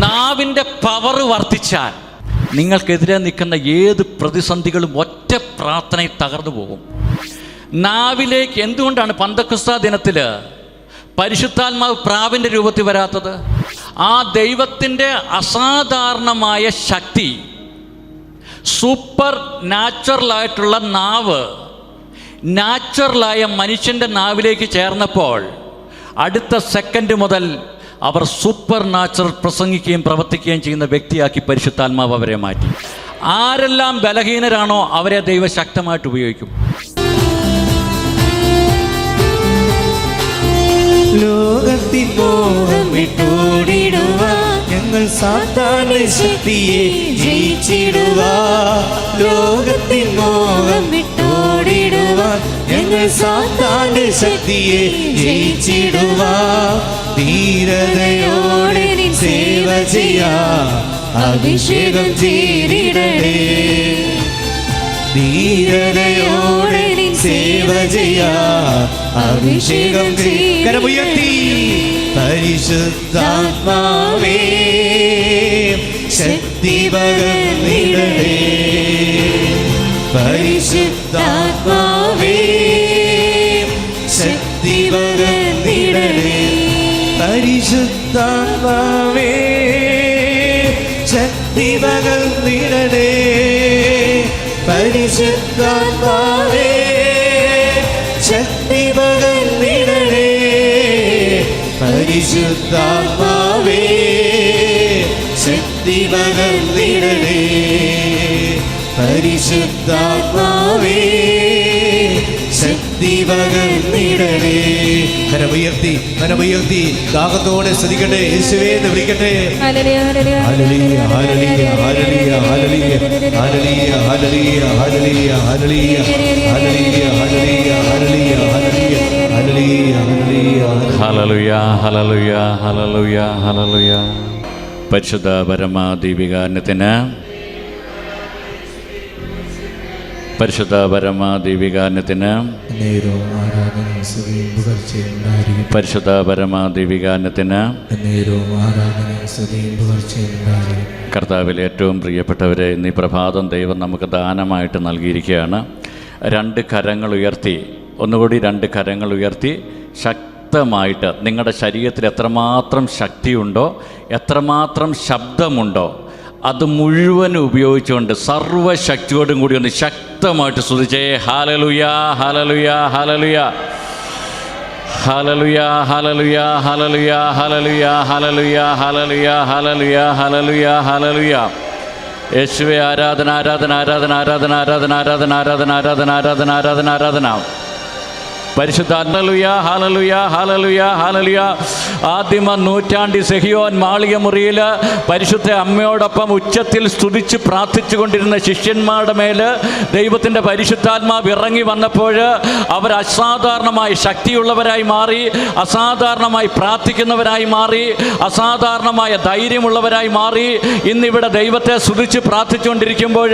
നാവിൻ്റെ പവർ വർദ്ധിച്ചാൽ നിങ്ങൾക്കെതിരെ നിൽക്കുന്ന ഏത് പ്രതിസന്ധികളും ഒറ്റ പ്രാർത്ഥനയിൽ തകർന്നു പോകും. നാവിലേക്ക് എന്തുകൊണ്ടാണ് പന്തക്കുസ്താ ദിനത്തിൽ പരിശുദ്ധാത്മാവ് പ്രാവിൻ്റെ രൂപത്തിൽ വരാത്തത്? ആ ദൈവത്തിൻ്റെ അസാധാരണമായ ശക്തി, സൂപ്പർ നാച്ചുറലായിട്ടുള്ള നാവ് നാച്ചുറലായ മനുഷ്യൻ്റെ നാവിലേക്ക് ചേർന്നപ്പോൾ അടുത്ത സെക്കൻഡ് മുതൽ അവർ സൂപ്പർ നാച്ചുറൽ പ്രസംഗിക്കുകയും പ്രവർത്തിക്കുകയും ചെയ്യുന്ന വ്യക്തിയാക്കി പരിശുദ്ധാത്മാവ് അവരെ മാറ്റി. ആരെല്ലാം ബലഹീനരാണോ അവരെ ദൈവം ശക്തമായിട്ട് ഉപയോഗിക്കും. ലോകത്തിൻ മോഹം വിട്ടോടിടുവാൻ ഞങ്ങൾ സാത്താന്റെ ശക്തിയെ ജയിച്ചിടുവാൻ. ലോകത്തിൻ മോഹം വിട്ടോടിടുവാൻ ഞങ്ങൾ സാത്താന്റെ ശക്തിയെ ജയിച്ചിടുവാൻ. ധീരതയോടെ സേവ ചെയ്യാൻ അഭിഷേകം ചെയ്തിടണേ. ധീരതയോടെ സേവ ചെയ്യാൻ അഭിഷേകം കരമുയർത്തി. പരിശുദ്ധാത്മാവേ ശക്തി പകർന്നിടണേ. പരിശുദ്ധാത്മാവേ ശക്തി പകർന്നിടണേ. പരിശുദ്ധാത്മാവേ ശക്തി പകർന്നിടണേ. പരിശുദ്ധാത്മാവേ ശക്തി പകർന്നിടണേ. പരിശുദ്ധാത്മാവേ ശക്തി പകർന്നിടണേ. പരിശുദ്ധാത്മാവേ ശക്തി പകർന്നിടണേ. കരമുയർത്തി കരമുയർത്തി ദാഹത്തോടെ സ്തുതിക്കട്ടെ. യേശുവേ എന്ന് വിളിക്കട്ടെ. ഹല്ലേലൂയ ഹല്ലേലൂയ ഹല്ലേലൂയ ഹല്ലേലൂയ ഹല്ലേലൂയ ഹല്ലേലൂയ ഹല്ലേലൂയ ഹല്ലേലൂയ ഹല്ലേലൂയ ഹല്ലേലൂയ ഹല്ലേലൂയ ഹല്ലേലൂയ ഹല്ലേലൂയ ഹല്ലേലൂയ. പരിശുദ്ധ പരമാദിവികാരണത്തിന് പരിശുദ്ധ പരമാദിവികാരണത്തിന് പരിശുദ്ധ പരമാദിവികാരണത്തിന്. കർത്താവിൽ ഏറ്റവും പ്രിയപ്പെട്ടവരെ, ഇന്ന് ഈ പ്രഭാതം ദൈവം നമുക്ക് ദാനമായിട്ട് നൽകിയിരിക്കുകയാണ്. 2 കരങ്ങൾ ഉയർത്തി, ഒന്നുകൂടി 2 കരങ്ങൾ ഉയർത്തി ശക്തമായിട്ട് നിങ്ങളുടെ ശരീരത്തിൽ എത്രമാത്രം ശക്തിയുണ്ടോ, എത്രമാത്രം ശബ്ദമുണ്ടോ, അത് മുഴുവൻ ഉപയോഗിച്ചുകൊണ്ട് സർവ്വശക്തിയോടും കൂടി ഒന്ന് ശക്തമായിട്ട് സ്തുതിച്ചേ. ഹല്ലേലൂയ ഹല്ലേലൂയ ഹല്ലേലൂയ ഹല്ലേലൂയ ഹല്ലേലൂയ ഹല്ലേലൂയ ഹല്ലേലൂയ ഹല്ലേലൂയ ഹല്ലേലൂയ ഹല്ലേലൂയ ഹല്ലേലൂയ ഹല്ലേലൂയ. യേശുവേ ആരാധന ആരാധന ആരാധന ആരാധന ആരാധന ആരാധന ആരാധന ആരാധന ആരാധന ആരാധന ആരാധന. പരിശുദ്ധ ഹല്ലേലൂയ ഹല്ലേലൂയ ഹല്ലേലൂയ ഹല്ലേലൂയ. ആദിമ നൂറ്റാണ്ടി സെഹിയോൻ മാളിക മുറിയിൽ പരിശുദ്ധ അമ്മയോടൊപ്പം ഉച്ചത്തിൽ സ്തുതിച്ച് പ്രാർത്ഥിച്ചു കൊണ്ടിരുന്ന ശിഷ്യന്മാരുടെ മേൽ ദൈവത്തിൻ്റെ പരിശുദ്ധാത്മാവ് ഇറങ്ങി വന്നപ്പോൾ അവർ അസാധാരണമായി ശക്തിയുള്ളവരായി മാറി, അസാധാരണമായി പ്രാർത്ഥിക്കുന്നവരായി മാറി, അസാധാരണമായ ധൈര്യമുള്ളവരായി മാറി. ഇന്നിവിടെ ദൈവത്തെ സ്തുതിച്ച് പ്രാർത്ഥിച്ചുകൊണ്ടിരിക്കുമ്പോൾ,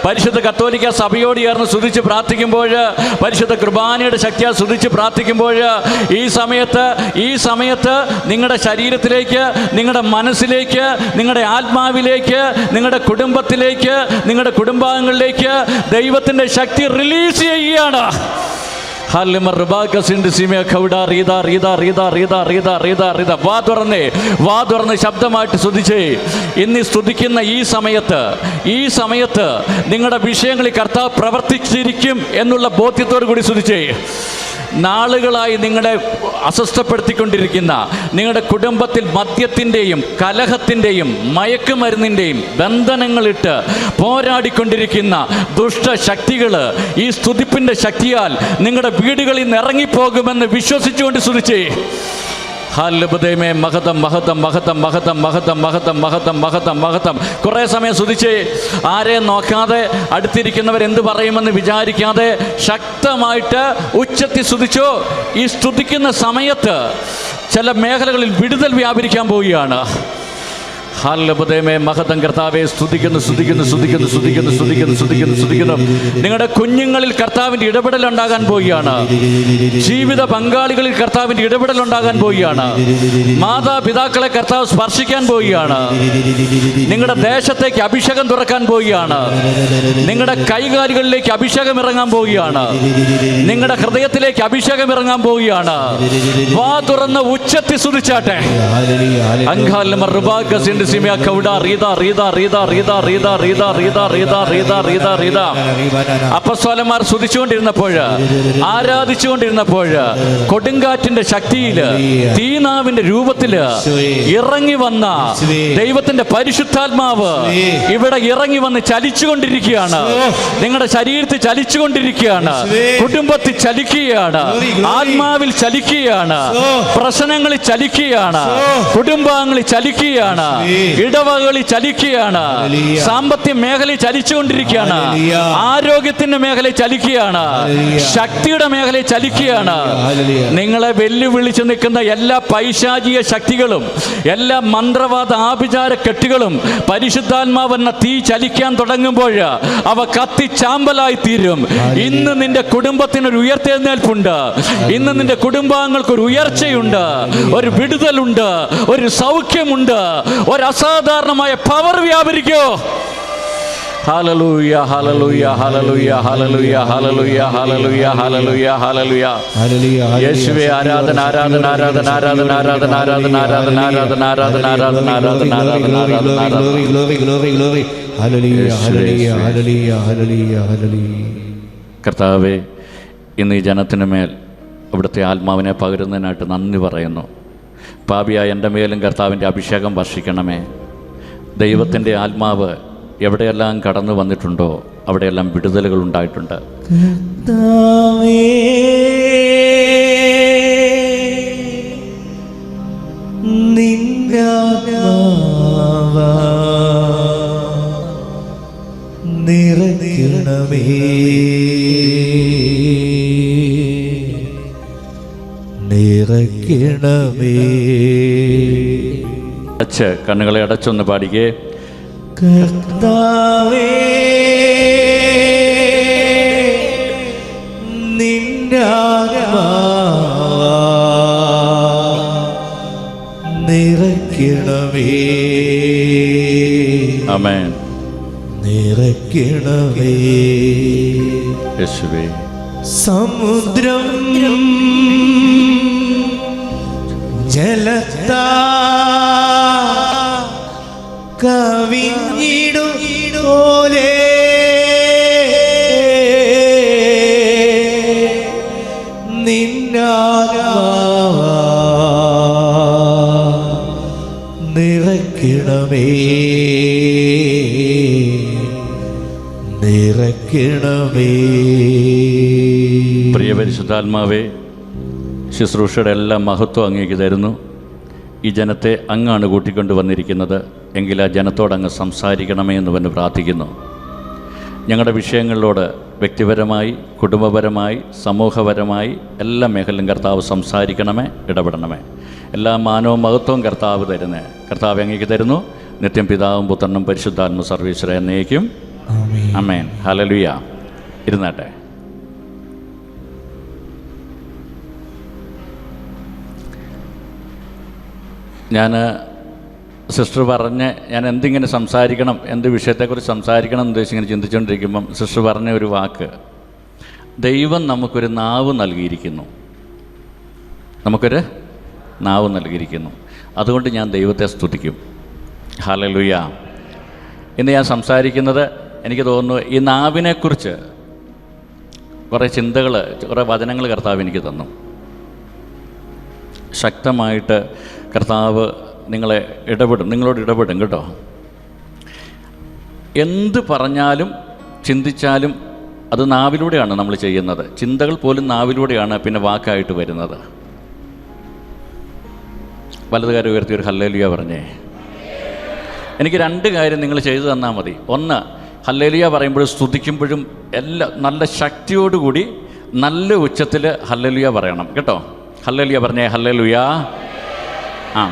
പരിശുദ്ധ കത്തോലിക്ക സഭയോട് ചേർന്ന് സ്തുതിച്ച് പ്രാർത്ഥിക്കുമ്പോൾ, പരിശുദ്ധ കുർബാനയുടെ ശക്തിയാൽ സ്തുതിച്ച് പ്രാർത്ഥിക്കുമ്പോൾ, ഈ സമയത്ത് നിങ്ങളുടെ ശരീരത്തിലേക്ക്, നിങ്ങളുടെ മനസ്സിലേക്ക്, നിങ്ങളുടെ ആത്മാവിലേക്ക്, നിങ്ങളുടെ കുടുംബത്തിലേക്ക്, നിങ്ങളുടെ കുടുംബാംഗങ്ങളിലേക്ക് ദൈവത്തിൻ്റെ ശക്തി റിലീസ് ചെയ്യുകയാണ്. വാ തുറന്ന് ശബ്ദമായിട്ട് സ്തുതിച്ചേ. ഇന്ന് സ്തുതിക്കുന്ന ഈ സമയത്ത് നിങ്ങളുടെ വിഷയങ്ങളിൽ കർത്താവ് പ്രവർത്തിച്ചിരിക്കും എന്നുള്ള ബോധ്യത്തോടു കൂടി സ്തുതിച്ചേ. നാളുകളായി നിങ്ങളെ അസ്വസ്ഥപ്പെടുത്തിക്കൊണ്ടിരിക്കുന്ന, നിങ്ങളുടെ കുടുംബത്തിൽ മദ്യത്തിൻ്റെയും കലഹത്തിൻ്റെയും മയക്കുമരുന്നിൻ്റെയും ബന്ധനങ്ങളിട്ട് പോരാടിക്കൊണ്ടിരിക്കുന്ന ദുഷ്ടശക്തികൾ ഈ സ്തുതിപ്പിൻ്റെ ശക്തിയാൽ നിങ്ങളുടെ വീടുകളിൽ നിന്ന് ഇറങ്ങിപ്പോകുമെന്ന് വിശ്വസിച്ചുകൊണ്ട് സ്തുതിച്ചേ. ഹല്ലേലൂയ മഹതം മഹതം മഹതം മഹതം മഹതം മഹതം മഹതം മഹതം മഹതം. കുറേ സമയം സ്തുതിച്ചേ. ആരെയും നോക്കാതെ, അടുത്തിരിക്കുന്നവരെന്ത് പറയുമെന്ന് വിചാരിക്കാതെ ശക്തമായിട്ട് ഉച്ചത്തിൽ സ്തുതിച്ചോ. ഈ സ്തുതിക്കുന്ന സമയത്ത് ചില മേഖലകളിൽ വിടുതൽ വ്യാപരിക്കാൻ പോവുകയാണ്. ഹാലബുദേമേ മഹതം കർത്താവെ സ്തുതിക്കുന്നു സ്തുതിക്കുന്നു സ്തുതിക്കുന്നു സ്തുതിക്കുന്നു സ്തുതിക്കുന്നു സ്തുതിക്കുന്നു സ്തുതിക്കുന്നു. നിങ്ങളുടെ കുഞ്ഞുങ്ങളിൽ കർത്താവിൻ്റെ ഇടപെടൽ ഉണ്ടാകാൻ പോവുകയാണ്. ജീവിത പങ്കാളികളിൽ കർത്താവിൻ്റെ ഇടപെടൽ ഉണ്ടാകാൻ പോവുകയാണ്. മാതാപിതാക്കളെ കർത്താവ് സ്പർശിക്കാൻ പോവുകയാണ്. നിങ്ങളുടെ ദേശത്തേക്ക് അഭിഷേകം തുറക്കാൻ പോവുകയാണ്. നിങ്ങളുടെ കൈകാലുകളിലേക്ക് അഭിഷേകം ഇറങ്ങാൻ പോവുകയാണ്. നിങ്ങളുടെ ഹൃദയത്തിലേക്ക് അഭിഷേകം ഇറങ്ങാൻ പോവുകയാണ്. വാ തുറന്ന് ഉച്ചത്തി സ്തുതിച്ചാട്ടെ. അപ്പസ്തോലന്മാർ സ്തുതിച്ചുകൊണ്ടിരുന്നപ്പോൾ, ആരാധിച്ചുകൊണ്ടിരുന്നപ്പോൾ, കൊടുങ്കാറ്റിന്റെ ശക്തിയില്, തീനാവിന്റെ രൂപത്തില് ഇറങ്ങി വന്ന ദൈവത്തിന്റെ പരിശുദ്ധാത്മാവ് ഇവിടെ ഇറങ്ങി വന്ന് ചലിച്ചുകൊണ്ടിരിക്കുകയാണ്. നിങ്ങളുടെ ശരീരത്തിൽ ചലിച്ചുകൊണ്ടിരിക്കുകയാണ്. കുടുംബത്തിൽ ചലിക്കുകയാണ്. ആത്മാവിൽ ചലിക്കുകയാണ്. പ്രശ്നങ്ങളിൽ ചലിക്കുകയാണ്. കുടുംബാംഗങ്ങളിൽ ചലിക്കുകയാണ്. ഇടവകളിൽ ചലിക്കുകയാണ്. സാമ്പത്തിക മേഖലയിൽ ചലിച്ചുകൊണ്ടിരിക്കുകയാണ്. ആരോഗ്യത്തിന്റെ മേഖലയിൽ ചലിക്കുകയാണ്. ശക്തിയുടെ മേഖലയിൽ ചലിക്കുകയാണ്. നിങ്ങളെ വെല്ലുവിളിച്ച് നിൽക്കുന്ന എല്ലാ പൈശാചിക ശക്തികളും, എല്ലാ മന്ത്രവാദ ആഭിചാര കെട്ടുകളും പരിശുദ്ധാത്മാവെന്ന തീ ചലിക്കാൻ തുടങ്ങുമ്പോൾ അവ കത്തിച്ചാമ്പലായി തീരും. ഇന്ന് നിന്റെ കുടുംബത്തിനൊരു ഉയർത്തെഴുന്നേൽപ്പുണ്ട്. ഇന്ന് നിന്റെ കുടുംബാംഗങ്ങൾക്ക് ഒരു ഉയർച്ചയുണ്ട്, ഒരു വിടുതലുണ്ട്, ഒരു സൗഖ്യമുണ്ട്, ഒരു അസാധാരണമായ പവർ വ്യാപരിക്കോ. ഹല്ലേലൂയ ഹല്ലേലൂയ ഹല്ലേലൂയ ഹല്ലേലൂയ ഹല്ലേലൂയ ഹല്ലേലൂയ ഹല്ലേലൂയ ഹല്ലേലൂയ. യേശുവേ ആരാധന ആരാധന ആരാധന ആരാധന ആരാധന ആരാധന ആരാധന ആരാധന ആരാധന ആരാധന ആരാധന ആരാധന. കർത്താവേ, ഇന്ന് ഈ ജനത്തിന് മേൽ അവിടുത്തെ ആത്മാവിനെ പകരുന്നതിനായിട്ട് നന്ദി പറയുന്നു. പാപിയായ എൻ്റെ മേലും കർത്താവിൻ്റെ അഭിഷേകം വർഷിക്കണമേ. ദൈവത്തിൻ്റെ ആത്മാവ് എവിടെയെല്ലാം കടന്നു വന്നിട്ടുണ്ടോ അവിടെയെല്ലാം വിടുതലുകൾ ഉണ്ടായിട്ടുണ്ട്. നിറയണമേ നിറയ്ക്കണമേ. കണ്ണുകളെ അടച്ചൊന്ന് പാടിക്കേ. കർത്താവേ, നിന്റെ നിറയ്ക്കണമേ. ആമേൻ. നിറയ്ക്കണമേ യേശുവേ. സമുദ്രം ജലത്താ കവിഞ്ഞിടുപോലെ നിന്നാത്മാവാ നിറയ്ക്കണമേ നിറയ്ക്കണമേ. പ്രിയ പരിശുദ്ധാത്മാവേ, ശുശ്രൂഷയുടെ എല്ലാ മഹത്വം അങ്ങേക്ക് തരുന്നു. ഈ ജനത്തെ അങ്ങാണ് കൂട്ടിക്കൊണ്ട് വന്നിരിക്കുന്നത്. എങ്കിൽ ആ ജനത്തോട് അങ്ങ് സംസാരിക്കണമേ എന്ന് പറഞ്ഞ് പ്രാർത്ഥിക്കുന്നു. ഞങ്ങളുടെ വിഷയങ്ങളിലോട് വ്യക്തിപരമായി, കുടുംബപരമായി, സമൂഹപരമായി എല്ലാ മേഖലയിലും കർത്താവ് സംസാരിക്കണമേ, ഇടപെടണമേ. എല്ലാ മാനവും മഹത്വവും കർത്താവ് തരുന്നേ. കർത്താവ് അങ്ങേക്ക് തരുന്നു. നിത്യം പിതാവും പുത്രനും പരിശുദ്ധാത്മ സർവീശ്വര എന്നേക്കും ആമേൻ. ഹല്ലേലൂയ. ഇരുന്നാട്ടെ. ഞാൻ സിസ്റ്റർ പറഞ്ഞ് ഞാൻ എന്തിങ്ങനെ സംസാരിക്കണം, എന്ത് വിഷയത്തെക്കുറിച്ച് സംസാരിക്കണം എന്ന് ഉദ്ദേശിച്ച് ഇങ്ങനെ ചിന്തിച്ചുകൊണ്ടിരിക്കുമ്പം സിസ്റ്റർ പറഞ്ഞ ഒരു വാക്ക്, ദൈവം നമുക്കൊരു നാവ് നൽകിയിരിക്കുന്നു. നമുക്കൊരു നാവ് നൽകിയിരിക്കുന്നു. അതുകൊണ്ട് ഞാൻ ദൈവത്തെ സ്തുതിക്കും. ഹല്ലേലൂയ. ഇന്ന് ഞാൻ സംസാരിക്കുന്നത്, എനിക്ക് തോന്നുന്നു ഈ നാവിനെക്കുറിച്ച് കുറേ ചിന്തകൾ, കുറേ വചനങ്ങൾ കർത്താവ് എനിക്ക് തന്നു. ശക്തമായിട്ട് കർത്താവ് നിങ്ങളോട് ഇടപെടും കേട്ടോ. എന്ത് പറഞ്ഞാലും ചിന്തിച്ചാലും അത് നാവിലൂടെയാണ് നമ്മൾ ചെയ്യുന്നത്. ചിന്തകൾ പോലും നാവിലൂടെയാണ് പിന്നെ വാക്കായിട്ട് വരുന്നത്. വലതുകാരം ഉയർത്തി ഒരു ഹല്ലേലൂയ പറഞ്ഞേ. എനിക്ക് രണ്ട് കാര്യം നിങ്ങൾ ചെയ്തു തന്നാൽ മതി. ഒന്ന്, ഹല്ലേലൂയ പറയുമ്പോഴും സ്തുതിക്കുമ്പോഴും എല്ലാം നല്ല ശക്തിയോടുകൂടി നല്ല ഉച്ചത്തിൽ ഹല്ലേലൂയ പറയണം കേട്ടോ. ഹല്ലേലൂയ പറഞ്ഞേ. ഹല്ലേലൂയ. ആ,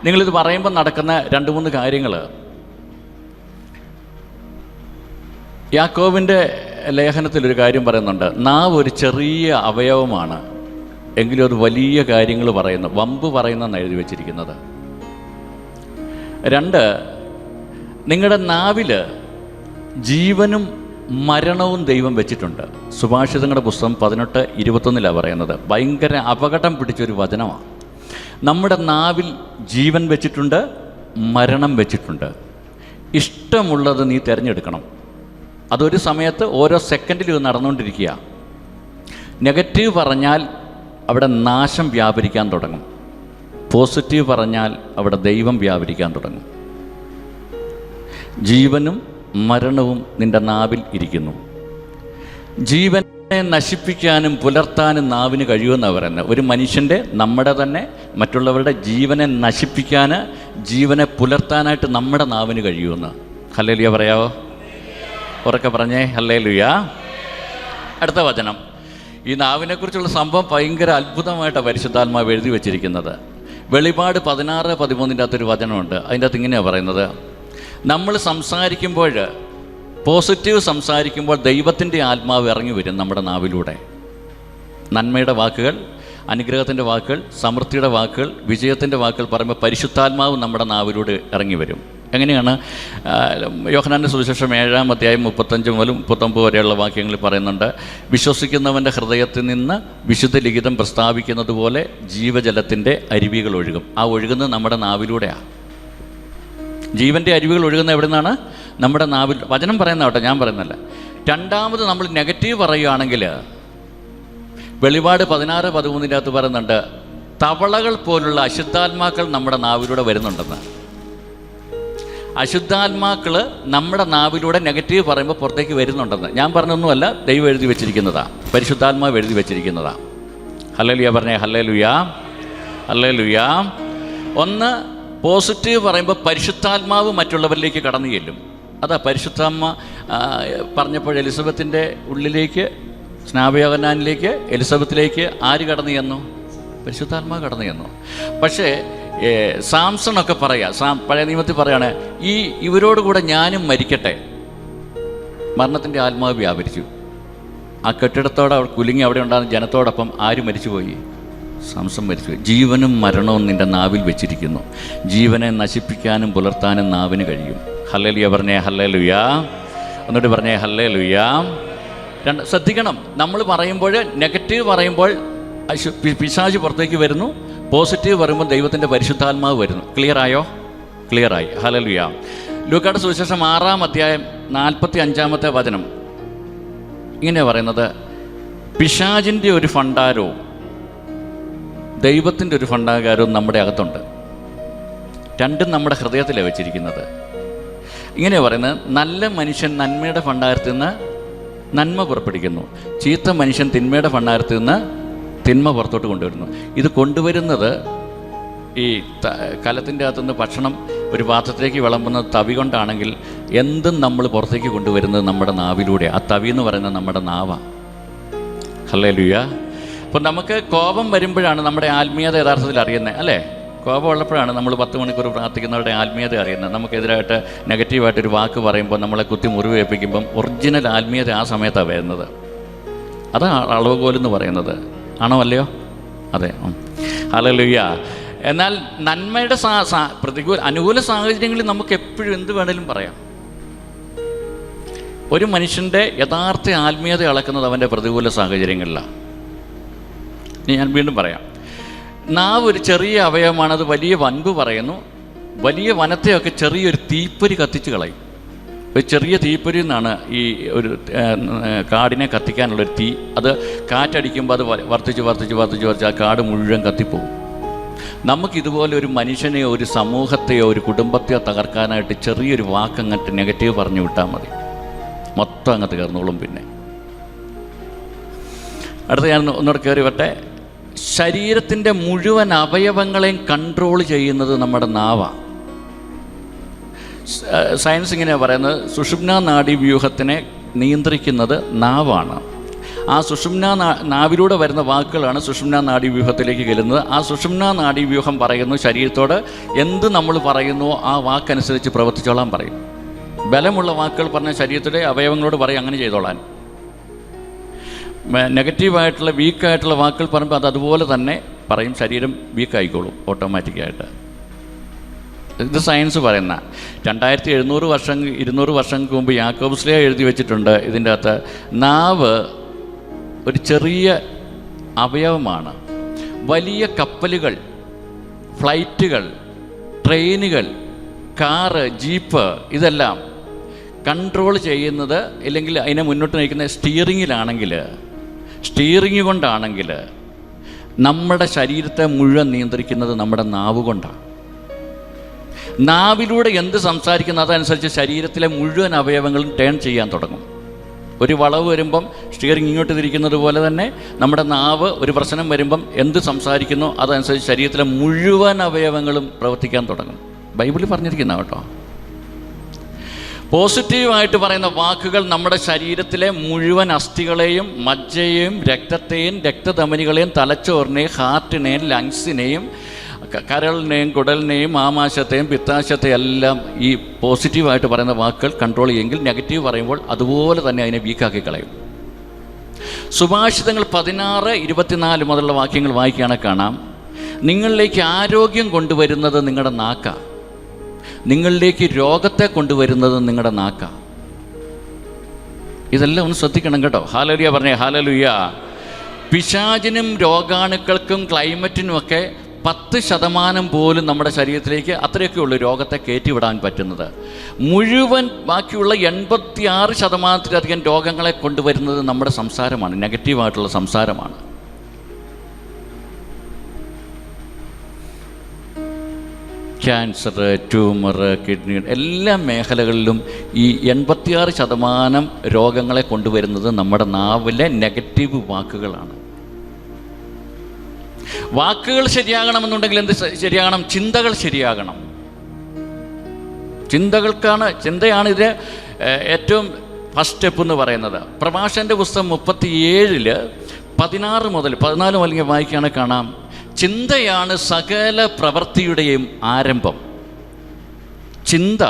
നിങ്ങളിത് പറയുമ്പോൾ നടക്കുന്ന 2-3 കാര്യങ്ങൾ. യാക്കോബിൻ്റെ ലേഖനത്തിലൊരു കാര്യം പറയുന്നുണ്ട്. നാവ് ഒരു ചെറിയ അവയവമാണ്, എങ്കിലും അത് വലിയ കാര്യങ്ങൾ പറയുന്നു, വമ്പ് പറയുന്നെന്ന് എഴുതി വച്ചിരിക്കുന്നത്. 2, നിങ്ങളുടെ നാവിൽ ജീവനും മരണവും ദൈവം വെച്ചിട്ടുണ്ട്. സുഭാഷിതങ്ങളുടെ പുസ്തകം 18:21 പറയുന്നത്. ഭയങ്കര അപകടം പിടിച്ചൊരു വചനമാണ്. നമ്മുടെ നാവിൽ ജീവൻ വെച്ചിട്ടുണ്ട്, മരണം വെച്ചിട്ടുണ്ട്. ഇഷ്ടമുള്ളത് നീ തിരഞ്ഞെടുക്കണം. അതൊരു സമയത്ത് ഓരോ സെക്കൻഡിലും ഇത് നടന്നുകൊണ്ടിരിക്കുക. നെഗറ്റീവ് പറഞ്ഞാൽ അവിടെ നാശം വ്യാപരിക്കാൻ തുടങ്ങും. പോസിറ്റീവ് പറഞ്ഞാൽ അവിടെ ദൈവം വ്യാപരിക്കാൻ തുടങ്ങും. ജീവനും മരണവും നിൻ്റെ നാവിൽ ഇരിക്കുന്നു. ജീവനെ നശിപ്പിക്കാനും പുലർത്താനും നാവിന് കഴിയുമെന്നാണ് പറയുന്നത്. ഒരു മനുഷ്യൻ്റെ, നമ്മുടെ തന്നെ മറ്റുള്ളവരുടെ ജീവനെ നശിപ്പിക്കാൻ, ജീവനെ പുലർത്താനായിട്ട് നമ്മുടെ നാവിന് കഴിയുമെന്ന്. ഹല്ലേലൂയ പറയാവോ? ഉറക്കെ പറഞ്ഞേ ഹല്ലേലൂയ. അടുത്ത വചനം. ഈ നാവിനെക്കുറിച്ചുള്ള സംഭവം ഭയങ്കര അത്ഭുതമായിട്ടാണ് പരിശുദ്ധാത്മാവ് എഴുതി വച്ചിരിക്കുന്നത്. വെളിപാട് 16:13 അകത്തൊരു വചനമുണ്ട്. അതിൻ്റെ അകത്ത് ഇങ്ങനെയാണ് പറയുന്നത്. നമ്മൾ സംസാരിക്കുമ്പോൾ, പോസിറ്റീവ് സംസാരിക്കുമ്പോൾ ദൈവത്തിൻ്റെ ആത്മാവ് ഇറങ്ങി വരും നമ്മുടെ നാവിലൂടെ. നന്മയുടെ വാക്കുകൾ, അനുഗ്രഹത്തിൻ്റെ വാക്കുകൾ, സമൃദ്ധിയുടെ വാക്കുകൾ, വിജയത്തിൻ്റെ വാക്കുകൾ പറയുമ്പോൾ പരിശുദ്ധാത്മാവ് നമ്മുടെ നാവിലൂടെ ഇറങ്ങി വരും. എങ്ങനെയാണ്? യോഹന്നാന്റെ സുവിശേഷം 7-ാം അധ്യായം 35 മുതൽ 39 വരെയുള്ള വാക്യങ്ങളിൽ പറയുന്നുണ്ട്. വിശ്വസിക്കുന്നവൻ്റെ ഹൃദയത്തിൽ നിന്ന് വിശുദ്ധ ലിഖിതം പ്രസ്താവിക്കുന്നത് പോലെ ജീവജലത്തിൻ്റെ അരുവികൾ ഒഴുകും. ആ ഒഴുകുന്നത് നമ്മുടെ നാവിലൂടെയാണ്. ജീവൻ്റെ അരുവികൾ ഒഴുകുന്ന എവിടെ നിന്നാണ്? നമ്മുടെ നാവിൽ. വചനം പറയുന്ന കേട്ടോ, ഞാൻ പറയുന്നല്ല. രണ്ടാമത് നമ്മൾ നെഗറ്റീവ് പറയുകയാണെങ്കിൽ വെളിപാട് 16:13 അകത്ത് പറയുന്നുണ്ട്, തവളകൾ പോലുള്ള അശുദ്ധാത്മാക്കൾ നമ്മുടെ നാവിലൂടെ വരുന്നുണ്ടെന്ന്. അശുദ്ധാത്മാക്കൾ നമ്മുടെ നാവിലൂടെ നെഗറ്റീവ് പറയുമ്പോൾ പുറത്തേക്ക് വരുന്നുണ്ടെന്ന്. ഞാൻ പറഞ്ഞൊന്നുമല്ല, ദൈവം എഴുതി വെച്ചിരിക്കുന്നതാണ്, പരിശുദ്ധാത്മാവ് എഴുതി വെച്ചിരിക്കുന്നതാണ്. ഹല്ലേലൂയ പറഞ്ഞേ ഹല്ലേലൂയ, ഹല്ലേലൂയ. ഒന്ന്, പോസിറ്റീവ് പറയുമ്പോൾ പരിശുദ്ധാത്മാവ് മറ്റുള്ളവരിലേക്ക് കടന്നു ചെല്ലും. അതാ പരിശുദ്ധാത്മ പറഞ്ഞപ്പോൾ എലിസബത്തിൻ്റെ ഉള്ളിലേക്ക്, സ്നാപയോഹന്നാനിലേക്ക്, എലിസബത്തിലേക്ക് ആര് കടന്നു ചെന്നു? പരിശുദ്ധാത്മാവ് കടന്നു ചെന്നു. പക്ഷേ സാംസണൊക്കെ പഴയ നിയമത്തിൽ പറയാണ്, ഇവരോട് കൂടെ ഞാനും മരിക്കട്ടെ. മരണത്തിൻ്റെ ആത്മാവ് വ്യാപരിച്ചു. ആ കെട്ടിടത്തോടെ അവർ കുലുങ്ങി അവിടെ ഉണ്ടാകുന്ന ജനത്തോടൊപ്പം ആര് മരിച്ചുപോയി? സാംസൺ മരിച്ചുപോയി. ജീവനും മരണവും നിൻ്റെ നാവിൽ വെച്ചിരിക്കുന്നു. ജീവനെ നശിപ്പിക്കാനും പുലർത്താനും നാവിന് കഴിയും. ഹല്ലേലൂയ പറഞ്ഞേ ഹല്ലേലൂയ. എന്നിട്ട് പറഞ്ഞേ ഹല്ലേലൂയ. ശ്രദ്ധിക്കണം, നമ്മൾ പറയുമ്പോൾ, നെഗറ്റീവ് പറയുമ്പോൾ പിശാച് പുറത്തേക്ക് വരുന്നു, പോസിറ്റീവ് പറയുമ്പോൾ ദൈവത്തിൻ്റെ പരിശുദ്ധാത്മാവ് വരുന്നു. ക്ലിയറായോ? ക്ലിയറായി. ഹല്ലേലൂയ. ലൂക്കായുടെ സുവിശേഷം 6-ാം അധ്യായം 45-ാമത്തെ വചനം ഇങ്ങനെയാണ് പറയുന്നത്. പിശാചിൻ്റെ ഒരു ഭണ്ഡാരവും ദൈവത്തിൻ്റെ ഒരു ഭണ്ഡാകാരവും നമ്മുടെ അകത്തുണ്ട്. രണ്ടും നമ്മുടെ ഹൃദയത്തിലാണ് വെച്ചിരിക്കുന്നത്. ഇങ്ങനെയാണ് പറയുന്നത്, നല്ല മനുഷ്യൻ നന്മയുടെ ഭണ്ഡാരത്തിൽ നിന്ന് നന്മ പുറപ്പെടുവിക്കുന്നു, ചീത്ത മനുഷ്യൻ തിന്മയുടെ ഭണ്ഡാരത്തിൽ നിന്ന് തിന്മ പുറത്തോട്ട് കൊണ്ടുവരുന്നു. ഇത് കൊണ്ടുവരുന്നത് ഈ കലത്തിൻ്റെ അകത്തുനിന്ന് ഭക്ഷണം ഒരു പാത്രത്തിലേക്ക് വിളമ്പുന്നത് തവി കൊണ്ടാണെങ്കിൽ, എന്തും നമ്മൾ പുറത്തേക്ക് കൊണ്ടുവരുന്നത് നമ്മുടെ നാവിലൂടെ. ആ തവി എന്ന് പറയുന്നത് നമ്മുടെ നാവാണ്. ഹല്ലേലൂയ. അപ്പോൾ നമുക്ക് കോപം വരുമ്പോഴാണ് നമ്മുടെ ആത്മീയത യഥാർത്ഥത്തിൽ അറിയുന്നത്, അല്ലേ? കോപം ഉള്ളപ്പോഴാണ് നമ്മൾ 10 മണിക്കൂർ പ്രാർത്ഥിക്കുന്നവരുടെ ആത്മീയത അറിയുന്നത്. നമുക്കെതിരായിട്ട് നെഗറ്റീവായിട്ടൊരു വാക്ക് പറയുമ്പോൾ, നമ്മളെ കുത്തി മുറിവേൽപ്പിക്കുമ്പം ഒറിജിനൽ ആത്മീയത ആ സമയത്താണ് വരുന്നത്. അതാണ് അളവുകോലെന്ന് പറയുന്നത്. ആണോ അല്ലയോ? അതെ. ഹല്ലേലൂയ. എന്നാൽ നന്മയുടെ അനുകൂല സാഹചര്യങ്ങളിൽ നമുക്ക് എപ്പോഴും എന്ത് വേണേലും പറയാം. ഒരു മനുഷ്യൻ്റെ യഥാർത്ഥ ആത്മീയത അളക്കുന്നത് അവൻ്റെ പ്രതികൂല സാഹചര്യങ്ങളിലാണ്. ഞാൻ വീണ്ടും പറയാം, നാവ് ഒരു ചെറിയ അവയവമാണ്. അത് വലിയ വൻപ് പറയുന്നു. വലിയ വനത്തെയൊക്കെ ചെറിയൊരു തീപ്പൊരി കത്തിച്ച് കളയും. ഒരു ചെറിയ തീപ്പൊരി എന്നാണ് ഈ ഒരു കാടിനെ കത്തിക്കാനുള്ളൊരു തീ. അത് കാറ്റടിക്കുമ്പോൾ അത് വർദ്ധിച്ച് ആ കാട് മുഴുവൻ കത്തിപ്പോകും. നമുക്കിതുപോലെ ഒരു മനുഷ്യനെയോ ഒരു സമൂഹത്തെയോ ഒരു കുടുംബത്തെയോ തകർക്കാനായിട്ട് ചെറിയൊരു വാക്കങ്ങട്ട് നെഗറ്റീവ് പറഞ്ഞു വിട്ടാൽ മതി, മൊത്തം അങ്ങ് തീർന്നോളും. പിന്നെ അടുത്ത ഞാൻ ഒന്നുകൂടെ കയറി വട്ടെ. ശരീരത്തിൻ്റെ മുഴുവൻ അവയവങ്ങളെയും കൺട്രോൾ ചെയ്യുന്നത് നമ്മുടെ നാവാണ്. സയൻസ് ഇങ്ങനെയാണ് പറയുന്നത്, സുഷുമ്നാ നാഡീവ്യൂഹത്തിനെ നിയന്ത്രിക്കുന്നത് നാവാണ്. ആ സുഷുമ്ന നാവിലൂടെ വരുന്ന വാക്കുകളാണ് സുഷുമ്ന നാഡീവ്യൂഹത്തിലേക്ക് ചെല്ലുന്നത്. ആ സുഷുമ്ന നാഡീവ്യൂഹം പറയുന്നു ശരീരത്തോട് എന്ത് നമ്മൾ പറയുന്നുവോ ആ വാക്കനുസരിച്ച് പ്രവർത്തിച്ചോളാൻ പറയും. ബലമുള്ള വാക്കുകൾ പറഞ്ഞ ശരീരത്തിലെ അവയവങ്ങളോട് പറയും അങ്ങനെ ചെയ്തോളാൻ. നെഗറ്റീവായിട്ടുള്ള വീക്കായിട്ടുള്ള വാക്കുകൾ പറയുമ്പോൾ അത് അതുപോലെ തന്നെ പറയും, ശരീരം വീക്കായിക്കോളും ഓട്ടോമാറ്റിക്കായിട്ട്. ഇത് സയൻസ് പറയുന്ന 2700 വർഷം 200 വർഷങ്ങൾക്ക് മുമ്പ് യാക്കോബ്സ്ലേ എഴുതി വെച്ചിട്ടുണ്ട്. ഇതിൻ്റെ അകത്ത് നാവ് ഒരു ചെറിയ അവയവമാണ്. വലിയ കപ്പലുകൾ, ഫ്ലൈറ്റുകൾ, ട്രെയിനുകൾ, കാറ്, ജീപ്പ് ഇതെല്ലാം കൺട്രോൾ ചെയ്യുന്നത് ഇല്ലെങ്കിൽ അതിനെ മുന്നോട്ട് നയിക്കുന്ന സ്റ്റിയറിംഗ് കൊണ്ടാണെങ്കിൽ നമ്മുടെ ശരീരത്തെ മുഴുവൻ നിയന്ത്രിക്കുന്നത് നമ്മുടെ നാവ് കൊണ്ടാണ്. നാവിലൂടെ എന്ത് സംസാരിക്കുന്ന അതനുസരിച്ച് ശരീരത്തിലെ മുഴുവൻ അവയവങ്ങളും ടേൺ ചെയ്യാൻ തുടങ്ങും. ഒരു വളവ് വരുമ്പം സ്റ്റിയറിംഗ് ഇങ്ങോട്ട് തിരിക്കുന്നത് പോലെ തന്നെ നമ്മുടെ നാവ് ഒരു പ്രശ്നം വരുമ്പം എന്ത് സംസാരിക്കുന്നോ അതനുസരിച്ച് ശരീരത്തിലെ മുഴുവൻ അവയവങ്ങളും പ്രവർത്തിക്കാൻ തുടങ്ങും. ബൈബിളിൽ പറഞ്ഞിരിക്കുന്ന കേട്ടോ. പോസിറ്റീവായിട്ട് പറയുന്ന വാക്കുകൾ നമ്മുടെ ശരീരത്തിലെ മുഴുവൻ അസ്ഥികളെയും മജ്ജയെയും രക്തത്തെയും രക്തധമനികളെയും തലച്ചോറിനെയും ഹാർട്ടിനെയും ലങ്സിനെയും കരളിനെയും കുടലിനെയും ആമാശയത്തെയും പിത്താശയത്തെയും എല്ലാം ഈ പോസിറ്റീവായിട്ട് പറയുന്ന വാക്കുകൾ കൺട്രോൾ ചെയ്യുമെങ്കിൽ നെഗറ്റീവ് പറയുമ്പോൾ അതുപോലെ തന്നെ അതിനെ വീക്കാക്കി കളയും. സുഭാഷിതങ്ങൾ 16:24 മുതലുള്ള വാക്യങ്ങൾ വായിക്കുകയാണെങ്കിൽ കാണാം, നിങ്ങളിലേക്ക് ആരോഗ്യം കൊണ്ടുവരുന്നത് നിങ്ങളുടെ നാക്കാണ്, നിങ്ങളിലേക്ക് രോഗത്തെ കൊണ്ടുവരുന്നത് നിങ്ങളുടെ നാക്കാണ്. ഇതെല്ലാം ഒന്ന് ശ്രദ്ധിക്കണം കേട്ടോ. ഹല്ലേലൂയ പറഞ്ഞേ, ഹല്ലേലൂയ. പിശാചിനും രോഗാണുക്കൾക്കും ക്ലൈമറ്റിനുമൊക്കെ 10% പോലും നമ്മുടെ ശരീരത്തിലേക്ക് അത്രയൊക്കെ ഉള്ളൂ രോഗത്തെ കയറ്റിവിടാൻ പറ്റുന്നത്. മുഴുവൻ ബാക്കിയുള്ള 86%-ലധികം രോഗങ്ങളെ കൊണ്ടുവരുന്നത് നമ്മുടെ സംസാരമാണ്, നെഗറ്റീവായിട്ടുള്ള സംസാരമാണ്. ക്യാൻസർ, ട്യൂമർ, കിഡ്നി എല്ലാ മേഖലകളിലും ഈ 86% രോഗങ്ങളെ കൊണ്ടുവരുന്നത് നമ്മുടെ നാവിലെ നെഗറ്റീവ് വാക്കുകളാണ്. വാക്കുകൾ ശരിയാകണമെന്നുണ്ടെങ്കിൽ എന്ത് ശരിയാകണം? ചിന്തകൾ ശരിയാകണം. ചിന്തയാണ് ഇതിന് ഏറ്റവും ഫസ്റ്റ് സ്റ്റെപ്പ് എന്ന് പറയുന്നത്. പ്രഭാഷകൻ്റെ പുസ്തകം 37:16 മുതൽ 14 അല്ലെങ്കിൽ വായിക്കുകയാണെങ്കിൽ കാണാം, ചിന്തയാണ് സകല പ്രവൃത്തിയുടെയും ആരംഭം. ചിന്ത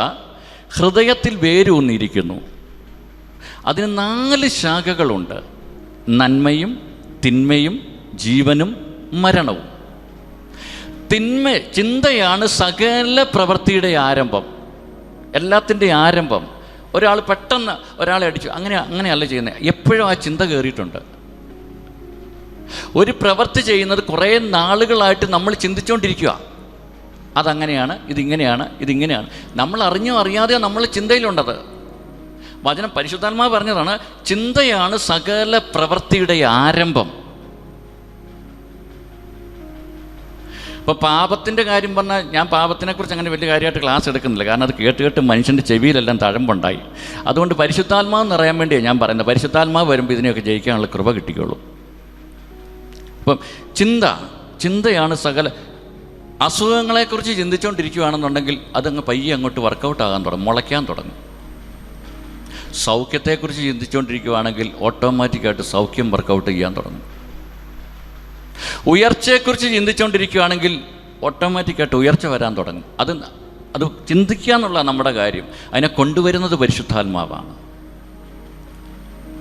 ഹൃദയത്തിൽ വേരൂന്നിരിക്കുന്നു. അതിന് 4 ശാഖകളുണ്ട്: നന്മയും തിന്മയും ജീവനും മരണവും. ചിന്തയാണ് സകല പ്രവൃത്തിയുടെ ആരംഭം, എല്ലാത്തിൻ്റെ ആരംഭം. ഒരാൾ പെട്ടെന്ന് ഒരാളെ അടിച്ചു, അങ്ങനെയല്ല ചെയ്യുന്നത്. എപ്പോഴും ആ ചിന്ത കയറിയിട്ടുണ്ട്. ഒരു പ്രവൃത്തി ചെയ്യുന്നത് കുറേ നാളുകളായിട്ട് നമ്മൾ ചിന്തിച്ചുകൊണ്ടിരിക്കുക, അതങ്ങനെയാണ്, ഇതിങ്ങനെയാണ്. നമ്മൾ അറിഞ്ഞോ അറിയാതെയോ നമ്മൾ ചിന്തയിലുണ്ടത്. വചനം പരിശുദ്ധാത്മാവ് പറഞ്ഞതാണ്, ചിന്തയാണ് സകല പ്രവൃത്തിയുടെ ആരംഭം. ഇപ്പോൾ പാപത്തിൻ്റെ കാര്യം പറഞ്ഞാൽ, ഞാൻ പാപത്തിനെക്കുറിച്ച് അങ്ങനെ വലിയ കാര്യമായിട്ട് ക്ലാസ് എടുക്കുന്നില്ല, കാരണം അത് കേട്ട് മനുഷ്യൻ്റെ ചെവിയിലെല്ലാം തഴമ്പുണ്ടായി. അതുകൊണ്ട് പരിശുദ്ധാത്മാവ് നിറയാൻ വേണ്ടിയാണ് ഞാൻ പറയുന്നത്. പരിശുദ്ധാത്മാവ് വരുമ്പോൾ ഇതിനെയൊക്കെ ജയിക്കാനുള്ള കൃപ കിട്ടിക്കോളൂ. അപ്പം ചിന്തയാണ് സകല. അസുഖങ്ങളെക്കുറിച്ച് ചിന്തിച്ചുകൊണ്ടിരിക്കുകയാണെന്നുണ്ടെങ്കിൽ അതങ്ങ് പയ്യെ അങ്ങോട്ട് വർക്കൗട്ടാകാൻ തുടങ്ങും, മുളയ്ക്കാൻ തുടങ്ങും. സൗഖ്യത്തെക്കുറിച്ച് ചിന്തിച്ചുകൊണ്ടിരിക്കുകയാണെങ്കിൽ ഓട്ടോമാറ്റിക്കായിട്ട് സൗഖ്യം വർക്കൗട്ട് ചെയ്യാൻ തുടങ്ങും. ഉയർച്ചയെക്കുറിച്ച് ചിന്തിച്ചുകൊണ്ടിരിക്കുകയാണെങ്കിൽ ഓട്ടോമാറ്റിക്കായിട്ട് ഉയർച്ച വരാൻ തുടങ്ങും. അത് ചിന്തിക്കുക എന്നുള്ള നമ്മുടെ കാര്യം. അതിനെ കൊണ്ടുവരുന്നത് പരിശുദ്ധാത്മാവാണ്.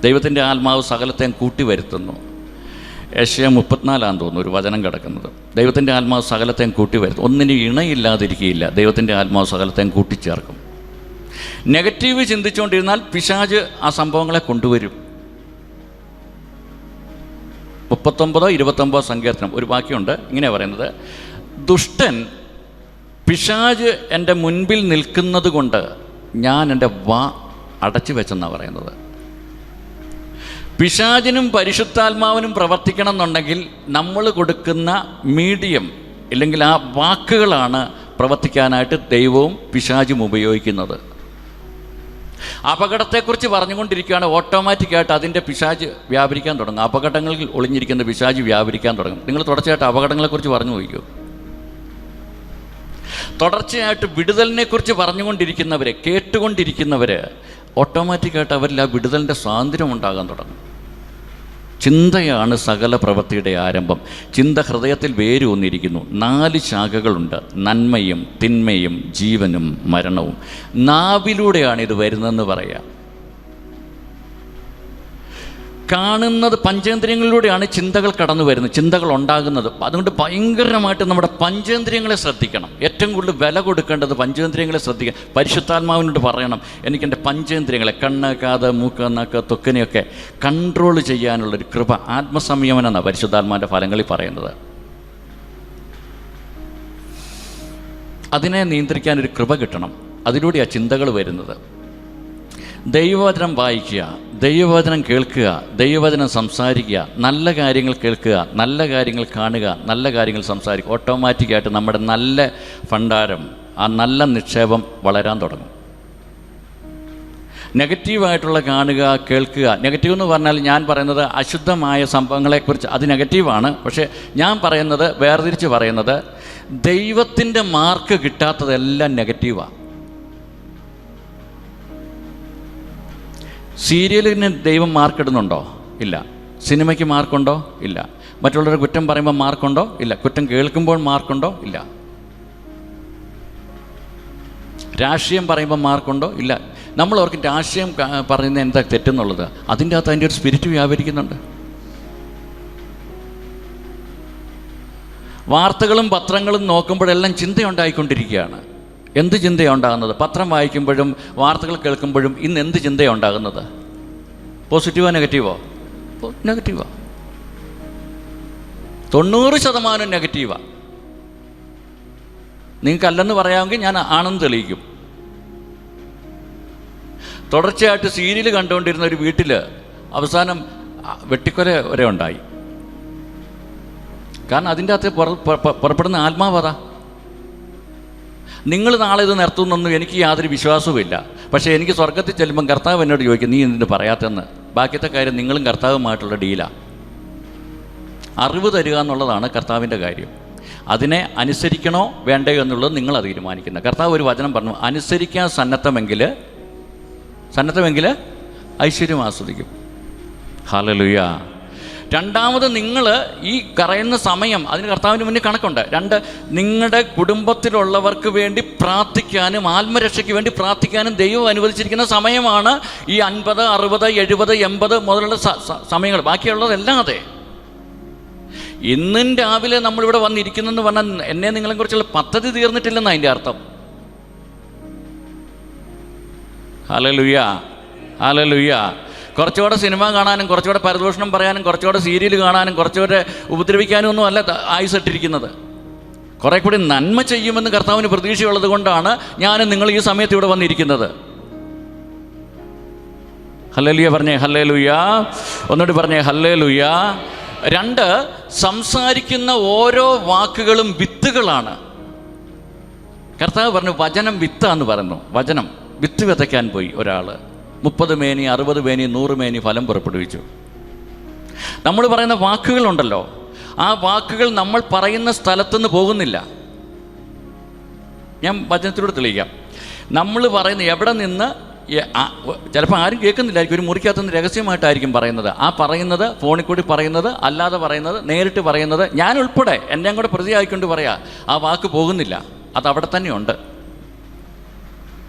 ദൈവത്തിൻ്റെ ആത്മാവ് സകലത്തെയും കൂട്ടി വരുത്തുന്നു. ഏഷ്യ 34 തോന്നുന്നു ഒരു വചനം കിടക്കുന്നത്. ദൈവത്തിൻ്റെ ആത്മാവ് സകലത്തെയും കൂട്ടി വരുത്തും. ഒന്നിനും ഇണയില്ലാതിരിക്കുകയില്ല. ദൈവത്തിൻ്റെ ആത്മാവ് സകലത്തെയും കൂട്ടിച്ചേർക്കും. നെഗറ്റീവ് ചിന്തിച്ചുകൊണ്ടിരുന്നാൽ പിശാച് ആ സംഭവങ്ങളെ കൊണ്ടുവരും. 39-29 സങ്കീർത്തനം ഒരു വാക്യമുണ്ട്, ഇങ്ങനെ പറയുന്നത്, ദുഷ്ടൻ പിശാച് എൻ്റെ മുൻപിൽ നിൽക്കുന്നത് കൊണ്ട് ഞാൻ എൻ്റെ വാ അടച്ചു വെച്ചെന്നാണ് പറയുന്നത്. പിശാചിനും പരിശുദ്ധാത്മാവിനും പ്രവർത്തിക്കണം എന്നുണ്ടെങ്കിൽ നമ്മൾ കൊടുക്കുന്ന മീഡിയം ഇല്ലെങ്കിൽ ആ വാക്കുകളാണ് പ്രവർത്തിക്കാനായിട്ട് ദൈവവും പിശാചും ഉപയോഗിക്കുന്നത്. അപകടത്തെക്കുറിച്ച് പറഞ്ഞുകൊണ്ടിരിക്കുകയാണ്, ഓട്ടോമാറ്റിക്കായിട്ട് അതിൻ്റെ പിശാച് വ്യാപരിക്കാൻ തുടങ്ങും. അപകടങ്ങളിൽ ഒളിഞ്ഞിരിക്കുന്ന പിശാച് വ്യാപരിക്കാൻ തുടങ്ങും. നിങ്ങൾ തുടർച്ചയായിട്ട് അപകടങ്ങളെക്കുറിച്ച് പറഞ്ഞു പോയിക്കോ. തുടർച്ചയായിട്ട് വിടുതലിനെക്കുറിച്ച് പറഞ്ഞുകൊണ്ടിരിക്കുന്നവരെ, കേട്ടുകൊണ്ടിരിക്കുന്നവർ ഓട്ടോമാറ്റിക്കായിട്ട് അവരിൽ ആ വിടുതലിൻ്റെ സ്വാതന്ത്ര്യം ഉണ്ടാകാൻ തുടങ്ങും. ചിന്തയാണ് സകല പ്രവൃത്തിയുടെ ആരംഭം. ചിന്ത ഹൃദയത്തിൽ വേരൂന്നിരിക്കുന്നു. 4 ശാഖകളുണ്ട്: നന്മയും തിന്മയും ജീവനും മരണവും. നാവിലൂടെയാണ് ഇത് വരുന്നതെന്ന് പറയാം. കാണുന്നത് പഞ്ചേന്ദ്രിയങ്ങളിലൂടെയാണ് ചിന്തകൾ കടന്നു വരുന്നത്, ചിന്തകൾ ഉണ്ടാകുന്നത്. അതുകൊണ്ട് ഭയങ്കരമായിട്ട് നമ്മുടെ പഞ്ചേന്ദ്രിയങ്ങളെ ശ്രദ്ധിക്കണം. ഏറ്റവും കൂടുതൽ വില കൊടുക്കേണ്ടത് പഞ്ചേന്ദ്രിയങ്ങളെ ശ്രദ്ധിക്കുക. പരിശുദ്ധാത്മാവിനോട് പറയണം, എനിക്കെൻ്റെ പഞ്ചേന്ദ്രിയങ്ങളെ, കണ്ണ്, കാത്, മൂക്ക്, നാക്ക്, ത്വക്കിനെയൊക്കെ കൺട്രോൾ ചെയ്യാനുള്ളൊരു കൃപ, ആത്മസംയമനം എന്നാണ് പരിശുദ്ധാത്മാവിൻ്റെ ഫലങ്ങളിൽ പറയുന്നത്. അതിനെ നിയന്ത്രിക്കാനൊരു കൃപ കിട്ടണം. അതിലൂടെയാണ് ചിന്തകൾ വരുന്നത്. ദൈവവചനം വായിക്കുക, ദൈവവചനം കേൾക്കുക, ദൈവവചനം സംസാരിക്കുക, നല്ല കാര്യങ്ങൾ കേൾക്കുക, നല്ല കാര്യങ്ങൾ കാണുക, നല്ല കാര്യങ്ങൾ സംസാരിക്കുക. ഓട്ടോമാറ്റിക്കായിട്ട് നമ്മുടെ നല്ല ഭണ്ഡാരം, ആ നല്ല നിക്ഷേപം വളരാൻ തുടങ്ങും. നെഗറ്റീവായിട്ടുള്ള കാണുക, കേൾക്കുക. നെഗറ്റീവ് എന്ന് പറഞ്ഞാൽ ഞാൻ പറയുന്നത് അശുദ്ധമായ സംഭവങ്ങളെക്കുറിച്ച്, അത് നെഗറ്റീവാണ്. പക്ഷേ ഞാൻ പറയുന്നത്, വേർതിരിച്ച് പറയുന്നത്, ദൈവത്തിൻ്റെ മാർക്ക് കിട്ടാത്തതെല്ലാം നെഗറ്റീവാണ്. സീരിയലിന് ദൈവം മാർക്കിടുന്നുണ്ടോ? ഇല്ല. സിനിമയ്ക്ക് മാർക്കുണ്ടോ? ഇല്ല. മറ്റുള്ളവരെ കുറ്റം പറയുമ്പോൾ മാർക്കുണ്ടോ? ഇല്ല. കുറ്റം കേൾക്കുമ്പോൾ മാർക്കുണ്ടോ? ഇല്ല. രാഷ്ട്രീയം പറയുമ്പോൾ മാർക്കുണ്ടോ? ഇല്ല. നമ്മൾ ഓർക്കും രാഷ്ട്രീയം പറയുന്നത് എന്താ തെറ്റെന്നുള്ളത്. അതിൻ്റെ അകത്ത് അതിൻ്റെ ഒരു സ്പിരിറ്റ് വ്യാപരിക്കുന്നുണ്ട്. വാർത്തകളും പത്രങ്ങളും നോക്കുമ്പോഴെല്ലാം ചിന്തയുണ്ടായിക്കൊണ്ടിരിക്കുകയാണ്. എന്ത് ചിന്തയാണ് ഉണ്ടാകുന്നത്? പത്രം വായിക്കുമ്പോഴും വാർത്തകൾ കേൾക്കുമ്പോഴും ഇന്ന് എന്ത് ചിന്തയാണ് ഉണ്ടാകുന്നത്? പോസിറ്റീവോ നെഗറ്റീവോ? നെഗറ്റീവാ. 90% നെഗറ്റീവാ. നിങ്ങൾക്കല്ലെന്ന് പറയാമെങ്കിൽ ഞാൻ ആണെന്ന് തെളിയിക്കും. തുടർച്ചയായിട്ട് സീരിയൽ കണ്ടുകൊണ്ടിരുന്ന ഒരു വീട്ടിൽ അവസാനം വെട്ടിക്കൊല വരെ ഉണ്ടായി. കാരണം അതിൻ്റെ അകത്ത് പുറപ്പെടുന്ന ആത്മാവതാ. നിങ്ങൾ നാളെ ഇത് നിർത്തുന്നൊന്നും എനിക്ക് യാതൊരു വിശ്വാസവുമില്ല. പക്ഷേ എനിക്ക് സ്വർഗത്തിൽ ചെല്ലുമ്പം കർത്താവ് എന്നോട് ചോദിക്കും, നീ എന്തിന് പറയാത്തെന്ന്. ബാക്കിയത്തെ കാര്യം നിങ്ങളും കർത്താവുമായിട്ടുള്ള ഡീലാണ്. അറിവ് തരിക എന്നുള്ളതാണ് കർത്താവിൻ്റെ കാര്യം. അതിനെ അനുസരിക്കണോ വേണ്ടയോ എന്നുള്ളത് നിങ്ങളാണ് തീരുമാനിക്കുന്നത്. കർത്താവ് ഒരു വചനം പറഞ്ഞു, അനുസരിക്കാൻ സന്നദ്ധമെങ്കിൽ ഐശ്വര്യം ആസ്വദിക്കും. ഹല്ലേലൂയ. രണ്ടാമത്, നിങ്ങൾ ഈ പറയുന്ന സമയം, അതിന് കർത്താവിൻ്റെ മുന്നിൽ കണക്കുണ്ട്. 2, നിങ്ങളുടെ കുടുംബത്തിലുള്ളവർക്ക് വേണ്ടി പ്രാർത്ഥിക്കാനും ആത്മരക്ഷയ്ക്ക് വേണ്ടി പ്രാർത്ഥിക്കാനും ദൈവം അനുവദിച്ചിരിക്കുന്ന സമയമാണ് ഈ 50, 60, 70, 80 മുതലുള്ള സമയങ്ങൾ. ബാക്കിയുള്ളതെല്ലാം അതെ. ഇന്നും രാവിലെ നമ്മളിവിടെ വന്നിരിക്കുന്നെന്ന് പറഞ്ഞാൽ എന്നെ നിങ്ങളെക്കുറിച്ചുള്ള പദ്ധതി തീർന്നിട്ടില്ലെന്ന് അതിൻ്റെ അർത്ഥം. Hallelujah, hallelujah. കുറച്ചുകൂടെ സിനിമ കാണാനും കുറച്ചുകൂടെ പരദൂഷണം പറയാനും കുറച്ചുകൂടെ സീരിയൽ കാണാനും കുറച്ചുകൂടെ ഉപദ്രവിക്കാനും ഒന്നും അല്ല ആയുസിട്ടിരിക്കുന്നത്. കുറെ കൂടി നന്മ ചെയ്യുമെന്ന് കർത്താവിന് പ്രതീക്ഷയുള്ളത് കൊണ്ടാണ് ഞാനും നിങ്ങൾ ഈ സമയത്ത് ഇവിടെ വന്നിരിക്കുന്നത്. ഹല്ലേലൂയ പറഞ്ഞേ, ഹല്ലേലൂയ. ഒന്നുകൂടി പറഞ്ഞേ, ഹല്ലേലൂയ. 2, സംസാരിക്കുന്ന ഓരോ വാക്കുകളും വിത്തുകളാണ്. കർത്താവ് പറഞ്ഞു, വചനം വിത്താന്ന് പറഞ്ഞു. വചനം വിത്ത് വിതയ്ക്കാൻ പോയി ഒരാൾ. 30 മേനി, 60 മേനി, 100 മേനി ഫലം പുറപ്പെടുവിച്ചു. നമ്മൾ പറയുന്ന വാക്കുകളുണ്ടല്ലോ, ആ വാക്കുകൾ നമ്മൾ പറയുന്ന സ്ഥലത്തുനിന്ന് പോകുന്നില്ല. ഞാൻ വചനത്തിലൂടെ തെളിയിക്കാം. നമ്മൾ പറയുന്ന എവിടെ നിന്ന്, ചിലപ്പോൾ ആരും കേൾക്കുന്നില്ലായിരിക്കും, ഒരു മുറിക്കകത്തുനിന്ന് രഹസ്യമായിട്ടായിരിക്കും പറയുന്നത്. ആ പറയുന്നത് ഫോണിൽ കൂടി പറയുന്നത്, അല്ലാതെ പറയുന്നത്, നേരിട്ട് പറയുന്നത്, ഞാൻ ഉൾപ്പെടെ എന്നെയും കൂടെ പ്രതിയായിക്കൊണ്ട് പറയാം, ആ വാക്ക് പോകുന്നില്ല, അത് അവിടെ തന്നെയുണ്ട്.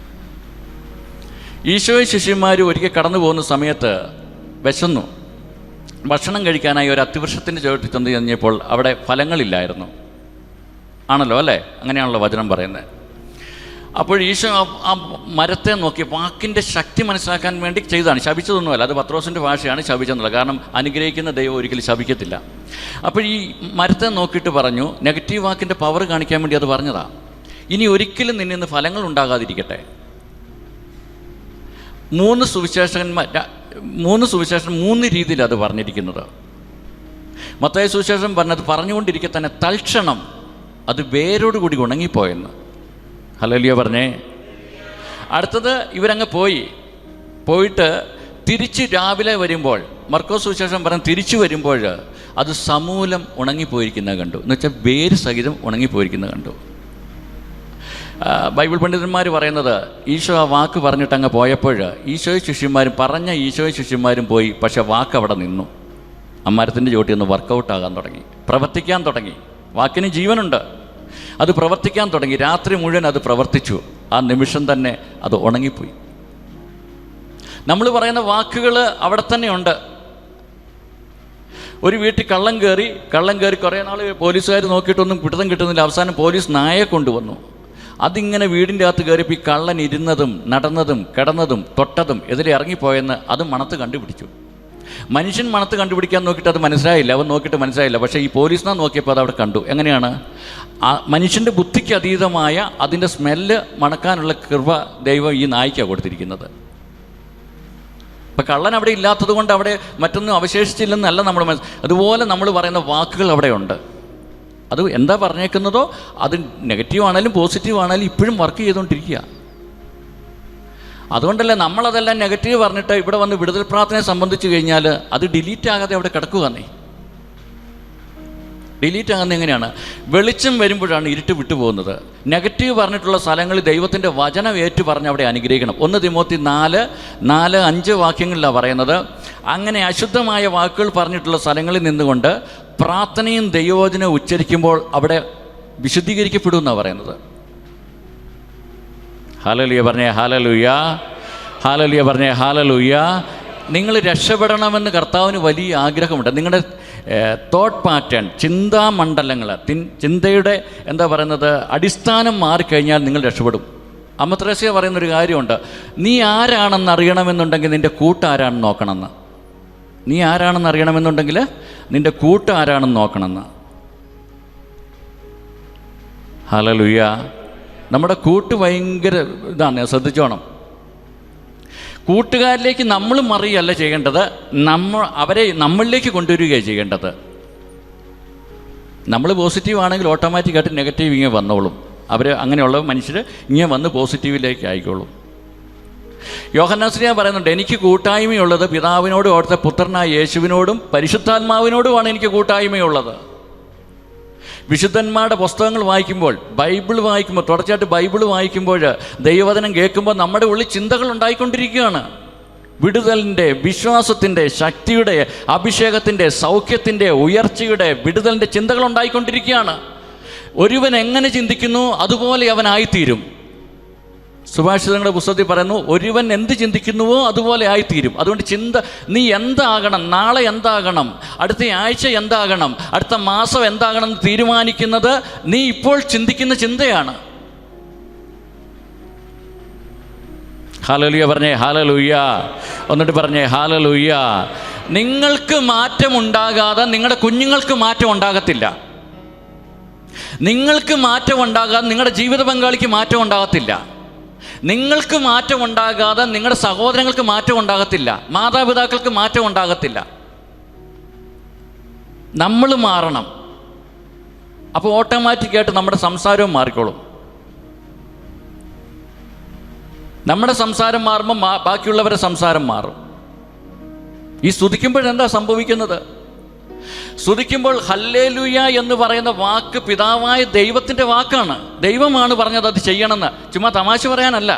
ഈശോയും ശിഷ്യന്മാരും ഒരിക്കൽ കടന്നു പോകുന്ന സമയത്ത് വിശന്നു. ഭക്ഷണം കഴിക്കാനായി ഒരു അത്തിവൃക്ഷത്തിൻ്റെ ചുവട്ടിൽ ചെന്ന് കഴിഞ്ഞപ്പോൾ അവിടെ ഫലങ്ങളില്ലായിരുന്നു. ആണല്ലോ അല്ലേ? അങ്ങനെയാണല്ലോ വചനം പറയുന്നത്. അപ്പോൾ ഈശോ ആ മരത്തെ നോക്കി വാക്കിൻ്റെ ശക്തി മനസ്സിലാക്കാൻ വേണ്ടി ചെയ്തതാണ്. ശപിച്ചതൊന്നുമല്ല, അത് പത്രോസിൻ്റെ ഭാഷയാണ് ശപിച്ചെന്നുള്ളത്. കാരണം അനുഗ്രഹിക്കുന്ന ദൈവം ഒരിക്കലും ശപിക്കത്തില്ല. അപ്പോൾ ഈ മരത്തെ നോക്കിയിട്ട് പറഞ്ഞു, നെഗറ്റീവ് വാക്കിൻ്റെ പവർ കാണിക്കാൻ വേണ്ടി അത് പറഞ്ഞതാണ്. ഇനി ഒരിക്കലും നിന്നിൽ നിന്ന് ഫലങ്ങൾ ഉണ്ടാകാതിരിക്കട്ടെ. 3 സുവിശേഷം 3 രീതിയിൽ അത് പറഞ്ഞിരിക്കുന്നത്. മത്തായി സുവിശേഷം പറഞ്ഞുകൊണ്ടിരിക്കെ തന്നെ തൽക്ഷണം അത് വേരോടുകൂടി ഉണങ്ങിപ്പോയെന്ന്. ഹല്ലേലൂയ പറഞ്ഞേ. അടുത്തത് ഇവരങ്ങ് പോയിട്ട് തിരിച്ച് രാവിലെ വരുമ്പോൾ, മർക്കോസ് സുവിശേഷം തിരിച്ചു വരുമ്പോൾ അത് സമൂലം ഉണങ്ങിപ്പോയിരിക്കുന്നത് കണ്ടു. എന്ന് വെച്ചാൽ വേര് സഹിതം ഉണങ്ങിപ്പോയിരിക്കുന്നത് കണ്ടു. ബൈബിൾ പണ്ഡിതന്മാർ പറയുന്നത്, ഈശോ ആ വാക്ക് പറഞ്ഞിട്ട് അങ്ങ് പോയപ്പോൾ ഈശോയും ശിഷ്യന്മാരും പോയി, പക്ഷെ വാക്ക് അവിടെ നിന്നു. ആ മരത്തിൻ്റെ ചോട്ടിൽ നിന്ന് വർക്കൗട്ടാകാൻ തുടങ്ങി, പ്രവർത്തിക്കാൻ തുടങ്ങി. വാക്കിന് ജീവനുണ്ട്. അത് പ്രവർത്തിക്കാൻ തുടങ്ങി. രാത്രി മുഴുവൻ അത് പ്രവർത്തിച്ചു. ആ നിമിഷം തന്നെ അത് ഉണങ്ങിപ്പോയി. നമ്മൾ പറയുന്ന വാക്കുകൾ അവിടെ തന്നെയുണ്ട്. ഒരു വീട്ടിൽ കള്ളം കയറി കുറേ നാൾ പോലീസുകാർ നോക്കിയിട്ടൊന്നും പിടുത്തം കിട്ടുന്നില്ല. അവസാനം പോലീസ് നായയെ കൊണ്ടുവന്നു. അതിങ്ങനെ വീടിൻ്റെ അകത്ത് കയറിയപ്പോൾ ഈ കള്ളൻ ഇരുന്നതും നടന്നതും കിടന്നതും തൊട്ടതും എതിരെ ഇറങ്ങിപ്പോയെന്ന് അത് മണത്ത് കണ്ടുപിടിച്ചു. മനുഷ്യൻ മണത്ത് കണ്ടുപിടിക്കാൻ നോക്കിയിട്ട് അത് മനസ്സിലായില്ല, അവൻ നോക്കിയിട്ട് മനസ്സിലായില്ല. പക്ഷേ ഈ പോലീസിനെ നോക്കിയപ്പോൾ അത് അവിടെ കണ്ടു. എങ്ങനെയാണ്? ആ മനുഷ്യൻ്റെ ബുദ്ധിക്ക് അതീതമായ അതിൻ്റെ സ്മെല്ല് മണക്കാനുള്ള കൃപ ദൈവം ഈ നായ്ക്കാണ് കൊടുത്തിരിക്കുന്നത്. ഇപ്പം കള്ളൻ അവിടെ ഇല്ലാത്തത് കൊണ്ട് അവിടെ മറ്റൊന്നും അവശേഷിച്ചില്ലെന്നല്ല നമ്മൾ അതുപോലെ നമ്മൾ പറയുന്ന വാക്കുകൾ അവിടെയുണ്ട്. അത് എന്താ പറഞ്ഞേക്കുന്നതോ അത് നെഗറ്റീവ് ആണെങ്കിലും പോസിറ്റീവ് ആണെങ്കിലും ഇപ്പോഴും വർക്ക് ചെയ്തുകൊണ്ടിരിക്കുക. അതുകൊണ്ടല്ലേ നമ്മളതെല്ലാം നെഗറ്റീവ് പറഞ്ഞിട്ട് ഇവിടെ വന്ന് വിടുതൽ പ്രാർത്ഥനയെ സംബന്ധിച്ച് കഴിഞ്ഞാൽ അത് ഡിലീറ്റ് ആകാതെ അവിടെ കിടക്കുകയെന്നേ. ഡിലീറ്റ് ആകുന്നത് എങ്ങനെയാണ്? വെളിച്ചം വരുമ്പോഴാണ് ഇരുട്ട് വിട്ടുപോകുന്നത്. നെഗറ്റീവ് പറഞ്ഞിട്ടുള്ള സ്ഥലങ്ങളിൽ ദൈവത്തിൻ്റെ വചനം ഏറ്റു പറഞ്ഞ് അവിടെ അനുഗ്രഹിക്കണം. 1 തിമോത്തി 4:5 വാക്യങ്ങളിലാണ് പറയുന്നത്. അങ്ങനെ അശുദ്ധമായ വാക്കുകൾ പറഞ്ഞിട്ടുള്ള സ്ഥലങ്ങളിൽ നിന്നുകൊണ്ട് പ്രാർത്ഥനയും ദൈവവചനവും ഉച്ചരിക്കുമ്പോൾ അവിടെ വിശുദ്ധീകരിക്കപ്പെടുമെന്നാണ് പറയുന്നത്. ഹല്ലേലൂയ പറഞ്ഞേ ഹല്ലേലൂയ, ഹല്ലേലൂയ പറഞ്ഞേ ഹല്ലേലൂയ. നിങ്ങൾ രക്ഷപ്പെടണമെന്ന് കർത്താവിന് വലിയ ആഗ്രഹമുണ്ട്. നിങ്ങളുടെ തോട്ട് പാറ്റേൺ, ചിന്താമണ്ഡലങ്ങൾ, ചിന്തയുടെ എന്താ പറയുന്നത് അടിസ്ഥാനം മാറിക്കഴിഞ്ഞാൽ നിങ്ങൾ രക്ഷപ്പെടും. അമ്മ ത്രേസ്യ പറയുന്നൊരു കാര്യമുണ്ട്, നീ ആരാണെന്ന് അറിയണമെന്നുണ്ടെങ്കിൽ നിൻ്റെ കൂട്ടാരാണെന്ന് നോക്കണമെന്ന്. നീ ആരാണെന്ന് അറിയണമെന്നുണ്ടെങ്കിൽ നിൻ്റെ കൂട്ടാരാണെന്ന് നോക്കണമെന്ന്. ഹല്ലേലൂയ. നമ്മുടെ കൂട്ട് ഭയങ്കര ഇതാണ്, ശ്രദ്ധിച്ചോണം. കൂട്ടുകാരിലേക്ക് നമ്മൾ മറിയല്ല ചെയ്യേണ്ടത്, അവരെ നമ്മളിലേക്ക് കൊണ്ടുവരികയാണ് ചെയ്യേണ്ടത്. നമ്മൾ പോസിറ്റീവ് ആണെങ്കിൽ ഓട്ടോമാറ്റിക്കായിട്ട് നെഗറ്റീവ് ഇങ്ങനെ വന്നോളും. അവർ അങ്ങനെയുള്ള മനുഷ്യർ ഇങ്ങനെ വന്ന് പോസിറ്റീവിലേക്ക് ആയിക്കോളും. യോഹന്നാൻ ശ്ലീഹ പറയുന്നുണ്ട്, എനിക്ക് കൂട്ടായ്മയുള്ളത് പിതാവിനോടും അവിടുത്തെ പുത്രനായ യേശുവിനോടും പരിശുദ്ധാത്മാവിനോടുമാണ് എനിക്ക് കൂട്ടായ്മയുള്ളത്. വിശുദ്ധന്മാരുടെ പുസ്തകങ്ങൾ വായിക്കുമ്പോൾ, ബൈബിൾ വായിക്കുമ്പോൾ, തുടർച്ചയായിട്ട് ബൈബിൾ വായിക്കുമ്പോൾ, ദൈവവചനം കേൾക്കുമ്പോൾ നമ്മുടെ ഉള്ളിൽ ചിന്തകൾ ഉണ്ടായിക്കൊണ്ടിരിക്കുകയാണ്. വിടുതലിൻ്റെ, വിശ്വാസത്തിൻ്റെ, ശക്തിയുടെ, അഭിഷേകത്തിൻ്റെ, സൗഖ്യത്തിൻ്റെ, ഉയർച്ചയുടെ, വിടുതലിൻ്റെ ചിന്തകൾ ഉണ്ടായിക്കൊണ്ടിരിക്കുകയാണ്. ഒരുവൻ എങ്ങനെ ചിന്തിക്കുന്നു അതുപോലെ അവനായിത്തീരും. സുഭാഷിതങ്ങളുടെ പുസ്തകത്തിൽ പറയുന്നു, ഒരുവൻ എന്ത് ചിന്തിക്കുന്നുവോ അതുപോലെ ആയിത്തീരും. അതുകൊണ്ട് ചിന്ത, നീ എന്താകണം, നാളെ എന്താകണം, അടുത്ത ആഴ്ച എന്താകണം, അടുത്ത മാസം എന്താകണം എന്ന് തീരുമാനിക്കുന്നത് നീ ഇപ്പോൾ ചിന്തിക്കുന്ന ചിന്തയാണ്. ഹല്ലേലൂയ പറഞ്ഞേ ഹല്ലേലൂയ. എന്നിട്ട് പറഞ്ഞേ ഹല്ലേലൂയ. നിങ്ങൾക്ക് മാറ്റമുണ്ടാകാതെ നിങ്ങളുടെ കുഞ്ഞുങ്ങൾക്ക് മാറ്റം ഉണ്ടാകത്തില്ല. നിങ്ങൾക്ക് മാറ്റം ഉണ്ടാകാതെ നിങ്ങളുടെ ജീവിത പങ്കാളിക്ക് മാറ്റം ഉണ്ടാകത്തില്ല. നിങ്ങൾക്ക് മാറ്റം ഉണ്ടാകാതെ നിങ്ങളുടെ സഹോദരങ്ങൾക്ക് മാറ്റം ഉണ്ടാകത്തില്ല. മാതാപിതാക്കൾക്ക് മാറ്റം ഉണ്ടാകത്തില്ല. നമ്മൾ മാറണം. അപ്പോൾ ഓട്ടോമാറ്റിക്കായിട്ട് നമ്മുടെ സംസാരവും മാറിക്കോളും. നമ്മുടെ സംസാരം മാറുമ്പോൾ ബാക്കിയുള്ളവരുടെ സംസാരം മാറും. ഈ സ്തുതിക്കുമ്പോഴെന്താ സംഭവിക്കുന്നത്? സ്തുതിക്കുമ്പോൾ ഹല്ലേലൂയ എന്ന് പറയുന്ന വാക്ക് പിതാവായ ദൈവത്തിൻ്റെ വാക്കാണ്. ദൈവമാണ് പറഞ്ഞത് അത് ചെയ്യണമെന്ന്. ചുമ്മാ തമാശ പറയാനല്ല,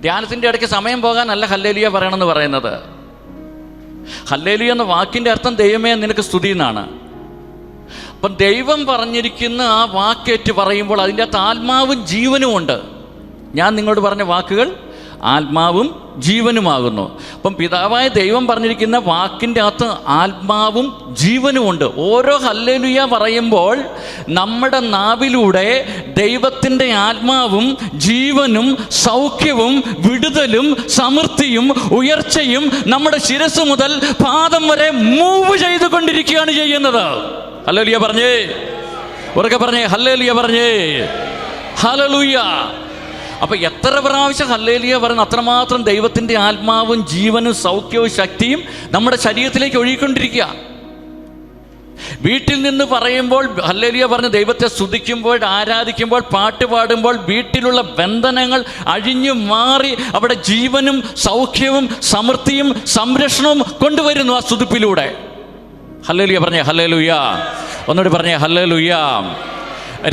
ധ്യാനത്തിൻ്റെ ഇടയ്ക്ക് സമയം പോകാനല്ല ഹല്ലേലൂയ പറയണമെന്ന് പറയുന്നത്. ഹല്ലേലൂയ എന്ന വാക്കിൻ്റെ അർത്ഥം ദൈവമേ നിനക്ക് സ്തുതി എന്നാണ്. അപ്പം ദൈവം പറഞ്ഞിരിക്കുന്ന ആ വാക്കേറ്റ് പറയുമ്പോൾ അതിൻ്റെ അകത്ത് ആത്മാവും ജീവനും ഉണ്ട്. ഞാൻ നിങ്ങളോട് പറഞ്ഞ വാക്കുകൾ ആത്മാവും ജീവനുമാകുന്നു. അപ്പം പിതാവായ ദൈവം പറഞ്ഞിരിക്കുന്ന വാക്കിൻ്റെ അകത്ത് ആത്മാവും ജീവനുമുണ്ട്. ഓരോ ഹല്ലേലൂയ പറയുമ്പോൾ നമ്മുടെ നാവിലൂടെ ദൈവത്തിൻ്റെ ആത്മാവും ജീവനും സൗഖ്യവും വിടുതലും സമൃദ്ധിയും ഉയർച്ചയും നമ്മുടെ ശിരസ് മുതൽ പാദം വരെ മൂവ് ചെയ്തുകൊണ്ടിരിക്കുകയാണ് ചെയ്യുന്നത്. ഹല്ലേലൂയ പറഞ്ഞേ, ഉറക്കെ പറഞ്ഞേ ഹല്ലേലൂയ പറഞ്ഞേ ഹല്ലേലൂയ. അപ്പം എത്ര പ്രാവശ്യം ഹല്ലേലൂയ പറയുന്ന അത്രമാത്രം ദൈവത്തിൻ്റെ ആത്മാവും ജീവനും സൗഖ്യവും ശക്തിയും നമ്മുടെ ശരീരത്തിലേക്ക് ഒഴുകിക്കൊണ്ടിരിക്കുക. വീട്ടിൽ നിന്ന് പറയുമ്പോൾ ഹല്ലേലൂയ പറഞ്ഞ് ദൈവത്തെ സ്തുതിക്കുമ്പോൾ, ആരാധിക്കുമ്പോൾ, പാട്ട് പാടുമ്പോൾ വീട്ടിലുള്ള ബന്ധനങ്ങൾ അഴിഞ്ഞു മാറി അവിടെ ജീവനും സൗഖ്യവും സമൃദ്ധിയും സംരക്ഷണവും കൊണ്ടുവരുന്നു ആ സ്തുതിപ്പിലൂടെ. ഹല്ലേലൂയ പറഞ്ഞേ ഹല്ലേലൂയ. ഒന്നുകൂടി പറഞ്ഞേ ഹല്ലേലൂയ.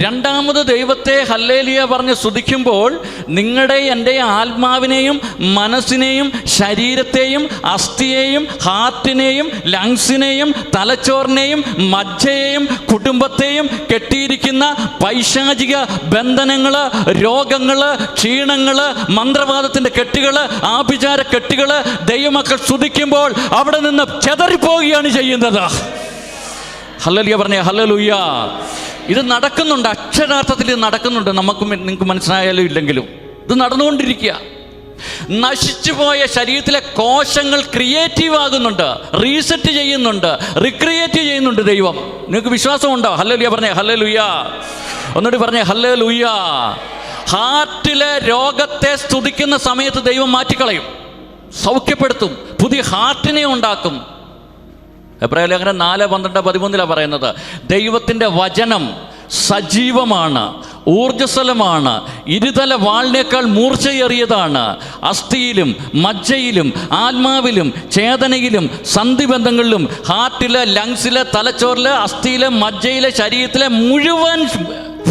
രണ്ടാമത് ദൈവത്തെ ഹല്ലേലൂയ പറഞ്ഞ് സ്തുതിക്കുമ്പോൾ നിങ്ങളുടെ എൻ്റെ ആത്മാവിനെയും മനസ്സിനെയും ശരീരത്തെയും അസ്ഥിയെയും ഹാർട്ടിനെയും ലങ്സിനെയും തലച്ചോറിനെയും മജ്ജയെയും കുടുംബത്തെയും കെട്ടിയിരിക്കുന്ന പൈശാചിക ബന്ധനങ്ങൾ, രോഗങ്ങൾ, ക്ഷീണങ്ങൾ, മന്ത്രവാദത്തിൻ്റെ കെട്ടുകൾ, ആഭിചാര കെട്ടുകൾ ദൈവമക്കൾ സ്തുതിക്കുമ്പോൾ അവിടെ നിന്ന് ചെതറിപ്പോവുകയാണ് ചെയ്യുന്നത്. ഹല്ലേലൂയ പറഞ്ഞേ, ഹല്ലേലൂയ. ഇത് നടക്കുന്നുണ്ട്, അക്ഷരാർത്ഥത്തിൽ ഇത് നടക്കുന്നുണ്ട്. നിങ്ങൾക്ക് മനസ്സിലായാലും ഇല്ലെങ്കിലും ഇത് നടന്നുകൊണ്ടിരിക്കുക. നശിച്ചുപോയ ശരീരത്തിലെ കോശങ്ങൾ ക്രിയേറ്റീവ് ആകുന്നുണ്ട്, റീസെറ്റ് ചെയ്യുന്നുണ്ട്, റിക്രിയേറ്റ് ചെയ്യുന്നുണ്ട് ദൈവം. നിങ്ങൾക്ക് വിശ്വാസമുണ്ടോ? ഹല്ലേലൂയ പറഞ്ഞേ, ഹല്ലേലൂയ. ഒന്നുകൂടി പറഞ്ഞേ, ഹല്ലേലൂയ. ഹാർട്ടിലെ രോഗത്തെ സ്തുതിക്കുന്ന സമയത്ത് ദൈവം മാറ്റിക്കളയും, സൗഖ്യപ്പെടുത്തും, പുതിയ ഹാർട്ടിനെ ഉണ്ടാക്കും. എബ്രായ ലേഖനം 4:12-13 പറയുന്നത് ദൈവത്തിൻ്റെ വചനം സജീവമാണ്, ഊർജ്ജസ്വലമാണ്, ഇരുതല വാളിനേക്കാൾ മൂർച്ചയേറിയതാണ്, അസ്ഥിയിലും മജ്ജയിലും ആത്മാവിലും ചേതനയിലും സന്ധിബന്ധങ്ങളിലും ഹാർട്ടിലെ, ലങ്സിലെ, തലച്ചോറിലെ, അസ്ഥിയിലെ, മജ്ജയിലെ, ശരീരത്തിലെ മുഴുവൻ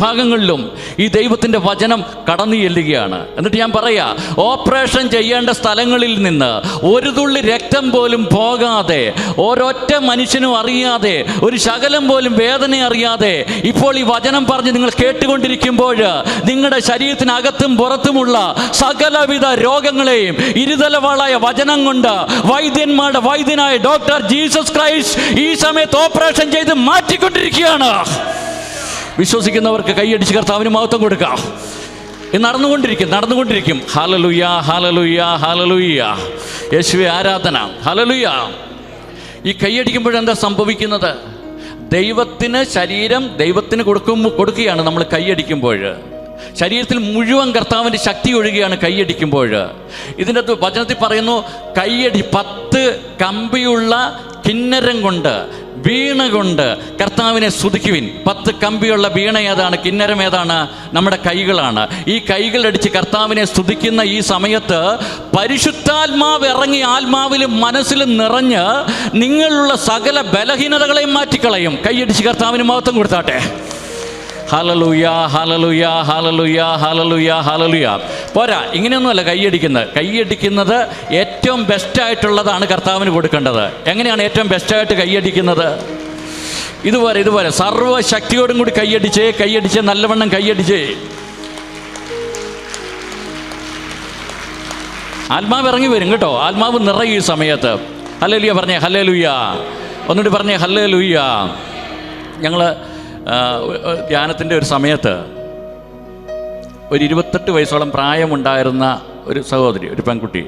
ഭാഗങ്ങളിലും ഈ ദൈവത്തിൻ്റെ വചനം കടന്നു ചെല്ലുകയാണ്. എന്നിട്ട് ഞാൻ പറയാ, ഓപ്പറേഷൻ ചെയ്യേണ്ട സ്ഥലങ്ങളിൽ നിന്ന് ഒരു തുള്ളി രക്തം പോലും പോകാതെ, ഒരൊറ്റ മനുഷ്യനും അറിയാതെ, ഒരു ശകലം പോലും വേദന അറിയാതെ ഇപ്പോൾ ഈ വചനം പറഞ്ഞ് നിങ്ങൾ കേട്ടുകൊണ്ടിരിക്കുമ്പോൾ നിങ്ങളുടെ ശരീരത്തിനകത്തും പുറത്തുമുള്ള സകലവിധ രോഗങ്ങളെയും ഇരുതലവാളായ വചനം കൊണ്ട് വൈദ്യന്മാരുടെ വൈദ്യനായ ഡോക്ടർ ജീസസ് ക്രൈസ്റ്റ് ഈ സമയത്ത് ഓപ്പറേഷൻ ചെയ്ത് മാറ്റിക്കൊണ്ടിരിക്കുകയാണ്. വിശ്വസിക്കുന്നവർക്ക് കൈയടിച്ച് കർത്താവിന് മഹത്വം കൊടുക്കാം. ഇത് നടന്നുകൊണ്ടിരിക്കും. ഹല്ലേലൂയ, ഹല്ലേലൂയ, ഹല്ലേലൂയ. യേശുവേ ആരാധന, ഹല്ലേലൂയ. ഈ കൈയടിക്കുമ്പോഴെന്താ സംഭവിക്കുന്നത്? ദൈവത്തിന് ശരീരം ദൈവത്തിന് കൊടുക്കുകയാണ് നമ്മൾ കൈയടിക്കുമ്പോൾ. ശരീരത്തിൽ മുഴുവൻ കർത്താവിൻ്റെ ശക്തി ഒഴുകുകയാണ് കൈയടിക്കുമ്പോൾ. ഇതിൻ്റെ വചനത്തിൽ പറയുന്നു, കൈയടി 10 കമ്പിയുള്ള കിന്നരം കൊണ്ട്, വീണ കൊണ്ട് കർത്താവിനെ സ്തുതിക്കുവിൻ. 10 കമ്പിയുള്ള വീണ ഏതാണ്? കിന്നരം ഏതാണ്? നമ്മുടെ കൈകളാണ്. ഈ കൈകളടിച്ച് കർത്താവിനെ സ്തുതിക്കുന്ന ഈ സമയത്ത് പരിശുദ്ധാത്മാവ് ഇറങ്ങി ആത്മാവിലും മനസ്സിലും നിറഞ്ഞ് നിങ്ങളുള്ള സകല ബലഹീനതകളെയും മാറ്റിക്കളയും. കൈയടിച്ച് കർത്താവിന് മഹത്വം കൊടുത്താട്ടെ. ഹല്ലേലൂയ, ഹല്ലേലൂയ, ഹല്ലേലൂയ, ഹല്ലേലൂയ, ഹല്ലേലൂയ. പോരാ, ഇങ്ങനെയൊന്നുമല്ല കൈയടിക്കുന്നത് ഏറ്റവും ബെസ്റ്റായിട്ടുള്ളതാണ് കർത്താവിന് കൊടുക്കേണ്ടത്. എങ്ങനെയാണ് ഏറ്റവും ബെസ്റ്റായിട്ട് കൈയടിക്കുന്നത്? ഇതുപോലെ സർവ്വശക്തിയോടും കൂടി കൈയടിച്ച് നല്ലവണ്ണം കൈയടിച്ച് ആത്മാവ് ഇറങ്ങി വരും കേട്ടോ. ആത്മാവ് നിറയും ഈ സമയത്ത്. ഹല്ലേലൂയ പറഞ്ഞേ, ഹല്ലേലൂയ. ഒന്നുകൂടി പറഞ്ഞേ, ഹല്ലേലൂയ. ഞങ്ങൾ ധ്യാനത്തിൻ്റെ ഒരു സമയത്ത് ഒരു 28 വയസ്സോളം പ്രായമുണ്ടായിരുന്ന ഒരു സഹോദരി, ഒരു പെൺകുട്ടി,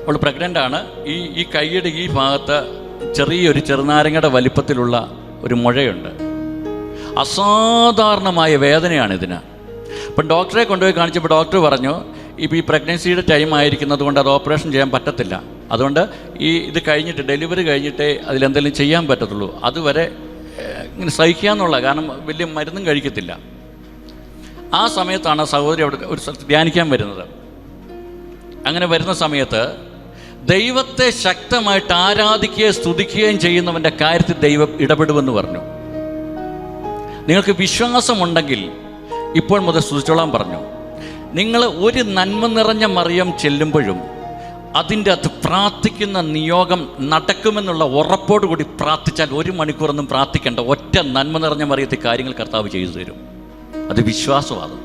അവൾ പ്രഗ്നൻ്റാണ്. ഈ കൈയുടെ ഈ ഭാഗത്ത് ചെറിയൊരു ചെറുനാരങ്ങയുടെ വലിപ്പത്തിലുള്ള ഒരു മുഴയുണ്ട്. അസാധാരണമായ വേദനയാണ് ഇതിന്. അപ്പം ഡോക്ടറെ കൊണ്ടുപോയി കാണിച്ചപ്പോൾ ഡോക്ടർ പറഞ്ഞു, ഇപ്പോൾ ഈ പ്രഗ്നൻസിയുടെ ടൈം ആയിരിക്കുന്നത് കൊണ്ട് അത് ഓപ്പറേഷൻ ചെയ്യാൻ പറ്റത്തില്ല, അതുകൊണ്ട് ഇത് കഴിഞ്ഞിട്ട്, ഡെലിവറി കഴിഞ്ഞിട്ടേ അതിലെന്തെങ്കിലും ചെയ്യാൻ പറ്റത്തുള്ളൂ, അതുവരെ ഇങ്ങനെ സഹിക്കാന്നുള്ള, കാരണം വലിയ മരുന്നും കഴിക്കത്തില്ല. ആ സമയത്താണ് സഹോദരി അവിടെ ഒരു സ്ഥലത്ത് ധ്യാനിക്കാൻ വരുന്നത്. അങ്ങനെ വരുന്ന സമയത്ത് ദൈവത്തെ ശക്തമായിട്ട് ആരാധിക്കുകയും സ്തുതിക്കുകയും ചെയ്യുന്നവൻ്റെ കാര്യത്തിൽ ദൈവം ഇടപെടുമെന്ന് പറഞ്ഞു. നിങ്ങൾക്ക് വിശ്വാസമുണ്ടെങ്കിൽ ഇപ്പോൾ മുതൽ സ്തുതിച്ചോളാൻ പറഞ്ഞു. നിങ്ങൾ ഒരു നന്മ നിറഞ്ഞ മറിയം ചെല്ലുമ്പോഴും അതിൻ്റെ അകത്ത് പ്രാർത്ഥിക്കുന്ന നിയോഗം നടക്കുമെന്നുള്ള ഉറപ്പോടുകൂടി പ്രാർത്ഥിച്ചാൽ 1 മണിക്കൂറൊന്നും പ്രാർത്ഥിക്കേണ്ട, ഒറ്റ നന്മ നിറഞ്ഞ മറിയത്തിൽ കാര്യങ്ങൾ കർത്താവ് ചെയ്തു തരും. അത് വിശ്വാസമാണ്.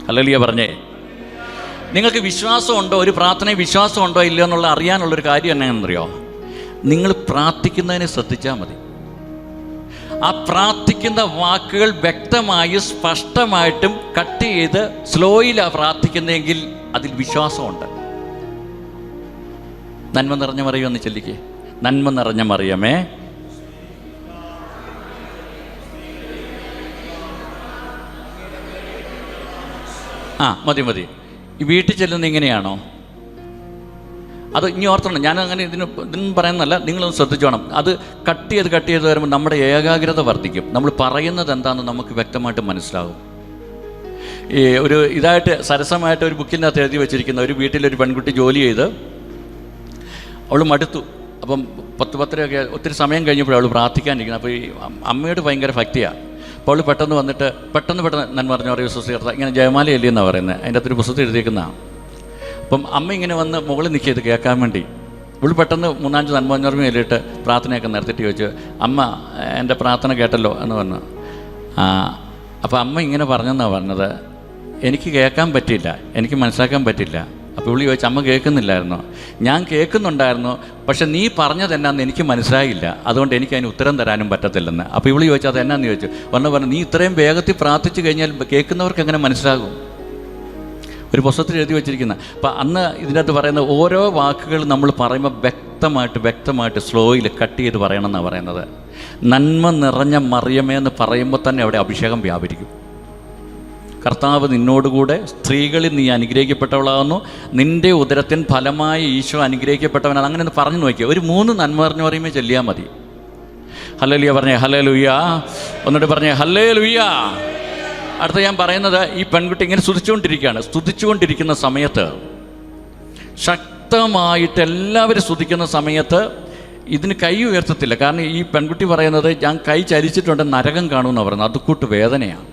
ഹല്ലേലൂയ പറഞ്ഞേ. നിങ്ങൾക്ക് വിശ്വാസമുണ്ടോ, ഒരു പ്രാർത്ഥനയിൽ വിശ്വാസമുണ്ടോ ഇല്ലയോ എന്നുള്ള അറിയാനുള്ളൊരു കാര്യം എന്നാണെന്നറിയോ? നിങ്ങൾ പ്രാർത്ഥിക്കുന്നതിനെ ശ്രദ്ധിച്ചാൽ മതി. ആ പ്രാർത്ഥിക്കുന്ന വാക്കുകൾ വ്യക്തമായി സ്പഷ്ടമായിട്ടും കട്ട് ചെയ്ത് സ്ലോയിലാണ് പ്രാർത്ഥിക്കുന്നതെങ്കിൽ അതിൽ വിശ്വാസമുണ്ട്. നന്മ നിറഞ്ഞ മറിയുമെന്ന് ചൊല്ലിക്കേ. നന്മ നിറഞ്ഞ മറിയമേ, മതി. ഈ വീട്ടിൽ ചെല്ലുന്നത് ഇങ്ങനെയാണോ? അത് ഇനി ഓർത്തണം. ഞാൻ അങ്ങനെ ഇതിനും പറയുന്നതല്ല, നിങ്ങളൊന്ന് ശ്രദ്ധിച്ചോണം. അത് കട്ട് ചെയ്ത് വരുമ്പോൾ നമ്മുടെ ഏകാഗ്രത വർദ്ധിക്കും. നമ്മൾ പറയുന്നത് എന്താണെന്ന് നമുക്ക് വ്യക്തമായിട്ട് മനസ്സിലാകും. ഈ ഒരു ഇതായിട്ട് സരസമായിട്ട് ഒരു ബുക്കിനകത്ത് എഴുതി വെച്ചിരിക്കുന്ന, ഒരു വീട്ടിലൊരു പെൺകുട്ടി ജോലി ചെയ്ത് അവൾ മടുത്തു. അപ്പം 10-10 ഒത്തിരി സമയം കഴിഞ്ഞപ്പോൾ അവൾ പ്രാർത്ഥിക്കാനിരിക്കുന്നത്. അപ്പോൾ ഈ അമ്മയോട് ഭയങ്കര ഭക്തിയാണ്. അപ്പോൾ അവൾ പെട്ടെന്ന് വന്നിട്ട് പെട്ടെന്ന് നന്മ പറഞ്ഞു പറയും സുസ്ഥീർത്ത ഇങ്ങനെ ജയമാല എല്ലിയെന്നാണ് പറയുന്നത്, അതിൻ്റെ അകത്തൊരു പുസ്തകത്തിൽ എഴുതിയേക്കുന്നതാണ്. അപ്പം അമ്മ ഇങ്ങനെ വന്ന് മുകളിൽ നിൽക്കിയത് കേൾക്കാൻ വേണ്ടി ഇവൾ പെട്ടെന്ന് 3-5 നന്മ പറഞ്ഞു എല്ലിയിട്ട് പ്രാർത്ഥനയൊക്കെ നിർത്തിയിട്ട് ചോദിച്ചു, അമ്മ എൻ്റെ പ്രാർത്ഥന കേട്ടല്ലോ എന്ന് പറഞ്ഞു. അപ്പോൾ അമ്മ ഇങ്ങനെ പറഞ്ഞെന്നാണ് പറഞ്ഞത്, എനിക്ക് കേൾക്കാൻ പറ്റിയില്ല, എനിക്ക് മനസ്സിലാക്കാൻ പറ്റില്ല. അപ്പോൾ വിളി ചോദിച്ചു, അമ്മ കേൾക്കുന്നില്ലായിരുന്നോ? ഞാൻ കേൾക്കുന്നുണ്ടായിരുന്നു, പക്ഷെ നീ പറഞ്ഞത് എന്നാന്ന് എനിക്ക് മനസ്സിലായില്ല, അതുകൊണ്ട് എനിക്ക് അതിന് ഉത്തരം തരാനും പറ്റത്തില്ലെന്ന്. അപ്പോൾ വിളി ചോദിച്ചു, അത് എന്നാന്ന് ചോദിച്ചു. പറഞ്ഞു നീ ഇത്രയും വേഗത്തിൽ പ്രാർത്ഥിച്ചു കഴിഞ്ഞാൽ കേൾക്കുന്നവർക്ക് എങ്ങനെ മനസ്സിലാകും? ഒരു പുസ്തകത്തിൽ എഴുതി വെച്ചിരിക്കുന്ന. അപ്പം അന്ന് ഇതിനകത്ത് പറയുന്ന ഓരോ വാക്കുകൾ നമ്മൾ പറയുമ്പോൾ വ്യക്തമായിട്ട് സ്ലോയിൽ കട്ട് ചെയ്ത് പറയണമെന്നാണ് പറയുന്നത്. നന്മ നിറഞ്ഞ മറിയമേ എന്ന് പറയുമ്പോൾ തന്നെ അവിടെ അഭിഷേകം വ്യാപരിക്കും. കർത്താവ് നിന്നോടുകൂടെ സ്ത്രീകളിൽ നീ അനുഗ്രഹിക്കപ്പെട്ടവളാകുന്നു, നിൻ്റെ ഉദരത്തിൻ ഫലമായി ഈശോ അനുഗ്രഹിക്കപ്പെട്ടവനാണ്. അങ്ങനെ ഒന്ന് പറഞ്ഞു നോക്കിയാൽ ഒരു 3 നന്മ പറഞ്ഞു പറയുമ്പോൾ ചെല്ലിയാൽ മതി. ഹല്ലേലൂയ പറഞ്ഞേ, ഹല്ലേലൂയ. ഒന്നിട്ട് പറഞ്ഞേ, ഹല്ലേലൂയ. അടുത്ത ഞാൻ പറയുന്നത്, ഈ പെൺകുട്ടി ഇങ്ങനെ സ്തുതിച്ചുകൊണ്ടിരിക്കുന്ന സമയത്ത്, ശക്തമായിട്ട് എല്ലാവരും സ്തുതിക്കുന്ന സമയത്ത് ഇതിന് കൈ ഉയർത്തത്തില്ല. കാരണം ഈ പെൺകുട്ടി പറയുന്നത്, ഞാൻ കൈ ചലിച്ചിട്ടുണ്ട് നരകം കാണുമെന്ന് പറയുന്നത്. അത് കൂട്ട് വേദനയാണ്.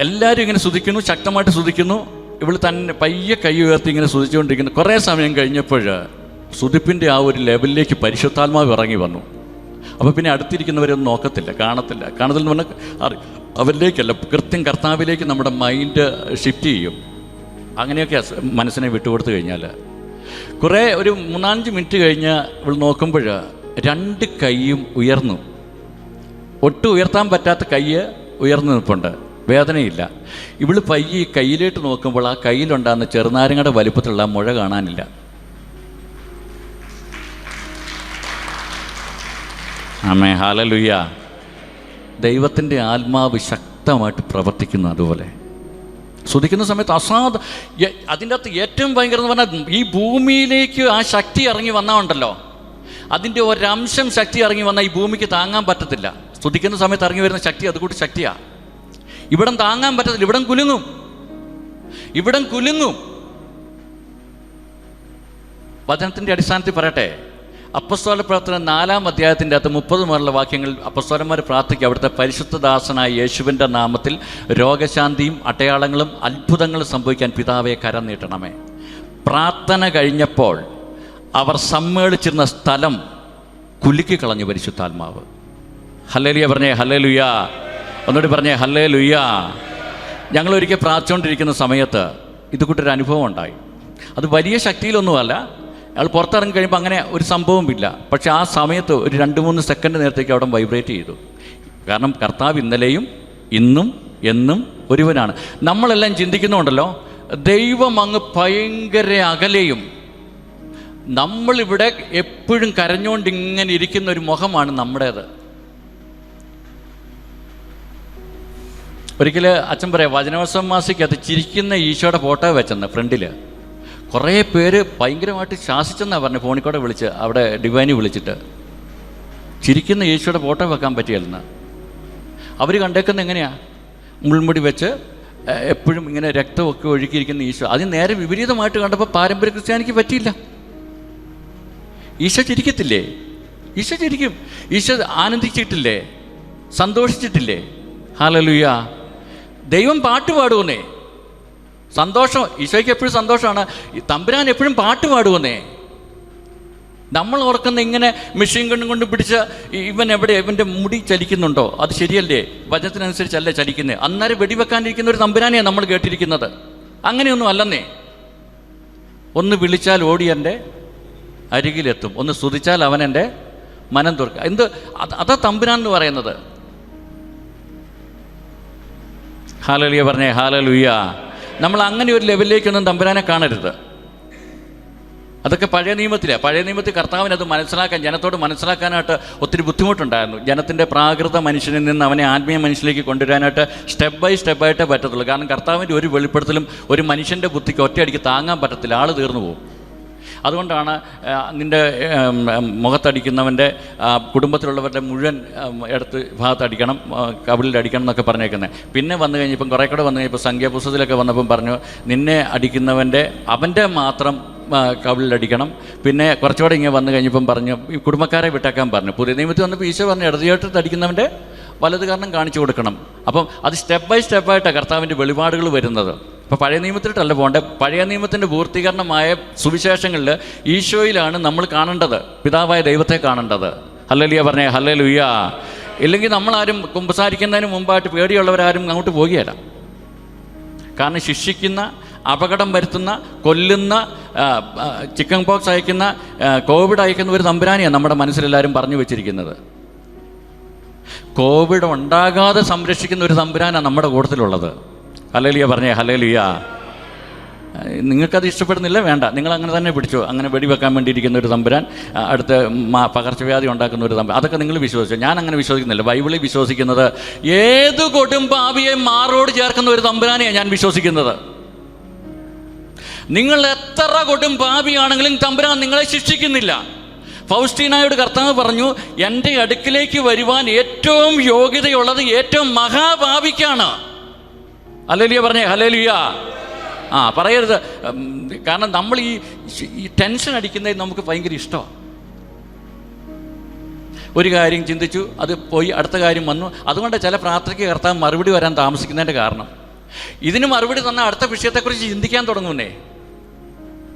എല്ലാവരും ഇങ്ങനെ സ്തുതിക്കുന്നു, ശക്തമായിട്ട് സ്തുതിക്കുന്നു. ഇവൾ തന്നെ പയ്യെ കൈ ഉയർത്തി ഇങ്ങനെ സ്തുതിച്ചുകൊണ്ടിരിക്കുന്നു. കുറേ സമയം കഴിഞ്ഞപ്പോൾ സ്തുതിപ്പിൻ്റെ ആ ഒരു ലെവലിലേക്ക് പരിശുദ്ധാത്മാവ് ഇറങ്ങി വന്നു. അപ്പോൾ പിന്നെ അടുത്തിരിക്കുന്നവരൊന്നും നോക്കത്തില്ല, കാണത്തില്ലെന്ന് പറഞ്ഞാൽ അവരിലേക്കല്ല, കൃത്യം കർത്താവിലേക്ക് നമ്മുടെ മൈൻഡ് ഷിഫ്റ്റ് ചെയ്യും. അങ്ങനെയൊക്കെ മനസ്സിനെ വിട്ടുകൊടുത്തു കഴിഞ്ഞാൽ കുറേ ഒരു 3-5 മിനിറ്റ് കഴിഞ്ഞ് ഇവൾ നോക്കുമ്പോൾ 2 കൈയും ഉയർന്നു. ഒട്ടും ഉയർത്താൻ പറ്റാത്ത കൈ ഉയർന്നു നിൽപ്പുണ്ട്, വേദനയില്ല. ഇവൾ പയ്യെ കയ്യിലേക്ക് നോക്കുമ്പോൾ ആ കയ്യിലുണ്ടാകുന്ന ചെറുനാരങ്ങയുടെ വലിപ്പത്തിലുള്ള മുഴ കാണാനില്ല. ആമേ, ഹല്ലേലൂയ. ദൈവത്തിൻ്റെ ആത്മാവ് ശക്തമായിട്ട് പ്രവർത്തിക്കുന്നു. അതുപോലെ സ്തുതിക്കുന്ന സമയത്ത് അതിൻ്റെ അകത്ത് ഏറ്റവും ഭയങ്കരം എന്ന് പറഞ്ഞാൽ, ഈ ഭൂമിയിലേക്ക് ആ ശക്തി ഇറങ്ങി വന്നാലുണ്ടല്ലോ, അതിൻ്റെ ഒരംശം ശക്തി ഇറങ്ങി വന്നാൽ ഈ ഭൂമിക്ക് താങ്ങാൻ പറ്റത്തില്ല. സ്തുതിക്കുന്ന സമയത്ത് ഇറങ്ങി വരുന്ന ശക്തി അതുകൂടി ശക്തിയാണ്. ഇവിടം താങ്ങാൻ പറ്റത്തില്ല, ഇവിടം കുലുങ്ങും. വചനത്തിൻ്റെ അടിസ്ഥാനത്തിൽ പറയട്ടെ, അപ്പസ്തോല പ്രവർത്തനം 4-ാം അധ്യായത്തിൻ്റെ അകത്ത് 30 മുതലുള്ള വാക്യങ്ങൾ അപ്പസ്തോലന്മാർ പ്രാർത്ഥിക്കുക, അവിടുത്തെ പരിശുദ്ധദാസനായ യേശുവിൻ്റെ നാമത്തിൽ രോഗശാന്തിയും അടയാളങ്ങളും അത്ഭുതങ്ങളും സംഭവിക്കാൻ പിതാവെ കരം നീട്ടണമേ. പ്രാർത്ഥന കഴിഞ്ഞപ്പോൾ അവർ സമ്മേളിച്ചിരുന്ന സ്ഥലം കുലുക്കി കളഞ്ഞു പരിശുദ്ധാത്മാവ്. ഹല്ലേലൂയ പറഞ്ഞേ, ഹല്ലേലൂയ. ഒന്നുകൂടി പറഞ്ഞേ, ഹല്ലേലൂയ. ഞങ്ങളൊരിക്കൽ പ്രാർത്ഥിച്ചുകൊണ്ടിരിക്കുന്ന സമയത്ത് ഇതുകൂട്ടൊരു അനുഭവം ഉണ്ടായി. അത് വലിയ ശക്തിയിലൊന്നുമല്ല, അയാൾ പുറത്തിറങ്ങി കഴിയുമ്പോൾ അങ്ങനെ ഒരു സംഭവമില്ല. പക്ഷെ ആ സമയത്ത് ഒരു 2-3 സെക്കൻഡ് നേരത്തേക്ക് അവിടെ വൈബ്രേറ്റ് ചെയ്തു. കാരണം കർത്താവ് ഇന്നലെയും ഇന്നും എന്നും ഒരുവനാണ്. നമ്മളെല്ലാം ചിന്തിക്കുന്നുണ്ടല്ലോ, ദൈവം അങ്ങ് ഭയങ്കര അകലെയും, നമ്മളിവിടെ എപ്പോഴും കരഞ്ഞുകൊണ്ട് ഇങ്ങനെ ഇരിക്കുന്ന ഒരു മുഖമാണ് നമ്മുടേത്. ഒരിക്കൽ അച്ഛൻ പറയാം, വചനോത്സവ മാസിക്കകത്ത് ചിരിക്കുന്ന ഈശോയുടെ ഫോട്ടോ വെച്ചെന്ന് ഫ്രണ്ടിൽ. കുറേ പേര് ഭയങ്കരമായിട്ട് ശാസിച്ചെന്നാണ് പറഞ്ഞത്, ഫോണിൽ കൂടെ വിളിച്ച്, അവിടെ ഡിവൈനി വിളിച്ചിട്ട്. ചിരിക്കുന്ന ഈശോയുടെ ഫോട്ടോ വെക്കാൻ പറ്റിയല്ലെന്ന് അവർ കണ്ടേക്കുന്നത്. എങ്ങനെയാണ്? മുൾമുടി വെച്ച് എപ്പോഴും ഇങ്ങനെ രക്തമൊക്കെ ഒഴുക്കിയിരിക്കുന്ന ഈശോ. അതിന് നേരെ വിപരീതമായിട്ട് കണ്ടപ്പോൾ പാരമ്പര്യ ക്രിസ്ത്യാനിക്ക് പറ്റിയില്ല. ഈശോ ചിരിക്കത്തില്ലേ? ഈശോ ചിരിക്കും. ഈശോ ആനന്ദിച്ചിട്ടില്ലേ? സന്തോഷിച്ചിട്ടില്ലേ? ഹല്ലേലൂയ. ദൈവം പാട്ട് പാടുവന്നേ, സന്തോഷം. ഈശോയ്ക്ക് എപ്പോഴും സന്തോഷമാണ്. തമ്പുരാൻ എപ്പോഴും പാട്ട് പാടുവന്നേ. നമ്മൾ ഓർക്കുന്ന ഇങ്ങനെ മെഷീൻ ഗണ്ണും കൊണ്ട് പിടിച്ച ഇവൻ എവിടെ, ഇവൻ്റെ മുടി ചലിക്കുന്നുണ്ടോ? അത് ശരിയല്ലേ? വചനത്തിനനുസരിച്ചല്ലേ ചലിക്കുന്നത്. അന്നേരം വെടിവെക്കാനിരിക്കുന്ന ഒരു തമ്പുരാനെയാണ് നമ്മൾ കേട്ടിരിക്കുന്നത്. അങ്ങനെയൊന്നും അല്ലെന്നേ. ഒന്ന് വിളിച്ചാൽ ഓടി എൻ്റെ അരികിലെത്തും, ഒന്ന് സ്തുതിച്ചാൽ അവൻ എൻ്റെ മനം തുറക്കുക. അതാ തമ്പുരാൻ എന്ന് പറയുന്നത്. ഹല്ലേലൂയ പറഞ്ഞേ, ഹല്ലേലൂയ. നമ്മൾ അങ്ങനെ ഒരു ലെവലിലേക്കൊന്നും തമ്പുരാനെ കാണരുത്. അതൊക്കെ പഴയ നിയമത്തിലാണ്. പഴയ നിയമത്തിൽ കർത്താവിന് അത് മനസ്സിലാക്കാൻ, ജനത്തോട് മനസ്സിലാക്കാനായിട്ട് ഒത്തിരി ബുദ്ധിമുട്ടുണ്ടായിരുന്നു. ജനത്തിൻ്റെ പ്രാകൃത മനുഷ്യനിൽ നിന്ന് അവനെ ആത്മീയ മനുഷ്യനിലേക്ക് കൊണ്ടുവരാനായിട്ട് സ്റ്റെപ്പ് ബൈ സ്റ്റെപ്പായിട്ടേ പറ്റത്തുള്ളൂ. കാരണം കർത്താവിൻ്റെ ഒരു വെളിപ്പെടുത്തലും ഒരു മനുഷ്യൻ്റെ ബുദ്ധിക്ക് ഒറ്റയടിക്ക് താങ്ങാൻ പറ്റത്തില്ല, ആൾ തീർന്നു പോകും. അതുകൊണ്ടാണ് നിൻ്റെ മുഖത്തടിക്കുന്നവൻ്റെ കുടുംബത്തിലുള്ളവരുടെ മുഴുവൻ ഇടത്ത് ഭാഗത്തടിക്കണം, കവിളിലടിക്കണം എന്നൊക്കെ പറഞ്ഞേക്കുന്നത്. പിന്നെ വന്നു കഴിഞ്ഞപ്പം കുറേ കൂടെ വന്നു കഴിഞ്ഞപ്പോൾ സംഖ്യാപുസ്തകത്തിലൊക്കെ വന്നപ്പം പറഞ്ഞു, നിന്നെ അടിക്കുന്നവൻ്റെ അവൻ്റെ മാത്രം കവിളിലടിക്കണം. പിന്നെ കുറച്ചുകൂടെ ഇങ്ങനെ വന്നു കഴിഞ്ഞപ്പം പറഞ്ഞു ഈ കുടുംബക്കാരെ വിട്ടേക്കാൻ പറഞ്ഞു. പുതിയ നിയമത്തിൽ വന്നപ്പോൾ ഈശോ പറഞ്ഞു ഇടതുചേട്ടത്ത് അടിക്കുന്നവൻ്റെ വലത് കരണം കാണിച്ചു കൊടുക്കണം. അപ്പം അത് സ്റ്റെപ്പ് ബൈ സ്റ്റെപ്പായിട്ടാണ് കർത്താവിൻ്റെ വെളിപാടുകൾ വരുന്നത്. ഇപ്പോൾ പഴയ നിയമത്തിലിട്ടല്ല പോകേണ്ടത്. പഴയ നിയമത്തിൻ്റെ പൂർത്തീകരണമായ സുവിശേഷങ്ങളിൽ ഈശോയിലാണ് നമ്മൾ കാണേണ്ടത്, പിതാവായ ദൈവത്തെ കാണേണ്ടത്. ഹല്ലേലൂയ പറഞ്ഞേ ഹല്ലേലൂയ. ഇല്ലെങ്കിൽ നമ്മളാരും കുമ്പസാരിക്കുന്നതിന് മുമ്പായിട്ട് പേടിയുള്ളവരാരും അങ്ങോട്ട് പോകുകയില്ല. കാരണം ശിക്ഷിക്കുന്ന, അപകടം വരുത്തുന്ന, കൊല്ലുന്ന, ചിക്കൻ പോക്സ് അയക്കുന്ന, കോവിഡ് അയക്കുന്ന ഒരു തമ്പുരാനെയാണ് നമ്മുടെ മനസ്സിലെല്ലാവരും പറഞ്ഞു വെച്ചിരിക്കുന്നത്. കോവിഡ് ഉണ്ടാകാതെ സംരക്ഷിക്കുന്ന ഒരു തമ്പുരാനാണ് നമ്മുടെ കൂട്ടത്തിലുള്ളത്. ഹല്ലേലൂയ പറഞ്ഞേ ഹല്ലേലൂയ. നിങ്ങൾക്കത് ഇഷ്ടപ്പെടുന്നില്ല, വേണ്ട, നിങ്ങൾ അങ്ങനെ തന്നെ പിടിച്ചു. അങ്ങനെ വെടിവെക്കാൻ വേണ്ടിയിരിക്കുന്ന ഒരു തമ്പുരാൻ, അടുത്ത് പകർച്ചവ്യാധി ഉണ്ടാക്കുന്ന ഒരു തമ്പുരാൻ, അതൊക്കെ നിങ്ങൾ വിശ്വസിച്ചു. ഞാൻ അങ്ങനെ വിശ്വസിക്കുന്നില്ല. ബൈബിളിൽ വിശ്വസിക്കുന്നത് ഏത് കൊടും പാപിയെ മാറോട് ചേർക്കുന്ന ഒരു തമ്പുരാനെയാണ് ഞാൻ വിശ്വസിക്കുന്നത്. നിങ്ങൾ എത്ര കൊടും പാപിയാണെങ്കിലും തമ്പുരാൻ നിങ്ങളെ ശിക്ഷിക്കുന്നില്ല. ഫൗസ്റ്റീനായോട് കർത്താവ് പറഞ്ഞു, എൻ്റെ അടുക്കിലേക്ക് വരുവാൻ ഏറ്റവും യോഗ്യതയുള്ളത് ഏറ്റവും മഹാപാപിക്കാണ്. ഹല്ലേലൂയ പറഞ്ഞേ ഹല്ലേലൂയ. പറയരുത്. കാരണം നമ്മൾ ഈ ടെൻഷൻ അടിക്കുന്നത് നമുക്ക് ഭയങ്കര ഇഷ്ടമാണ്. ഒരു കാര്യം ചിന്തിച്ചു, അത് പോയി, അടുത്ത കാര്യം വന്നു. അതുകൊണ്ട് ചില പ്രാർത്ഥനയ്ക്ക് കർത്താവ് മറുപടി വരാൻ താമസിക്കുന്നതിൻ്റെ കാരണം ഇതിന് മറുപടി തന്ന അടുത്ത വിഷയത്തെക്കുറിച്ച് ചിന്തിക്കാൻ തുടങ്ങുന്നേ.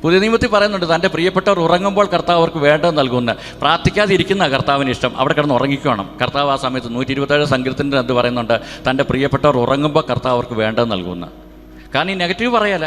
പുതിയ നിയമത്തിൽ പറയുന്നുണ്ട്, തൻ്റെ പ്രിയപ്പെട്ടവർ ഉറങ്ങുമ്പോൾ കർത്താവ് അവർക്ക് വേണ്ടത് നൽകുന്ന. പ്രാർത്ഥിക്കാതെ ഇരിക്കുന്ന കർത്താവിന് ഇഷ്ടം, അവിടെ കിടന്ന് ഉറങ്ങിക്കണം. കർത്താവ് ആ സമയത്ത് 127 സങ്കീർത്തനത്തിൽ അത് പറയുന്നുണ്ട്, തൻ്റെ പ്രിയപ്പെട്ടവർ ഉറങ്ങുമ്പോൾ കർത്താവ് അവർക്ക് വേണ്ടത് നൽകുന്ന. കാരണം ഈ നെഗറ്റീവ് പറയാല.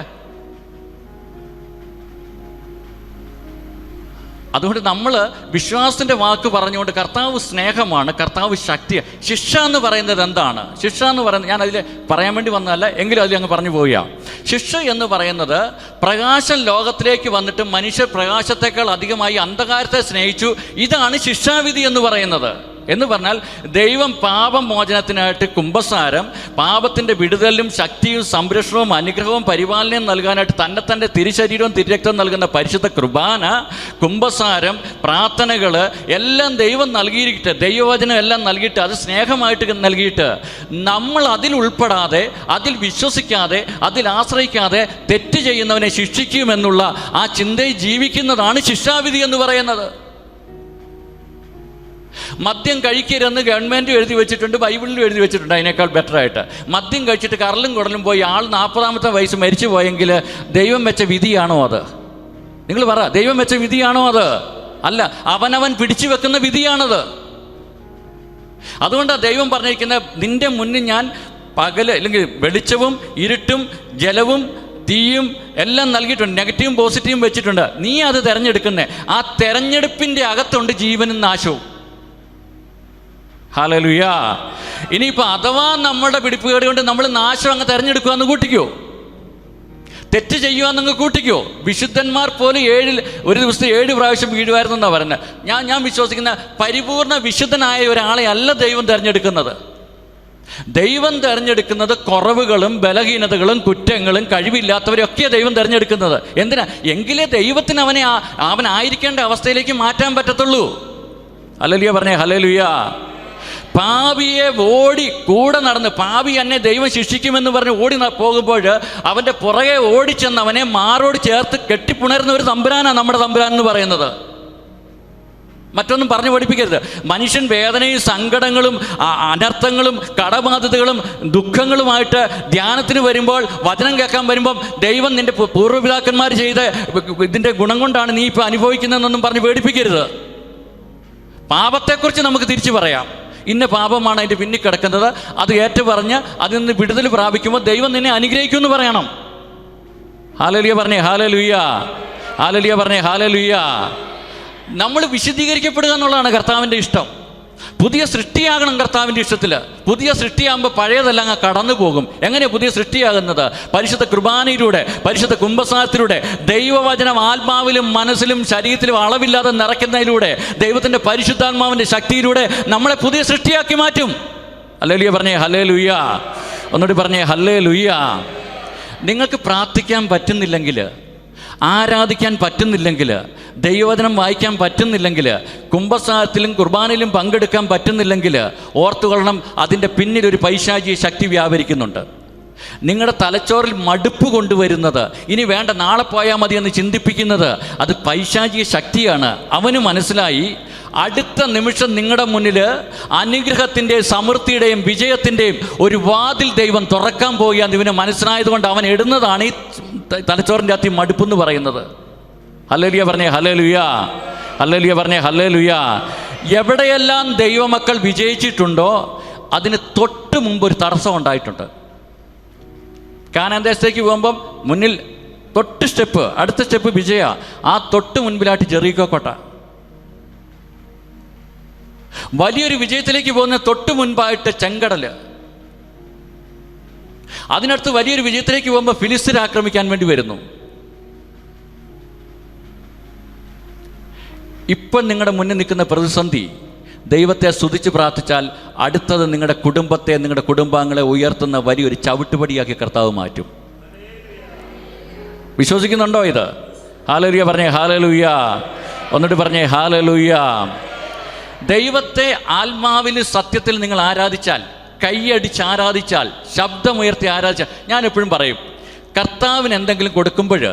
അതുകൊണ്ട് നമ്മൾ വിശ്വാസത്തിൻ്റെ വാക്ക് പറഞ്ഞുകൊണ്ട്, കർത്താവ് സ്നേഹമാണ്, കർത്താവ് ശക്തിയാണ്. ശിക്ഷ എന്ന് പറയുന്നത് എന്താണ്? ശിക്ഷ എന്ന് പറയുന്നത്, ഞാൻ അതിൽ പറയാൻ വേണ്ടി വന്നതല്ല, എങ്കിലും അതിൽ അങ്ങ് പറഞ്ഞു പോവുക. ശിക്ഷ എന്ന് പറയുന്നത്, പ്രകാശം ലോകത്തിലേക്ക് വന്നിട്ട് മനുഷ്യർ പ്രകാശത്തേക്കാൾ അധികമായി അന്ധകാരത്തെ സ്നേഹിച്ചു. ഇതാണ് ശിക്ഷാവിധി എന്ന് പറയുന്നത്. എന്ന് പറഞ്ഞാൽ ദൈവം പാപമോചനത്തിനായിട്ട് കുമ്പസാരം, പാപത്തിൻ്റെ വിടുതലും ശക്തിയും സംരക്ഷണവും അനുഗ്രഹവും പരിപാലനയും നൽകാനായിട്ട് തൻ്റെ തിരുശരീരവും തിരുരക്തം നൽകുന്ന പരിശുദ്ധ കുർബാന, കുമ്പസാരം, പ്രാർത്ഥനകൾ എല്ലാം ദൈവം നൽകിയിട്ട്, ദൈവവചനം എല്ലാം നൽകിയിട്ട്, അത് സ്നേഹമായിട്ട് നൽകിയിട്ട്, നമ്മൾ അതിൽ ഉൾപ്പെടാതെ, അതിൽ വിശ്വസിക്കാതെ, അതിൽ ആശ്രയിക്കാതെ തെറ്റ് ചെയ്യുന്നവനെ ശിക്ഷിക്കുമെന്നുള്ള ആ ചിന്തയിൽ ജീവിക്കുന്നതാണ് ശിക്ഷാവിധി എന്ന് പറയുന്നത്. മദ്യം കഴിക്കരുതെന്ന് ഗവൺമെൻറ് എഴുതി വെച്ചിട്ടുണ്ട്, ബൈബിളിലും എഴുതി വെച്ചിട്ടുണ്ട്. അതിനേക്കാൾ ബെറ്ററായിട്ട് മദ്യം കഴിച്ചിട്ട് കറലും കുടലും പോയി ആൾ 40-ാമത്തെ വയസ്സ് മരിച്ചു പോയെങ്കിൽ ദൈവം വെച്ച വിധിയാണോ അത്? നിങ്ങൾ പറ, ദൈവം വെച്ച വിധിയാണോ അത്? അല്ല, അവനവൻ പിടിച്ചു വെക്കുന്ന വിധിയാണത്. അതുകൊണ്ടാണ് ദൈവം പറഞ്ഞിരിക്കുന്നത്, നിന്റെ മുന്നിൽ ഞാൻ പകല് അല്ലെങ്കിൽ വെളിച്ചവും ഇരുട്ടും ജലവും തീയും എല്ലാം നൽകിയിട്ടുണ്ട്, നെഗറ്റീവും പോസിറ്റീവും വെച്ചിട്ടുണ്ട്. നീ അത് തിരഞ്ഞെടുക്കുന്നേ. ആ തിരഞ്ഞെടുപ്പിൻ്റെ അകത്തുണ്ട് ജീവനും നാശവും. ഹല്ലേലൂയ. ഇനിയിപ്പോൾ അഥവാ നമ്മുടെ പിടിപ്പുകേട് കൊണ്ട് നമ്മൾ നാശം അങ്ങ് തിരഞ്ഞെടുക്കുകയെന്ന് കൂട്ടിക്കോ, തെറ്റ് ചെയ്യുകയെന്നങ്ങ് കൂട്ടിക്കോ. വിശുദ്ധന്മാർ പോലും ഒരു ദിവസത്തെ 7 പ്രാവശ്യം വീഴുമായിരുന്നു എന്നാണ് പറയുന്നത്. ഞാൻ വിശ്വസിക്കുന്ന പരിപൂർണ വിശുദ്ധനായ ഒരാളെ അല്ല ദൈവം തിരഞ്ഞെടുക്കുന്നത്. ദൈവം തിരഞ്ഞെടുക്കുന്നത് കുറവുകളും ബലഹീനതകളും കുറ്റങ്ങളും കഴിവില്ലാത്തവരെയൊക്കെ ദൈവം തിരഞ്ഞെടുക്കുന്നത്. എന്തിനാ? എങ്കിലേ ദൈവത്തിന് അവനായിരിക്കേണ്ട അവസ്ഥയിലേക്ക് മാറ്റാൻ പറ്റത്തുള്ളൂ. ഹല്ലേലൂയ പറഞ്ഞേ ഹല്ലേലൂയ. പാപിയെ ഓടി കൂടെ നടന്ന്, പാപി എന്നെ ദൈവം ശിക്ഷിക്കുമെന്ന് പറഞ്ഞ് ഓടി പോകുമ്പോൾ അവൻ്റെ പുറകെ ഓടിച്ചെന്ന് അവനെ മാറോട് ചേർത്ത് കെട്ടിപ്പുണരുന്ന ഒരു തമ്പുരാനാണ് നമ്മുടെ തമ്പുരാൻ എന്ന് പറയുന്നത്. മറ്റൊന്നും പറഞ്ഞു പഠിപ്പിക്കരുത്. മനുഷ്യൻ വേദനയും സങ്കടങ്ങളും അനർത്ഥങ്ങളും കടബാധ്യതകളും ദുഃഖങ്ങളുമായിട്ട് ധ്യാനത്തിന് വരുമ്പോൾ, വചനം കേൾക്കാൻ വരുമ്പം, ദൈവം നിൻ്റെ പൂർവ്വപിതാക്കന്മാർ ചെയ്ത ഇതിൻ്റെ ഗുണം കൊണ്ടാണ് നീ ഇപ്പോൾ അനുഭവിക്കുന്നതെന്നൊന്നും പറഞ്ഞ് പേടിപ്പിക്കരുത്. പാപത്തെക്കുറിച്ച് നമുക്ക് തിരിച്ചു പറയാം. ഇന്ന പാപമാണ് അതിൻ്റെ പിന്നിൽ കിടക്കുന്നത്, അത് ഏറ്റുപറഞ്ഞ് അതിൽ നിന്ന് വിടുതൽ പ്രാപിക്കുമ്പോൾ ദൈവം നിന്നെ അനുഗ്രഹിക്കുമെന്ന് പറയണം. ഹല്ലേലൂയ പറഞ്ഞേ ഹല്ലേലൂയ. ഹല്ലേലൂയ പറഞ്ഞേ ഹല്ലേലൂയ. നമ്മൾ വിശദീകരിക്കപ്പെടുക എന്നുള്ളതാണ് കർത്താവിൻ്റെ ഇഷ്ടം. പുതിയ സൃഷ്ടിയാകണം കർത്താവിൻ്റെ ഇഷ്ടത്തിൽ. പുതിയ സൃഷ്ടിയാകുമ്പോൾ പഴയതെല്ലാം അങ്ങ് കടന്നു പോകും. എങ്ങനെയാണ് പുതിയ സൃഷ്ടിയാകുന്നത്? പരിശുദ്ധ കുർബാനയിലൂടെ, പരിശുദ്ധ കുമ്പസാരത്തിലൂടെ, ദൈവവചനം ആത്മാവിലും മനസ്സിലും ശരീരത്തിലും അളവില്ലാതെ നിറയ്ക്കുന്നതിലൂടെ, ദൈവത്തിൻ്റെ പരിശുദ്ധാത്മാവിൻ്റെ ശക്തിയിലൂടെ നമ്മളെ പുതിയ സൃഷ്ടിയാക്കി മാറ്റും. ഹല്ലേലൂയ പറഞ്ഞേ ഹല്ലേലൂയ. ഒന്നുകൂടി പറഞ്ഞേ ഹല്ലേലൂയ. നിങ്ങൾക്ക് പ്രാർത്ഥിക്കാൻ പറ്റുന്നില്ലെങ്കിൽ, ആരാധിക്കാൻ പറ്റുന്നില്ലെങ്കിൽ, ദൈവവചനം വായിക്കാൻ പറ്റുന്നില്ലെങ്കിൽ, കുമ്പസാരത്തിലും കുർബാനയിലും പങ്കെടുക്കാൻ പറ്റുന്നില്ലെങ്കിൽ, ഓർത്തുകൊള്ളണം, അതിൻ്റെ പിന്നിലൊരു പൈശാചിക ശക്തി വ്യാപരിക്കുന്നുണ്ട്. നിങ്ങളുടെ തലച്ചോറിൽ മടുപ്പ് കൊണ്ടുവരുന്നത്, ഇനി വേണ്ട നാളെ പോയാൽ മതി എന്ന് ചിന്തിപ്പിക്കുന്നത്, അത് പൈശാചിക ശക്തിയാണ്. അവന് മനസ്സിലായി അടുത്ത നിമിഷം നിങ്ങളുടെ മുന്നിൽ അനുഗ്രഹത്തിൻ്റെയും സമൃദ്ധിയുടെയും വിജയത്തിൻ്റെയും ഒരു വാതിൽ ദൈവം തുറക്കാൻ പോവുകയാണ്. ഇവന് മനസ്സിലായതുകൊണ്ട് അവൻ ഇടുന്നതാണ് ഈ തലച്ചോറിൻ്റെ അകത്ത് മടുപ്പെന്ന് പറയുന്നത്. ഹല്ലേലൂയ പറഞ്ഞേ ഹല്ലേലൂയ, ഹല്ലേലൂയ പറഞ്ഞേ ഹല്ലേലൂയ. എവിടെയെല്ലാം ദൈവമക്കൾ വിജയിച്ചിട്ടുണ്ടോ അതിന് തൊട്ട് മുമ്പ് ഒരു തടസ്സം ഉണ്ടായിട്ടുണ്ട്. കാനാൻ ദേശത്തേക്ക് പോകുമ്പം മുന്നിൽ തൊട്ട് സ്റ്റെപ്പ്, അടുത്ത സ്റ്റെപ്പ് വിജയ, ആ തൊട്ട് മുൻപിലായിട്ട് ജെറീക്കോ കോട്ട. വലിയൊരു വിജയത്തിലേക്ക് പോകുന്ന തൊട്ട് മുൻപായിട്ട് ചെങ്കടൽ. അതിനടുത്ത് വലിയൊരു വിജയത്തിലേക്ക് പോകുമ്പോൾ ഫിലിസ്തീനെ ആക്രമിക്കാൻ വേണ്ടി വരുന്നു. ഇപ്പം നിങ്ങളുടെ മുന്നിൽ നിൽക്കുന്ന പ്രതിസന്ധി ദൈവത്തെ സ്തുതിച്ച് പ്രാർത്ഥിച്ചാൽ അടുത്തത് നിങ്ങളുടെ കുടുംബത്തെ, നിങ്ങളുടെ കുടുംബാംഗങ്ങളെ ഉയർത്തുന്ന വലിയൊരു ചവിട്ടുപടിയാക്കി കർത്താവ് മാറ്റും. വിശ്വസിക്കുന്നുണ്ടോ ഇത്? ഹല്ലേലൂയ പറഞ്ഞേ ഹല്ലേലൂയ, ഒന്നിട്ട് പറഞ്ഞേ ഹല്ലേലൂയ. ദൈവത്തെ ആത്മാവിൽ സത്യത്തിൽ നിങ്ങൾ ആരാധിച്ചാൽ, കൈയടിച്ച് ആരാധിച്ചാൽ, ശബ്ദമുയർത്തി ആരാധിച്ചാൽ, ഞാൻ എപ്പോഴും പറയും, കർത്താവിന് എന്തെങ്കിലും കൊടുക്കുമ്പോൾ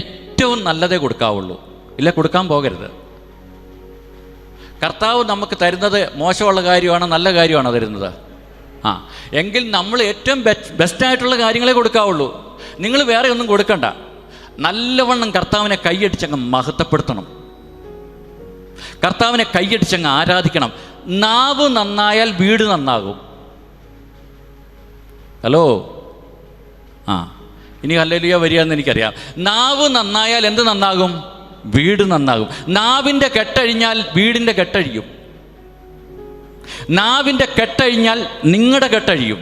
ഏറ്റവും നല്ലതേ കൊടുക്കാവുള്ളൂ, ഇല്ല കൊടുക്കാൻ പോകരുത്. കർത്താവ് നമുക്ക് തരുന്നത് മോശമുള്ള കാര്യമാണോ നല്ല കാര്യമാണോ തരുന്നത്? എങ്കിൽ നമ്മൾ ഏറ്റവും ബെസ്റ്റായിട്ടുള്ള കാര്യങ്ങളെ കൊടുക്കാവുള്ളൂ. നിങ്ങൾ വേറെ ഒന്നും കൊടുക്കണ്ട. നല്ലവണ്ണം കർത്താവിനെ കൈയടിച്ചങ്ങ് മഹത്വപ്പെടുത്തണം, കർത്താവിനെ കൈയടിച്ചങ്ങ് ആരാധിക്കണം. നാവ് നന്നായാൽ വീട് നന്നാകും. ഹലോ, ഇനി ഹല്ലേലൂയ വരികയെന്ന് എനിക്കറിയാം. നാവ് നന്നായാൽ എന്ത് നന്നാകും? വീട് നന്നാകും. നാവിൻ്റെ കെട്ടഴിഞ്ഞാൽ വീടിൻ്റെ കെട്ടഴിയും. നാവിൻ്റെ കെട്ടഴിഞ്ഞാൽ നിങ്ങളുടെ കെട്ടഴിയും.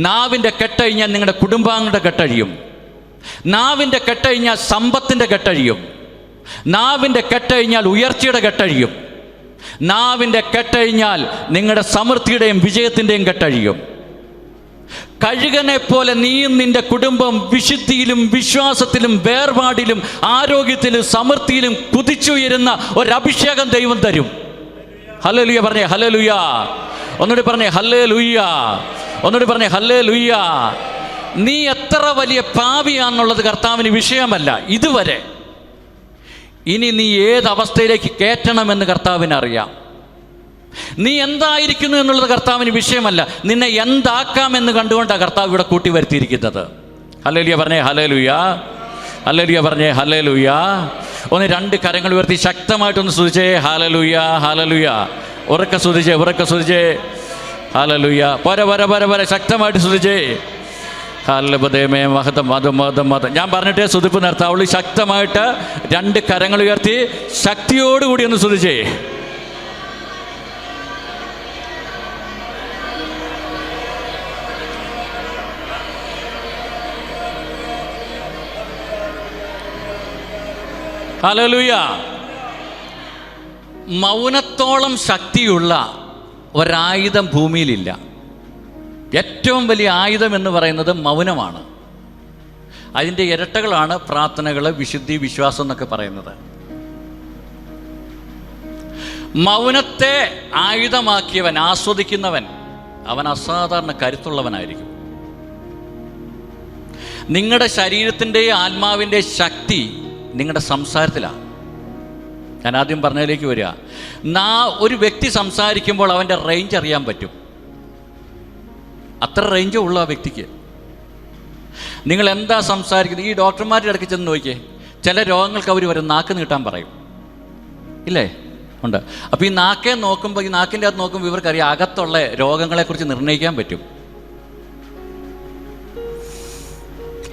നാവിൻ്റെ കെട്ടഴിഞ്ഞാൽ നിങ്ങളുടെ കുടുംബാംഗങ്ങളുടെ കെട്ടഴിയും. നാവിൻ്റെ കെട്ടഴിഞ്ഞാൽ സമ്പത്തിൻ്റെ കെട്ടഴിയും. നാവിൻ്റെ കെട്ടഴിഞ്ഞാൽ ഉയർച്ചയുടെ കെട്ടഴിയും. നാവിൻ്റെ കെട്ടഴിഞ്ഞാൽ നിങ്ങളുടെ സമൃദ്ധിയുടെയും വിജയത്തിൻ്റെയും കെട്ടഴിയും. കഴുകനെ പോലെ നീയും നിന്റെ കുടുംബം വിശുദ്ധിയിലും വിശ്വാസത്തിലും വേർപാടിലും ആരോഗ്യത്തിലും സമൃദ്ധിയിലും കുതിച്ചുയരുന്ന ഒരഭിഷേകം ദൈവം തരും. ഹല്ലേലൂയ പറഞ്ഞേ ഹല്ലേലൂയ, ഒന്നുകൂടി പറഞ്ഞേ ഹല്ലേലൂയ, ഒന്നുകൂടി പറഞ്ഞേ ഹല്ലേലൂയ. നീ എത്ര വലിയ പാപിയാണെന്നുള്ളത് കർത്താവിന് വിഷയമല്ല ഇതുവരെ. ഇനി നീ ഏതവസ്ഥയിലേക്ക് കയറ്റണമെന്ന് കർത്താവിന് അറിയാം. നീ എന്തായിരിക്കുന്നു എന്നുള്ളത് കർത്താവിന് വിഷയമല്ല, നിന്നെ എന്താക്കാമെന്ന് കണ്ടുകൊണ്ടാണ് കർത്താവ് ഇവിടെ കൂട്ടി വരുത്തിയിരിക്കുന്നത്. ഹല്ലേലൂയ പറഞ്ഞേ ഹല്ലേലൂയ, ഹല്ലേലൂയ പറഞ്ഞേ ഹല്ലേലൂയ. ഒന്ന് രണ്ട് കരങ്ങൾ ഉയർത്തി ശക്തമായിട്ടൊന്ന് സ്തുതിച്ചേ ഹല്ലേലൂയ, ഹല്ലേലൂയ. ഉറക്കെ സ്തുതിച്ചേ, ഉറക്കെ സ്തുതിച്ചേ ഹല്ലേലൂയ. പര ശക്തമായിട്ട് സ്തുതിച്ചേ ഹല്ലേലൂയ. മഹത്വം മതം മതം മതം. ഞാൻ പറഞ്ഞിട്ടേ സ്തുതിപ്പ് നിർത്താവുള്ളൂ. ശക്തമായിട്ട് രണ്ട് കരങ്ങൾ ഉയർത്തി ശക്തിയോടുകൂടി ഒന്ന് സ്തുതിച്ചേ. ഹല്ലേലൂയ. മൗനത്തോളം ശക്തിയുള്ള ഒരായുധം ഭൂമിയിലില്ല. ഏറ്റവും വലിയ ആയുധം എന്ന് പറയുന്നത് മൗനമാണ്. അതിൻ്റെ ഇരട്ടകളാണ് പ്രാർത്ഥനകൾ, വിശുദ്ധി, വിശ്വാസം എന്നൊക്കെ പറയുന്നത്. മൗനത്തെ ആയുധമാക്കിയവൻ, ആസ്വദിക്കുന്നവൻ, അവൻ അസാധാരണ കരുത്തുള്ളവനായിരിക്കും. നിങ്ങളുടെ ശരീരത്തിൻ്റെയും ആത്മാവിൻ്റെ ശക്തി നിങ്ങളുടെ സംസാരത്തിലാണ്. ഞാൻ ആദ്യം പറഞ്ഞതിലേക്ക് വരിക. ഒരു വ്യക്തി സംസാരിക്കുമ്പോൾ അവൻ്റെ റേഞ്ച് അറിയാൻ പറ്റും. അത്ര റേഞ്ച് ഉള്ള ആ വ്യക്തിക്ക്. നിങ്ങൾ എന്താ സംസാരിക്കുന്നത്? ഈ ഡോക്ടർമാരുടെ ഇടയ്ക്ക് ചെന്ന് നോക്കിയേ, ചില രോഗങ്ങൾക്ക് അവർ വരും നാക്ക് നീട്ടാൻ പറയും, ഇല്ലേ? ഉണ്ട്. അപ്പോൾ ഈ നാക്കെ നോക്കുമ്പോൾ, ഈ നാക്കിൻ്റെ അകത്ത് നോക്കുമ്പോൾ ഇവർക്കറിയാം അകത്തുള്ള രോഗങ്ങളെക്കുറിച്ച് നിർണ്ണയിക്കാൻ പറ്റും.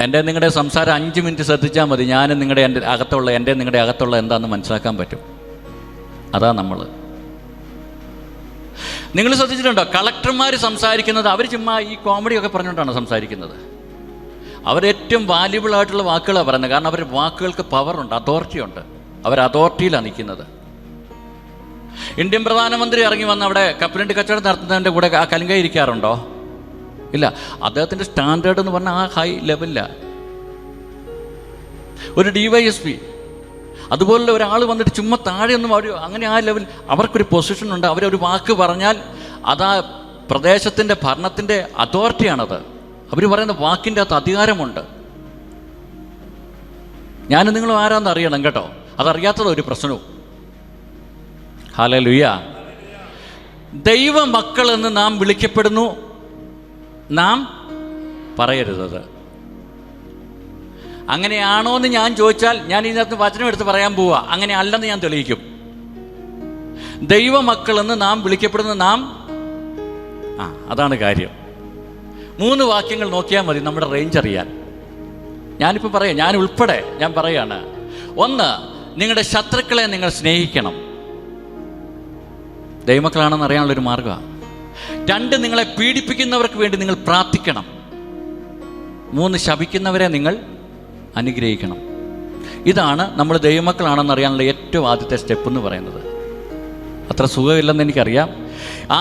എൻ്റെ നിങ്ങളുടെ സംസാരം 5 മിനിറ്റ് ശ്രദ്ധിച്ചാൽ മതി, ഞാനും നിങ്ങളുടെ നിങ്ങളുടെ അകത്തുള്ള എന്താണെന്ന് മനസ്സിലാക്കാൻ പറ്റും. അതാ നമ്മൾ. നിങ്ങൾ ശ്രദ്ധിച്ചിട്ടുണ്ടോ? കളക്ടർമാർ സംസാരിക്കുന്നത് അവർ ചുമ്മാ ഈ കോമഡിയൊക്കെ പറഞ്ഞുകൊണ്ടാണ് സംസാരിക്കുന്നത്. അവരേറ്റവും വാല്യുബിൾ ആയിട്ടുള്ള വാക്കുകളാണ് പറയുന്നത്. കാരണം അവരുടെ വാക്കുകൾക്ക് പവറുണ്ട്, അതോറിറ്റി ഉണ്ട്. അവർ അതോറിറ്റിയിലാണ് നിൽക്കുന്നത്. ഇന്ത്യൻ പ്രധാനമന്ത്രി ഇറങ്ങി വന്ന് അവിടെ കപ്പലണ്ടി കച്ചവടം നടത്തുന്നതിൻ്റെ കൂടെ ആ കലിങ്ക ഇരിക്കാറുണ്ടോ? ഇല്ല. അദ്ദേഹത്തിൻ്റെ സ്റ്റാൻഡേർഡ് എന്ന് പറഞ്ഞാൽ ആ ഹൈ ലെവലിലാണ്. ഒരു DYSP അതുപോലുള്ള ഒരാൾ വന്നിട്ട് ചുമ്മാ താഴെയൊന്നും അവർ അങ്ങനെ ആ ലെവൽ, അവർക്കൊരു പൊസിഷൻ ഉണ്ട്. അവരൊരു വാക്ക് പറഞ്ഞാൽ അതാ പ്രദേശത്തിൻ്റെ ഭരണത്തിൻ്റെ അതോറിറ്റിയാണത്. അവർ പറയുന്ന വാക്കിൻ്റെ അകത്ത് അധികാരമുണ്ട്. ഞാനും നിങ്ങളും ആരാന്ന് അറിയണം കേട്ടോ. അതറിയാത്തത് ഒരു പ്രശ്നവും. ഹല്ലേലൂയ. ദൈവമക്കളെന്ന് നാം വിളിക്കപ്പെടുന്നു, നാം പറയരുതത്. അങ്ങനെയാണോ എന്ന് ഞാൻ ചോദിച്ചാൽ ഞാൻ ഇതിനകത്ത് വചനം എടുത്ത് പറയാൻ പോവുക. അങ്ങനെ അല്ലെന്ന് ഞാൻ തെളിയിക്കും. ദൈവമക്കളെന്ന് നാം വിളിക്കപ്പെടുന്ന നാം, അതാണ് കാര്യം. 3 വാക്യങ്ങൾ നോക്കിയാൽ മതി നമ്മുടെ റേഞ്ച് അറിയാൻ. ഞാനിപ്പോൾ പറയാം, ഞാൻ ഉൾപ്പെടെ ഞാൻ പറയാണ്. 1, നിങ്ങളുടെ ശത്രുക്കളെ നിങ്ങൾ സ്നേഹിക്കണം. ദൈവമക്കളാണെന്ന് അറിയാനുള്ളൊരു മാർഗ്ഗമാണ്. 2, നിങ്ങളെ പീഡിപ്പിക്കുന്നവർക്ക് വേണ്ടി നിങ്ങൾ പ്രാർത്ഥിക്കണം. 3, ശപിക്കുന്നവരെ നിങ്ങൾ അനുഗ്രഹിക്കണം. ഇതാണ് നമ്മൾ ദൈവമക്കളാണെന്ന് അറിയാനുള്ള ഏറ്റവും ആദ്യത്തെ സ്റ്റെപ്പ് എന്ന് പറയുന്നത്. അത്ര സുഖമില്ലെന്ന് എനിക്കറിയാം.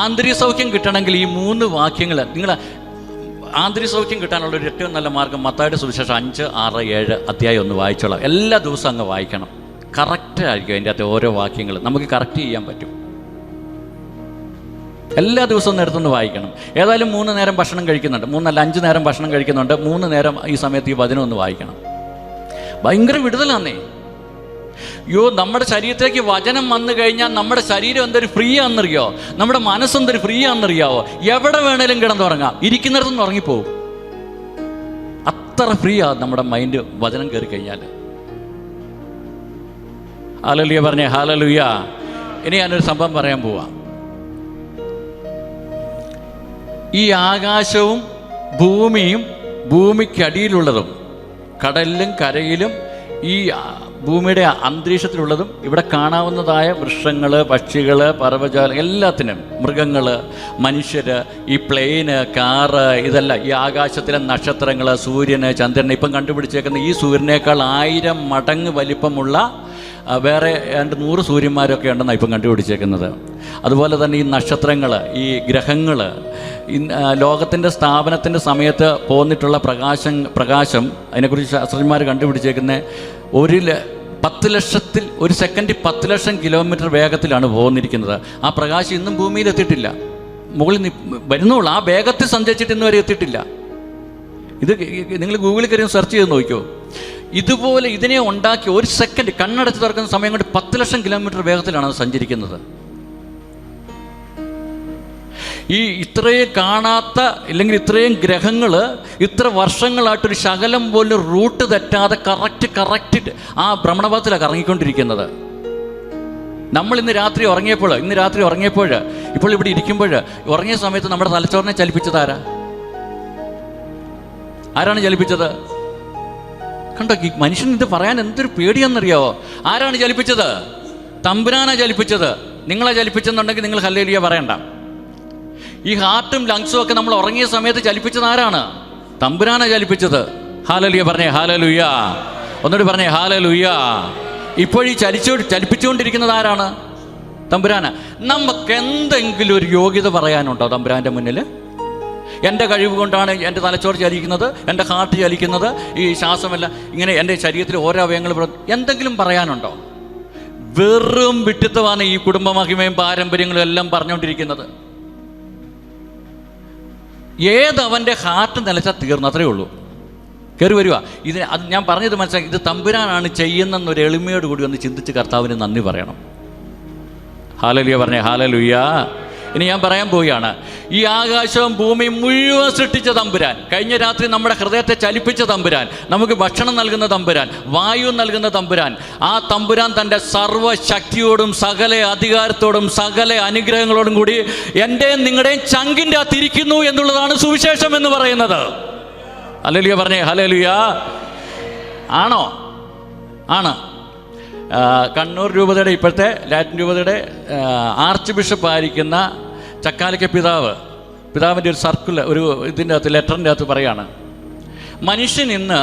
ആന്തരിക സൗഖ്യം കിട്ടണമെങ്കിൽ ഈ 3 വാക്യങ്ങൾ നിങ്ങൾ ആന്തരിക സൗഖ്യം കിട്ടാനുള്ളൊരു ഏറ്റവും നല്ല മാർഗ്ഗം മത്തായിയുടെ സുവിശേഷം 5, 6, 7 അധ്യായം ഒന്ന് വായിച്ചോളാം. എല്ലാ ദിവസവും അങ്ങ് വായിക്കണം. കറക്റ്റായിരിക്കും അതിൻ്റെ അകത്ത് ഓരോ വാക്യങ്ങൾ നമുക്ക് കറക്റ്റ് ചെയ്യാൻ പറ്റും. എല്ലാ ദിവസവും നേരത്തൊന്ന് വായിക്കണം. ഏതായാലും 3 നേരം ഭക്ഷണം കഴിക്കുന്നുണ്ട്, 3 അല്ല 5 നേരം ഭക്ഷണം കഴിക്കുന്നുണ്ട്. 3 നേരം ഈ സമയത്ത് ഈ വചനം ഒന്ന് വായിക്കണം. ഭയങ്കര വിടുതലാന്നേ. നമ്മുടെ ശരീരത്തിലേക്ക് വചനം വന്നു കഴിഞ്ഞാൽ നമ്മുടെ ശരീരം എന്തൊരു ഫ്രീ ആണെന്നറിയോ, നമ്മുടെ മനസ്സെന്തൊരു ഫ്രീ ആണെന്നറിയാവോ. എവിടെ വേണേലും കിടന്നുറങ്ങാം, ഇരിക്കുന്നിടത്തുനിന്ന് ഉറങ്ങിപ്പോവും. അത്ര ഫ്രീ ആകും നമ്മുടെ മൈൻഡ് വചനം കയറി കഴിഞ്ഞാൽ. ഹല്ലേലൂയ പറഞ്ഞേ, ഹല്ലേലൂയ. ഇനി ഞാനൊരു സംഭവം പറയാൻ പോവാം. ഈ ആകാശവും ഭൂമിയും ഭൂമിക്കടിയിലുള്ളതും കടലിലും കരയിലും ഈ ഭൂമിയുടെ അന്തരീക്ഷത്തിലുള്ളതും ഇവിടെ കാണാവുന്നതായ വൃക്ഷങ്ങൾ, പക്ഷികൾ, പർവ്വജാലം, എല്ലാത്തിനും, മൃഗങ്ങൾ, മനുഷ്യർ, ഈ പ്ലെയിന്, കാറ്, ഇതെല്ലാം, ഈ ആകാശത്തിലെ നക്ഷത്രങ്ങൾ, സൂര്യന്, ചന്ദ്രന്, ഇപ്പം കണ്ടുപിടിച്ചേക്കുന്ന ഈ സൂര്യനേക്കാൾ 1000 മടങ്ങ് വലിപ്പമുള്ള വേറെ 100 സൂര്യന്മാരൊക്കെ ഉണ്ടെന്നാണ് ഇപ്പം കണ്ടുപിടിച്ചേക്കുന്നത്. അതുപോലെ തന്നെ ഈ നക്ഷത്രങ്ങൾ, ഈ ഗ്രഹങ്ങൾ, ലോകത്തിൻ്റെ സ്ഥാപനത്തിൻ്റെ സമയത്ത് പോന്നിട്ടുള്ള പ്രകാശം അതിനെക്കുറിച്ച് ശാസ്ത്രജ്ഞന്മാർ കണ്ടുപിടിച്ചേക്കുന്ന 10 ലക്ഷത്തിൽ ഒരു സെക്കൻഡിൽ 10 ലക്ഷം കിലോമീറ്റർ വേഗത്തിലാണ് പോന്നിരിക്കുന്നത്. ആ പ്രകാശം ഇന്നും ഭൂമിയിൽ എത്തിയിട്ടില്ല, മുകളിൽ വരുന്നുള്ളൂ. ആ വേഗത്തിൽ സഞ്ചരിച്ചിട്ട് ഇന്ന് വരെ എത്തിയിട്ടില്ല. ഇത് നിങ്ങൾ ഗൂഗിളിൽ കയറി സെർച്ച് ചെയ്ത് നോക്കിയോ. ഇതുപോലെ ഇതിനെ ഉണ്ടാക്കി ഒരു സെക്കൻഡ് കണ്ണടച്ച് തുറക്കുന്ന സമയം കൊണ്ട് 10 ലക്ഷം കിലോമീറ്റർ വേഗത്തിലാണ് അത് സഞ്ചരിക്കുന്നത്. ഈ ഇത്രയും കാണാത്ത, ഇല്ലെങ്കിൽ ഇത്രയും ഗ്രഹങ്ങൾ ഇത്ര വർഷങ്ങളായിട്ടൊരു ശകലം പോലും റൂട്ട് തെറ്റാതെ കറക്റ്റ് ആ ഭ്രമണപഥത്തിലാണ് കറങ്ങിക്കൊണ്ടിരിക്കുന്നത്. നമ്മൾ ഇന്ന് രാത്രി ഉറങ്ങിയപ്പോൾ ഇപ്പോൾ ഇവിടെ ഇരിക്കുമ്പോൾ ഉറങ്ങിയ സമയത്ത് നമ്മുടെ തലച്ചോറിനെ ചലിപ്പിച്ചത് ആരാണ് ചലിപ്പിച്ചത്? കണ്ടോ, ഈ മനുഷ്യൻ ഇത് പറയാൻ എന്തൊരു പേടിയാണെന്നറിയാവോ. ആരാണ് ചലിപ്പിച്ചത്? തമ്പുരാനാ ചലിപ്പിച്ചത്. നിങ്ങളെ ചലിപ്പിച്ചെന്നുണ്ടെങ്കിൽ നിങ്ങൾ ഹല്ലേലൂയ പറയണ്ട. ഈ ഹാർട്ടും ലങ്സും ഒക്കെ നമ്മൾ ഉറങ്ങിയ സമയത്ത് ചലിപ്പിച്ചത് ആരാണ്? തമ്പുരാനാ ചലിപ്പിച്ചത്. ഹല്ലേലൂയ പറഞ്ഞേ, ഹല്ലേലൂയ. ഒന്നുകൂടി പറഞ്ഞേ, ഹല്ലേലൂയ. ഇപ്പോഴീ ചലിപ്പിച്ചുകൊണ്ടിരിക്കുന്നത് ആരാണ്? തമ്പുരാനാ. നമുക്ക് എന്തെങ്കിലും ഒരു യോഗ്യത പറയാനുണ്ടോ തമ്പുരാൻ്റെ മുന്നിൽ? എൻ്റെ കഴിവ് കൊണ്ടാണ് എൻ്റെ തലച്ചോറ് ചലിക്കുന്നത്, എൻ്റെ ഹാർട്ട് ചലിക്കുന്നത്, ഈ ശ്വാസമല്ല, ഇങ്ങനെ എൻ്റെ ശരീരത്തിൽ ഓരോ അവയവങ്ങൾ എന്തെങ്കിലും പറയാനുണ്ടോ? വെറും വിട്ടിത്തമാണ് ഈ കുടുംബമഹിമയും പാരമ്പര്യങ്ങളും എല്ലാം പറഞ്ഞുകൊണ്ടിരിക്കുന്നത്. ഏതവൻ്റെ ഹാർട്ട് നിലച്ചാൽ തീർന്നു, അത്രയേ ഉള്ളൂ. കയറി വരിക. അത് ഞാൻ പറഞ്ഞത് മനസ്സിലാക്കി. ഇത് തമ്പുരാനാണ് ചെയ്യുന്നൊരു എളിമയോട് കൂടി ഒന്ന് ചിന്തിച്ച് കർത്താവിന് നന്ദി പറയണം. ഹല്ലേലൂയ പറഞ്ഞേ, ഹല്ലേലൂയ. ഇനി ഞാൻ പറയാൻ പോവുകയാണ്. ഈ ആകാശവും ഭൂമിയും മുഴുവൻ സൃഷ്ടിച്ച തമ്പുരാൻ, കഴിഞ്ഞ രാത്രി നമ്മുടെ ഹൃദയത്തെ ചലിപ്പിച്ച തമ്പുരാൻ, നമുക്ക് ഭക്ഷണം നൽകുന്ന തമ്പുരാൻ, വായു നൽകുന്ന തമ്പുരാൻ, ആ തമ്പുരാൻ തൻ്റെ സർവ്വശക്തിയോടും സകല അധികാരത്തോടും സകല അനുഗ്രഹങ്ങളോടും കൂടി എൻ്റെയും നിങ്ങളുടെയും ചങ്കിൻ്റെ അകത്തിരിക്കുന്നു എന്നുള്ളതാണ് സുവിശേഷം എന്ന് പറയുന്നത്. ഹല്ലേലൂയ പറഞ്ഞേ, ഹല്ലേലൂയ. ആണോ? ആണ്. കണ്ണൂർ രൂപതയുടെ, ഇപ്പോഴത്തെ ലാറ്റിൻ രൂപതയുടെ ആർച്ച് ബിഷപ്പ് ആയിരിക്കുന്ന ചക്കാലയ്ക്ക് പിതാവിൻ്റെ ഒരു സർക്കുലർ, ഒരു ഇതിൻ്റെ അകത്ത്, ലെറ്ററിൻ്റെ അകത്ത് പറയാണ്, മനുഷ്യൻ ഇന്ന്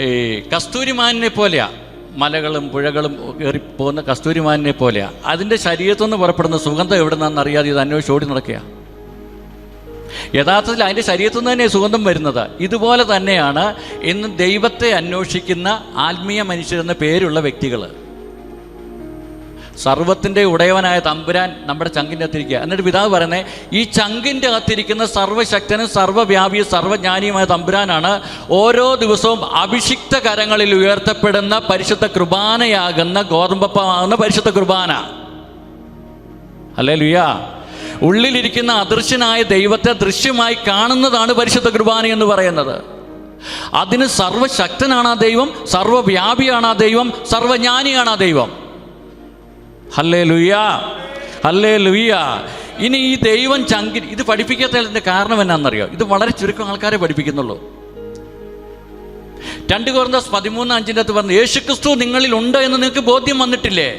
ഈ കസ്തൂരിമാനിനെ പോലെയാണ്, മലകളും പുഴകളും കയറിപ്പോകുന്ന കസ്തൂരിമാനിനെ പോലെയാണ്. അതിൻ്റെ ശരീരത്തു നിന്ന് പുറപ്പെടുന്ന സുഗന്ധം എവിടെ നിന്നാണെന്ന് അറിയാതെ ഇത് അന്വേഷിച്ച് ഓടി നടക്കുക. യഥാർത്ഥത്തിൽ അതിൻ്റെ ശരീരത്തു നിന്ന് തന്നെ സുഗന്ധം വരുന്നത്. ഇതുപോലെ തന്നെയാണ് ഇന്ന് ദൈവത്തെ അന്വേഷിക്കുന്ന ആത്മീയ മനുഷ്യരെന്ന പേരുള്ള വ്യക്തികൾ. സർവത്തിൻ്റെ ഉടയവനായ തമ്പുരാൻ നമ്മുടെ ചങ്കിൻ്റെ അകത്തിരിക്കുക. എന്നിട്ട് പിതാവ് പറയുന്നത്, ഈ ചങ്കിൻ്റെ അകത്തിരിക്കുന്ന സർവ്വശക്തനും സർവ്വവ്യാപിയും സർവ്വജ്ഞാനിയുമായ തമ്പുരാനാണ് ഓരോ ദിവസവും അഭിഷിക്ത കരങ്ങളിൽ ഉയർത്തപ്പെടുന്ന പരിശുദ്ധ കുർബാനയാകുന്ന ഗോതമ്പപ്പമാകുന്ന പരിശുദ്ധ കുർബാന. ഹല്ലേലൂയ. ഉള്ളിലിരിക്കുന്ന അദൃശ്യനായ ദൈവത്തെ ദൃശ്യമായി കാണുന്നതാണ് പരിശുദ്ധ കുർബാന എന്ന് പറയുന്നത്. അതിന് സർവശക്തനാണ് ആ ദൈവം, സർവവ്യാപിയാണ് ആ ദൈവം, സർവജ്ഞാനിയാണ് ആ ദൈവം. Hallelujah, hallelujah. ഇനി ഈ ദൈവം ചങ്കിൽ ഇത് പഠിപ്പിക്കാത്തതിൻ്റെ കാരണം എന്നാണെന്നറിയോ? ഇത് വളരെ ചുരുക്കം ആൾക്കാരെ പഠിപ്പിക്കുന്നുള്ളൂ. 2 കൊരിന്ത്യർ 13:5 പറഞ്ഞു, യേശുക്രിസ്തു നിങ്ങളിൽ ഉണ്ട് എന്ന് നിങ്ങൾക്ക് ബോധ്യം വന്നിട്ടില്ലേ?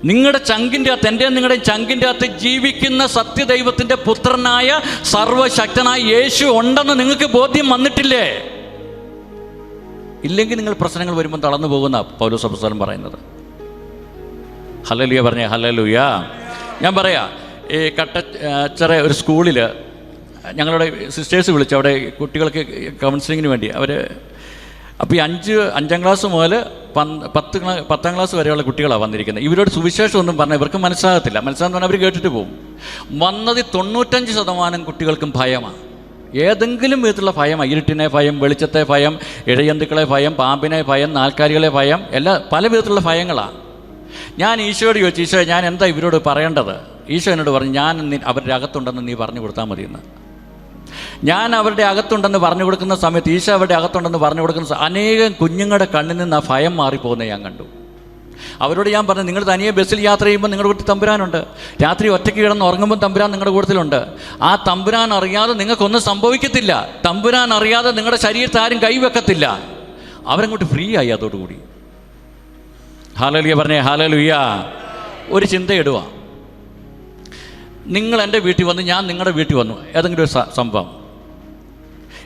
നിങ്ങളുടെ ചങ്കിൻ്റെ അകത്ത്, എൻ്റെ നിങ്ങളുടെ ചങ്കിൻ്റെ അകത്ത് ജീവിക്കുന്ന സത്യദൈവത്തിൻ്റെ പുത്രനായ സർവശക്തനായ യേശു ഉണ്ടെന്ന് നിങ്ങൾക്ക് ബോധ്യം വന്നിട്ടില്ലേ? ഇല്ലെങ്കിൽ നിങ്ങൾ പ്രശ്നങ്ങൾ വരുമ്പോൾ തളർന്നു പോകുന്ന പൗലോസ് അപ്പോസ്തലൻ പറയുന്നത്. ഹല്ലേലൂയ പറഞ്ഞേ, ഹല്ലേലൂയ. ഞാൻ പറയാം, ഈ കട്ടച്ചിറ ഒരു സ്കൂളിൽ ഞങ്ങളുടെ സിസ്റ്റേഴ്സ് വിളിച്ചു, അവിടെ കുട്ടികൾക്ക് കൗൺസിലിങ്ങിന് വേണ്ടി അവർ. അപ്പോൾ ഈ 5ാം ക്ലാസ് മുതൽ 10ാം ക്ലാസ് വരെയുള്ള കുട്ടികളാണ് വന്നിരിക്കുന്നത്. ഇവരോട് സുവിശേഷം ഒന്നും പറഞ്ഞാൽ ഇവർക്ക് മനസ്സിലാകത്തില്ല. മനസ്സിലാന്ന് പറഞ്ഞാൽ അവർ കേട്ടിട്ട് പോകും. വന്നത് 95% കുട്ടികൾക്കും ഭയമാണ്. ഏതെങ്കിലും വിധത്തിലുള്ള ഭയമാണ്. ഇരുട്ടിനെ ഭയം, വെളിച്ചത്തെ ഭയം, ഇഴജന്തുക്കളെ ഭയം, പാമ്പിനെ ഭയം, നാൽക്കാലികളെ ഭയം, പല വിധത്തിലുള്ള ഭയങ്ങളാണ്. ഞാൻ ഈശോയോട് ചോദിച്ചു, ഈശോ ഞാൻ എന്താ ഇവരോട് പറയേണ്ടത്? ഈശോ എന്നോട് പറഞ്ഞു, ഞാൻ അവരുടെ അകത്തുണ്ടെന്ന് നീ പറഞ്ഞു കൊടുത്താൽ മതിയെന്ന്. ഞാൻ അവരുടെ അകത്തുണ്ടെന്ന് പറഞ്ഞു കൊടുക്കുന്ന സമയത്ത്, ഈശോ അവരുടെ അകത്തുണ്ടെന്ന് പറഞ്ഞു കൊടുക്കുന്ന അനേകം കുഞ്ഞുങ്ങളുടെ കണ്ണിൽ നിന്ന് ആ ഭയം മാറിപ്പോകുന്നത് ഞാൻ കണ്ടു. അവരോട് ഞാൻ പറഞ്ഞു, നിങ്ങൾ തനിയെ ബസ്സിൽ യാത്ര ചെയ്യുമ്പോൾ നിങ്ങളുടെ കൂട്ടത്തിൽ തമ്പുരാനുണ്ട്. രാത്രി ഒറ്റയ്ക്ക് കിടന്ന് ഉറങ്ങുമ്പോൾ തമ്പുരാൻ നിങ്ങളുടെ കൂട്ടത്തിലുണ്ട്. ആ തമ്പുരാൻ അറിയാതെ നിങ്ങൾക്കൊന്നും സംഭവിക്കത്തില്ല. തമ്പുരാൻ അറിയാതെ നിങ്ങളുടെ ശരീരത്തിൽ ആരും കൈവെക്കത്തില്ല. അവരങ്ങോട്ട് ഫ്രീ ആയി അതോടുകൂടി. ഹല്ലേലൂയ പറഞ്ഞേ, ഹല്ലേലൂയ. ഒരു ചിന്തയിടുക, നിങ്ങൾ എൻ്റെ വീട്ടിൽ വന്ന്, ഞാൻ നിങ്ങളുടെ വീട്ടിൽ വന്നു, ഏതെങ്കിലും ഒരു സംഭവം,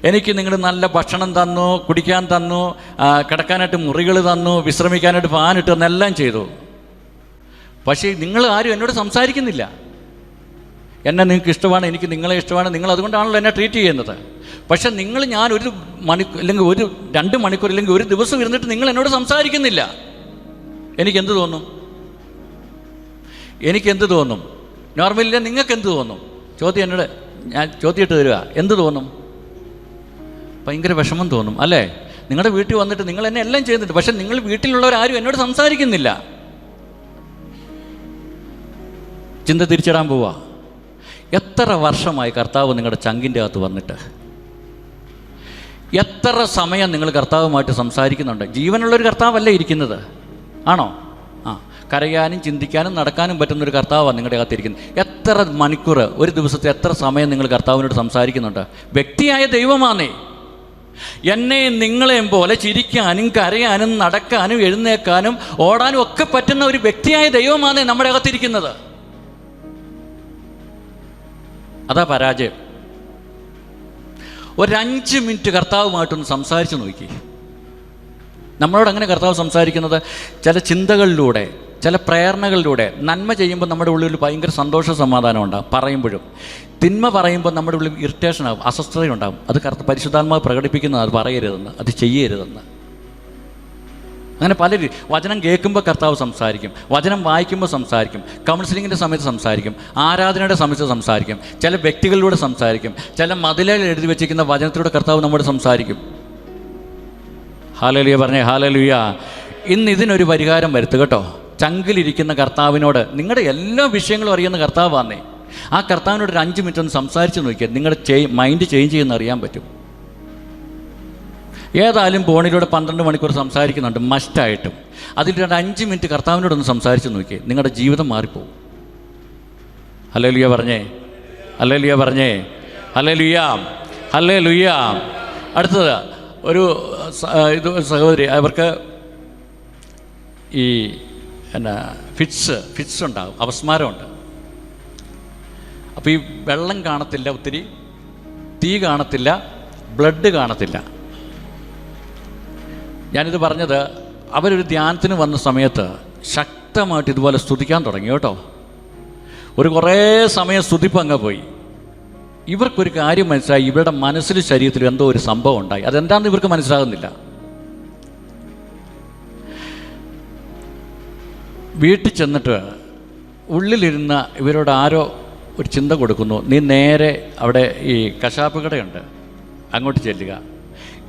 എനിക്ക് നിങ്ങൾ നല്ല ഭക്ഷണം തന്നു, കുടിക്കാൻ തന്നു, കിടക്കാനായിട്ട് മുറികൾ തന്നു, വിശ്രമിക്കാനായിട്ട് ഫാനിട്ട് തന്നു, എല്ലാം ചെയ്തു. പക്ഷേ നിങ്ങൾ ആരും എന്നോട് സംസാരിക്കുന്നില്ല. എന്നെ നിങ്ങൾക്ക് ഇഷ്ടമാണ്, എനിക്ക് നിങ്ങളെ ഇഷ്ടമാണ്, നിങ്ങൾ അതുകൊണ്ടാണല്ലോ എന്നെ ട്രീറ്റ് ചെയ്യുന്നത്. പക്ഷെ ഞാൻ 1 മണിക്കൂർ അല്ലെങ്കിൽ 2 മണിക്കൂർ അല്ലെങ്കിൽ ഒരു ദിവസം ഇരുന്നിട്ട് നിങ്ങൾ എന്നോട് സംസാരിക്കുന്നില്ല. എനിക്കെന്ത് തോന്നും? എനിക്കെന്ത് തോന്നും? നോർമലില്ല, നിങ്ങൾക്ക് എന്ത് തോന്നും? ചോദ്യം എന്നോട് ഞാൻ ചോദ്യമായിട്ട് തരിക, എന്ത് തോന്നും? ഭയങ്കര വിഷമം തോന്നും അല്ലേ? നിങ്ങളുടെ വീട്ടിൽ വന്നിട്ട് നിങ്ങൾ എന്നെ എല്ലാം ചെയ്യുന്നുണ്ട്, പക്ഷെ നിങ്ങൾ വീട്ടിലുള്ളവരാരും എന്നോട് സംസാരിക്കുന്നില്ല. ചിന്ത തിരിച്ചിടാൻ പോവാ. എത്ര വർഷമായി കർത്താവ് നിങ്ങളുടെ ചങ്കിൻ്റെ അകത്ത് വന്നിട്ട്? എത്ര സമയം നിങ്ങൾ കർത്താവുമായിട്ട് സംസാരിക്കുന്നുണ്ട്? ജീവനുള്ളൊരു കർത്താവല്ലേ ഇരിക്കുന്നത്, ആണോ? കരയാനും ചിന്തിക്കാനും നടക്കാനും പറ്റുന്നൊരു കർത്താവാണ് നിങ്ങളുടെ അകത്തിരിക്കുന്നത്. എത്ര മണിക്കൂർ, ഒരു ദിവസത്തെ എത്ര സമയം നിങ്ങൾ കർത്താവിനോട് സംസാരിക്കുന്നുണ്ട്? വ്യക്തിയായ ദൈവമാണേ. എന്നെയും നിങ്ങളെയും പോലെ ചിരിക്കാനും കരയാനും നടക്കാനും എഴുന്നേക്കാനും ഓടാനും ഒക്കെ പറ്റുന്ന ഒരു വ്യക്തിയായ ദൈവമാണ് നമ്മുടെ അകത്തിരിക്കുന്നത്. അതാ പരാജയം. ഒരു 5 മിനിറ്റ് കർത്താവുമായിട്ടൊന്ന് സംസാരിച്ച് നോക്കി. നമ്മളോട് അങ്ങനെ കർത്താവ് സംസാരിക്കുന്നത് ചില ചിന്തകളിലൂടെ, ചില പ്രേരണകളിലൂടെ. നന്മ ചെയ്യുമ്പോൾ നമ്മുടെ ഉള്ളിൽ ഭയങ്കര സന്തോഷ സമാധാനം ഉണ്ടാകും പറയുമ്പോഴും. തിന്മ പറയുമ്പോൾ നമ്മുടെ ഉള്ളിൽ ഇറിറ്റേഷനാകും, അസ്വസ്ഥതയുണ്ടാകും. അത് പരിശുദ്ധാത്മാവ് പ്രകടിപ്പിക്കുന്നത് അത് പറയരുതെന്ന്, അത് ചെയ്യരുതെന്ന്. അങ്ങനെ പലരും വചനം കേൾക്കുമ്പോൾ കർത്താവ് സംസാരിക്കും, വചനം വായിക്കുമ്പോൾ സംസാരിക്കും, കൗൺസിലിങ്ങിൻ്റെ സമയത്ത് സംസാരിക്കും, ആരാധനയുടെ സമയത്ത് സംസാരിക്കും, ചില വ്യക്തികളിലൂടെ സംസാരിക്കും, ചില മതിലുകൾ എഴുതി വെച്ചിരിക്കുന്ന വചനത്തിലൂടെ കർത്താവ് നമ്മോട് സംസാരിക്കും. ഹല്ലേലൂയ പറഞ്ഞേ, ഹല്ലേലൂയ. ഇന്ന് ഇതിനൊരു പരിഹാരം വരുത്തുക കേട്ടോ. ചങ്കിലിരിക്കുന്ന കർത്താവിനോട്, നിങ്ങളുടെ എല്ലാ വിഷയങ്ങളും അറിയുന്ന കർത്താവാന്നേ. ആ കർത്താവിനോട് ഒരു 5 മിനിറ്റ് ഒന്ന് സംസാരിച്ച് നോക്കിയാൽ നിങ്ങളുടെ മൈൻഡ് ചേഞ്ച് ചെയ്യുന്ന അറിയാൻ പറ്റും. ഏതായാലും ഫോണിലൂടെ 12 മണിക്കൂർ സംസാരിക്കുന്നുണ്ട് മസ്റ്റായിട്ടും. അതിൽ 5 മിനിറ്റ് കർത്താവിനോടൊന്ന് സംസാരിച്ച് നോക്കിയേ, നിങ്ങളുടെ ജീവിതം മാറിപ്പോവും. ഹല്ലേലൂയ പറഞ്ഞേ, ഹല്ലേലൂയ പറഞ്ഞേ, ഹല്ലേലൂയ, ഹല്ലേലൂയ. അടുത്തത് ഒരു സഹോദരി, അവർക്ക് ഈ ഫിറ്റ്സ് ഉണ്ടാകും, അപസ്മാരമുണ്ട്. അപ്പോൾ ഈ വെള്ളം കാണത്തില്ല, ഒത്തിരി തീ കാണത്തില്ല, ബ്ലഡ് കാണത്തില്ല. ഞാനിത് പറഞ്ഞത് അവരൊരു ധ്യാനത്തിന് വന്ന സമയത്ത് ശക്തമായിട്ട് ഇതുപോലെ സ്തുതിക്കാൻ തുടങ്ങി കേട്ടോ. കുറേ സമയം സ്തുതിപ്പ് അങ്ങ് പോയി. ഇവർക്കൊരു കാര്യം മനസ്സിലായി, ഇവരുടെ മനസ്സിലും ശരീരത്തിലും എന്തോ ഒരു സംഭവം ഉണ്ടായി. അതെന്താണെന്ന് ഇവർക്ക് മനസ്സിലാകുന്നില്ല. വീട്ടിൽ ചെന്നിട്ട് ഉള്ളിലിരുന്ന ഇവരോട് ആരോ ഒരു ചിന്ത കൊടുക്കുന്നു, നീ നേരെ അവിടെ ഈ കശാപ്പ് കടയുണ്ട്, അങ്ങോട്ട് ചെല്ലുക.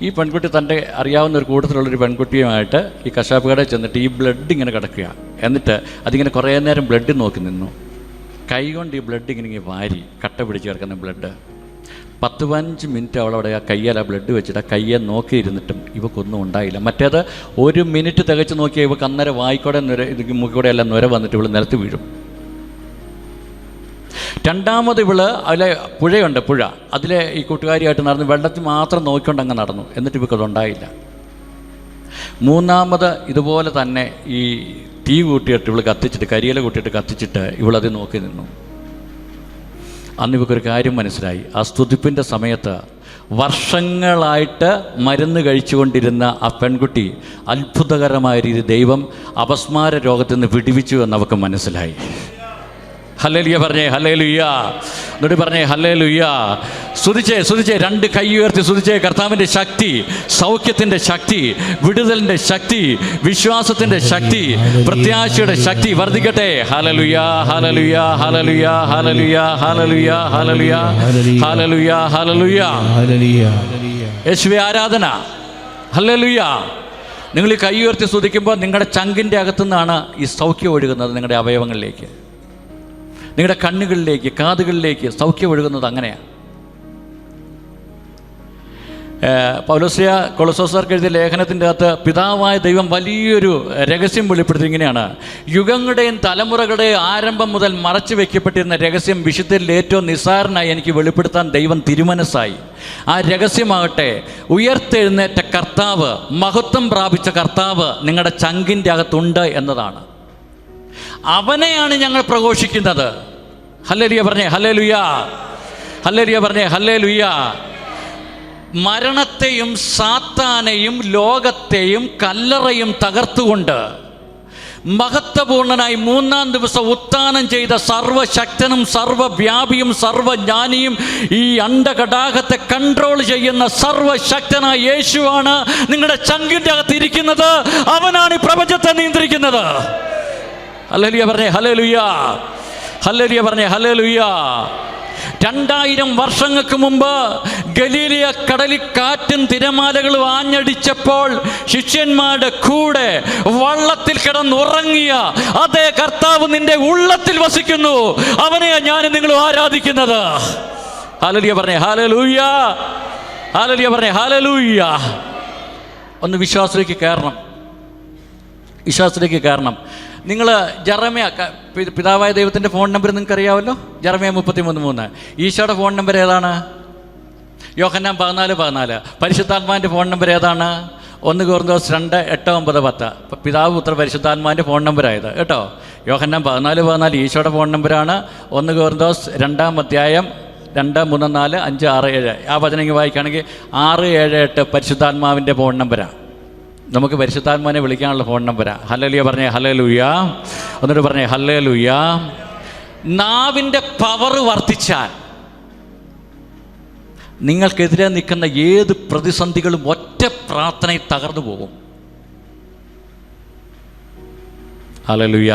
ഈ പെൺകുട്ടി തൻ്റെ അറിയാവുന്ന ഒരു കൂട്ടത്തിലുള്ളൊരു പെൺകുട്ടിയുമായിട്ട് ഈ കശാപ്പ് കടയിൽ ചെന്നിട്ട് ഈ ബ്ലഡ് ഇങ്ങനെ കിടക്കുക. എന്നിട്ട് അതിങ്ങനെ കുറേ നേരം ബ്ലഡ് നോക്കി നിന്നു. കൈ കൊണ്ട് ഈ ബ്ലഡ് ഇങ്ങനെ വാരി കട്ട പിടിച്ച് കിടക്കുന്ന ബ്ലഡ് 10-15 മിനിറ്റ് അവളവിടെ ആ കയ്യാൽ ആ ബ്ലഡ് വെച്ചിട്ട് ആ കയ്യെ നോക്കിയിരുന്നിട്ടും ഇവക്കൊന്നും ഉണ്ടായില്ല. മറ്റേത് 1 മിനിറ്റ് തികച്ച് നോക്കിയാൽ ഇവക്ക് അന്നേരം വായിക്കൂടെ മുഖിക്കൂടെ എല്ലാം നുര വന്നിട്ട് ഇവൾ നിലത്ത് വീഴും. രണ്ടാമത് ഇവള് അതിലെ പുഴയുണ്ട്, പുഴ, അതിലെ ഈ കൂട്ടുകാരിയായിട്ട് നടന്ന് വെള്ളത്തിൽ മാത്രം നോക്കിക്കൊണ്ട് അങ്ങ് നടന്നു. എന്നിട്ട് ഇവക്കതുണ്ടായില്ല. മൂന്നാമത് ഇതുപോലെ തന്നെ ഈ തീ കൂട്ടിയിട്ട് ഇവൾ കത്തിച്ചിട്ട്, കരിയില കൂട്ടിയിട്ട് കത്തിച്ചിട്ട് ഇവളത് നോക്കി നിന്നു. അന്ന് ഇവക്കൊരു കാര്യം മനസ്സിലായി. ആ സ്തുതിപ്പിൻ്റെ സമയത്ത് വർഷങ്ങളായിട്ട് മരുന്ന് കഴിച്ചുകൊണ്ടിരുന്ന ആ പെൺകുട്ടി അത്ഭുതകരമായ രീതിയിൽ ദൈവം അപസ്മാര രോഗത്തിൽ നിന്ന് വിടുവിച്ചു എന്ന് അവർക്ക് മനസ്സിലായി. ഹല്ലേലൂയ പറഞ്ഞേ, ഹല്ലേലൂയ. എന്നിട്ട് പറഞ്ഞേ ഹല്ലേലൂയ. സ്തുതിച്ചേ, സ്തുതിച്ചേ, 2 കൈ ഉയർത്തി സ്തുതിച്ചേ. കർത്താവിൻ്റെ ശക്തി, സൗഖ്യത്തിൻ്റെ ശക്തി, വിടുതലിൻ്റെ ശക്തി, വിശ്വാസത്തിൻ്റെ ശക്തി, പ്രത്യാശയുടെ ശക്തി വർദ്ധിക്കട്ടെ. ഹല്ലേലൂയ, ഹല്ലേലൂയ, ഹല്ലേലൂയ, ഹല്ലേലൂയ, ഹല്ലേലൂയ, ഹല്ലേലൂയ, ഹല്ലേലൂയ, ഹല്ലേലൂയ. യേശുവേ ആരാധന. ഹല്ലേലൂയ. നിങ്ങൾ ഈ കൈ ഉയർത്തി സ്തുതിക്കുമ്പോൾ നിങ്ങളുടെ ചങ്കിൻ്റെ അകത്തുനിന്നാണ് ഈ സൗഖ്യം ഒഴുകുന്നത്. നിങ്ങളുടെ അവയവങ്ങളിലേക്ക്, നിങ്ങളുടെ കണ്ണുകളിലേക്ക്, കാതുകളിലേക്ക് സൗഖ്യം ഒഴുകുന്നത് അങ്ങനെയാണ്. പൗലോസ്യ കൊളോസ്യർക്ക് എഴുതിയ ലേഖനത്തിൻ്റെ അകത്ത് പിതാവായ ദൈവം വലിയൊരു രഹസ്യം വെളിപ്പെടുത്തി. ഇങ്ങനെയാണ്: യുഗങ്ങളുടെയും തലമുറകളുടെയും ആരംഭം മുതൽ മറച്ചു വയ്ക്കപ്പെട്ടിരുന്ന രഹസ്യം വിശുദ്ധരിൽ ഏറ്റവും നിസ്സാരനായി എനിക്ക് വെളിപ്പെടുത്താൻ ദൈവം തിരുമനസ്സായി. ആ രഹസ്യമാകട്ടെ, ഉയർത്തെഴുന്നേറ്റ കർത്താവ്, മഹത്വം പ്രാപിച്ച കർത്താവ് നിങ്ങളുടെ ചങ്കിൻ്റെ അകത്തുണ്ട് എന്നതാണ്. അവനെയാണ് ഞങ്ങൾ പ്രഘോഷിക്കുന്നത്. ഹല്ലേലൂയ പറഞ്ഞേ, ഹല്ലേലൂയ, ഹല്ലേലൂയ പറഞ്ഞേ, ഹല്ലേലൂയ. മരണത്തെയും സാത്താനെയും ലോകത്തെയും കല്ലറയും തകർത്തുകൊണ്ട് മഹത്വപൂർണനായി 3-ാം ദിവസം ഉത്ഥാനം ചെയ്ത സർവശക്തനും സർവവ്യാപിയും സർവജ്ഞാനിയും ഈ അണ്ഡകടാഹത്തെ കൺട്രോൾ ചെയ്യുന്ന സർവശക്തനായ യേശുവാണ് നിങ്ങളുടെ ചങ്കിൻ്റെ അകത്ത് ഇരിക്കുന്നത്. അവനാണ് ഈ പ്രപഞ്ചത്തെ നിയന്ത്രിക്കുന്നത്. ഹല്ലേലൂയ പറഞ്ഞേ, ഹല്ലേലൂയ, ഹല്ലേലൂയ പറഞ്ഞേ, ഹല്ലേലൂയ. 2000 വർഷങ്ങൾക്ക് മുമ്പ് ഗലീലിയ കടലിൽ കാറ്റും തിരമാലകളും ആഞ്ഞടിച്ചപ്പോൾ ശിഷ്യന്മാരുടെ കൂടെ വള്ളത്തിൽ കിടന്നുറങ്ങിയ അതേ കർത്താവ് നിന്റെ ഉള്ളത്തിൽ വസിക്കുന്നു. അവനെയാ ഞാൻ നിങ്ങളും ആരാധിക്കുന്നത്. ഹല്ലേലൂയ പറഞ്ഞേ, ഹല്ലേലൂയ, ഹല്ലേലൂയ പറഞ്ഞേ, ഹല്ലേലൂയ. ഒന്ന് വിശ്വാസത്തിലേക്ക് കയറണം, വിശ്വാസത്തിലേക്ക് കയറണം. നിങ്ങൾ ജെറമ്യ, പിതാവായ ദൈവത്തിൻ്റെ ഫോൺ നമ്പർ നിങ്ങൾക്ക് അറിയാമല്ലോ, ജെറമ്യ 33:3. ഈശോയുടെ ഫോൺ നമ്പർ ഏതാണ്? യോഹന്നാൻ 14:14. പരിശുദ്ധാത്മാവിൻ്റെ ഫോൺ നമ്പർ ഏതാണ്? 1 കൊരിന്തോസ് 2:8-9-10. പിതാവ് പുത്ര പരിശുദ്ധാത്മാവിൻ്റെ ഫോൺ നമ്പറായത് കേട്ടോ. യോഹന്നാൻ 14:14 ഈശോയുടെ ഫോൺ നമ്പറാണ്. 1 കൊരിന്തോസ് 2-ാം അധ്യായം 2, 3, 4, 5, 6, 7 ആ വചനം വായിക്കുകയാണെങ്കിൽ 6, 7, 8 പരിശുദ്ധാത്മാവിൻ്റെ ഫോൺ നമ്പറാണ്. നമുക്ക് പരിശുദ്ധാത്മാവിനെ വിളിക്കാനുള്ള ഫോൺ നമ്പരാണ്. ഹല്ലേലൂയ പറഞ്ഞേ, ഹല്ലേലൂയ. എന്നിട്ട് പറഞ്ഞേ ഹല്ലേലൂയ. നാവിൻ്റെ പവർ വർദ്ധിച്ചാൽ നിങ്ങൾക്കെതിരെ നിൽക്കുന്ന ഏത് പ്രതിസന്ധികളും ഒറ്റ പ്രാർത്ഥനയിൽ തകർന്നു പോകും. ഹല്ലേലൂയ.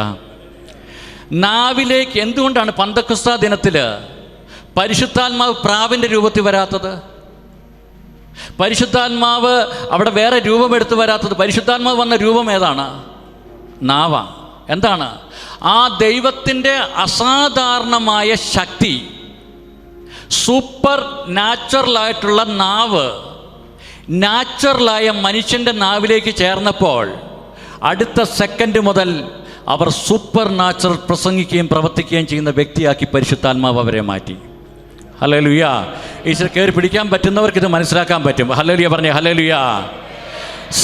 നാവിലേക്ക് എന്തുകൊണ്ടാണ് പന്തക്കുസ്താ ദിനത്തിൽ പരിശുദ്ധാത്മാവ് പ്രാവിൻ്റെ രൂപത്തിൽ വരാത്തത്? പരിശുദ്ധാത്മാവ് അവിടെ വേറെ രൂപമെടുത്ത് വരാത്തത്? പരിശുദ്ധാത്മാവ് വന്ന രൂപം ഏതാണ്? നാവ. എന്താണ്? ആ ദൈവത്തിൻ്റെ അസാധാരണമായ ശക്തി, സൂപ്പർ നാച്ചുറലായിട്ടുള്ള നാവ് നാച്ചുറലായ മനുഷ്യൻ്റെ നാവിലേക്ക് ചേർന്നപ്പോൾ അടുത്ത സെക്കൻഡ് മുതൽ അവർ സൂപ്പർ നാച്ചുറൽ പ്രസംഗിക്കുകയും പ്രവർത്തിക്കുകയും ചെയ്യുന്ന വ്യക്തിയാക്കി പരിശുദ്ധാത്മാവ് അവരെ മാറ്റി. ഹല്ലേലൂയ. ഈശ്വര കയറി പിടിക്കാൻ പറ്റുന്നവർക്ക് ഇത് മനസ്സിലാക്കാൻ പറ്റും. ഹല്ലേലൂയ പറഞ്ഞേ, ഹല്ലേലൂയ.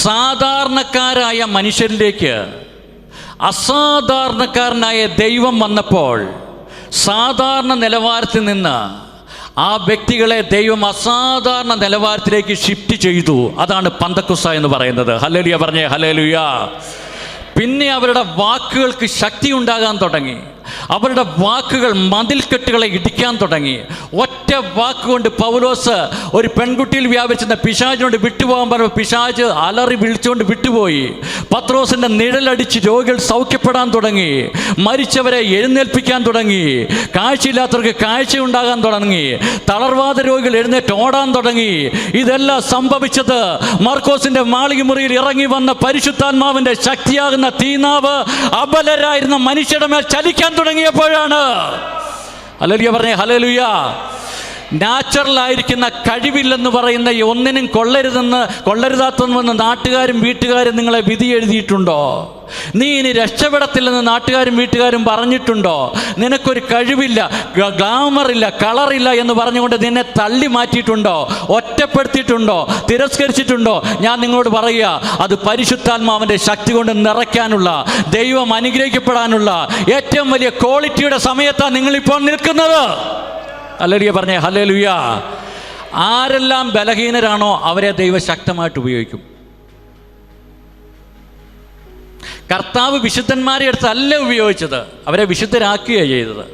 സാധാരണക്കാരായ മനുഷ്യരിലേക്ക് അസാധാരണക്കാരനായ ദൈവം വന്നപ്പോൾ സാധാരണ നിലവാരത്തിൽ നിന്ന് ആ വ്യക്തികളെ ദൈവം അസാധാരണ നിലവാരത്തിലേക്ക് ഷിഫ്റ്റ് ചെയ്തു. അതാണ് പന്തക്കുസ്ത എന്ന് പറയുന്നത്. ഹല്ലേലൂയ പറഞ്ഞേ, ഹല്ലേലൂയ. പിന്നെ അവരുടെ വാക്കുകൾക്ക് ശക്തി ഉണ്ടാകാൻ തുടങ്ങി. അവരുടെ വാക്കുകൾ മതിൽക്കെട്ടുകളെ ഇടിക്കാൻ തുടങ്ങി. ഒറ്റ വാക്കുകൊണ്ട് പൗലോസ് ഒരു പെൺകുട്ടിയിൽ വ്യാപിച്ചിരുന്ന പിശാചിനോട് വിട്ടുപോകാൻ പറഞ്ഞപ്പോൾ പിശാച് അലറി വിളിച്ചുകൊണ്ട് വിട്ടുപോയി. പത്രോസിൻ്റെ നിഴലടിച്ച് രോഗികൾ സൗഖ്യപ്പെടാൻ തുടങ്ങി. മരിച്ചവരെ എഴുന്നേൽപ്പിക്കാൻ തുടങ്ങി. കാഴ്ചയില്ലാത്തവർക്ക് കാഴ്ച ഉണ്ടാകാൻ തുടങ്ങി. തളർവാദ രോഗികൾ എഴുന്നേറ്റ് ഓടാൻ തുടങ്ങി. ഇതെല്ലാം സംഭവിച്ചത് മർക്കോസിൻ്റെ മാളിക മുറിയിൽ ഇറങ്ങി വന്ന പരിശുദ്ധാത്മാവിൻ്റെ ശക്തിയാകുന്ന തീനാവ് അബലരായിരുന്ന മനുഷ്യരുടെ മേൽ ചലിക്കാൻ തുടങ്ങി. തുടങ്ങിയപ്പോഴാണ്. ഹല്ലേലൂയ പറഞ്ഞേ, ഹല്ലേലൂയ. നാച്ചുറലായിരിക്കുന്ന കഴിവില്ലെന്ന് പറയുന്ന ഒന്നിനും കൊള്ളരുതാത്തെന്ന് നാട്ടുകാരും വീട്ടുകാരും നിങ്ങളെ വിധി എഴുതിയിട്ടുണ്ടോ? നീ ഇനി രക്ഷപ്പെടത്തില്ലെന്ന് നാട്ടുകാരും വീട്ടുകാരും പറഞ്ഞിട്ടുണ്ടോ? നിനക്കൊരു കഴിവില്ല, ഗ്ലാമറില്ല, കളറില്ല എന്ന് പറഞ്ഞുകൊണ്ട് നിന്നെ തള്ളി മാറ്റിയിട്ടുണ്ടോ? ഒറ്റപ്പെടുത്തിയിട്ടുണ്ടോ? തിരസ്കരിച്ചിട്ടുണ്ടോ? ഞാൻ നിങ്ങളോട് പറയുക, അത് പരിശുദ്ധാത്മാവിൻ്റെ ശക്തി കൊണ്ട് നിറയ്ക്കാനുള്ള, ദൈവം അനുഗ്രഹിക്കപ്പെടാനുള്ള ഏറ്റവും വലിയ ക്വാളിറ്റിയുടെ സമയത്താണ് നിങ്ങളിപ്പോൾ നിൽക്കുന്നത്. ഹല്ലേലൂയ പറഞ്ഞേ, ഹല്ലേലൂയ. ആരെല്ലാം ബലഹീനരാണോ അവരെ ദൈവം ശക്തമായിട്ട് ഉപയോഗിക്കും. കർത്താവ് വിശുദ്ധന്മാരെ അടുത്തല്ല ഉപയോഗിച്ചത്, അവരെ വിശുദ്ധരാക്കുകയാണ് ചെയ്തത്.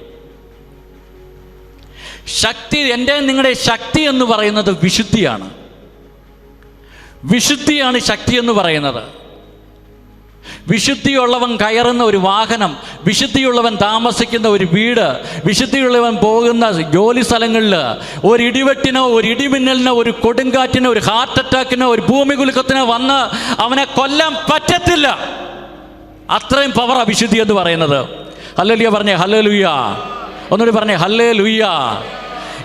ശക്തി, എൻ്റെ നിങ്ങളുടെ ശക്തി എന്ന് പറയുന്നത് വിശുദ്ധിയാണ്. വിശുദ്ധിയാണ് ശക്തി എന്ന് പറയുന്നത്. വിശുദ്ധിയുള്ളവൻ കയറുന്ന ഒരു വാഹനം, വിശുദ്ധിയുള്ളവൻ താമസിക്കുന്ന ഒരു വീട്, വിശുദ്ധിയുള്ളവൻ പോകുന്ന ജോലി സ്ഥലങ്ങളിൽ ഒരു ഇടിവെട്ടിനോ, ഒരു ഇടിമിന്നലിനോ, ഒരു കൊടുങ്കാറ്റിനോ, ഒരു ഹാർട്ട് അറ്റാക്കിനോ, ഒരു ഭൂമികുലുക്കത്തിനോ വന്ന് അവനെ കൊല്ലാൻ പറ്റത്തില്ല. അത്രയും പവറാ വിശുദ്ധി എന്ന് പറയുന്നത്. ഹല്ലേലൂയ പറഞ്ഞേ, ഹല്ലേലൂയ. ഒന്നുകൂടി പറഞ്ഞേ, ഹല്ലേലൂയ.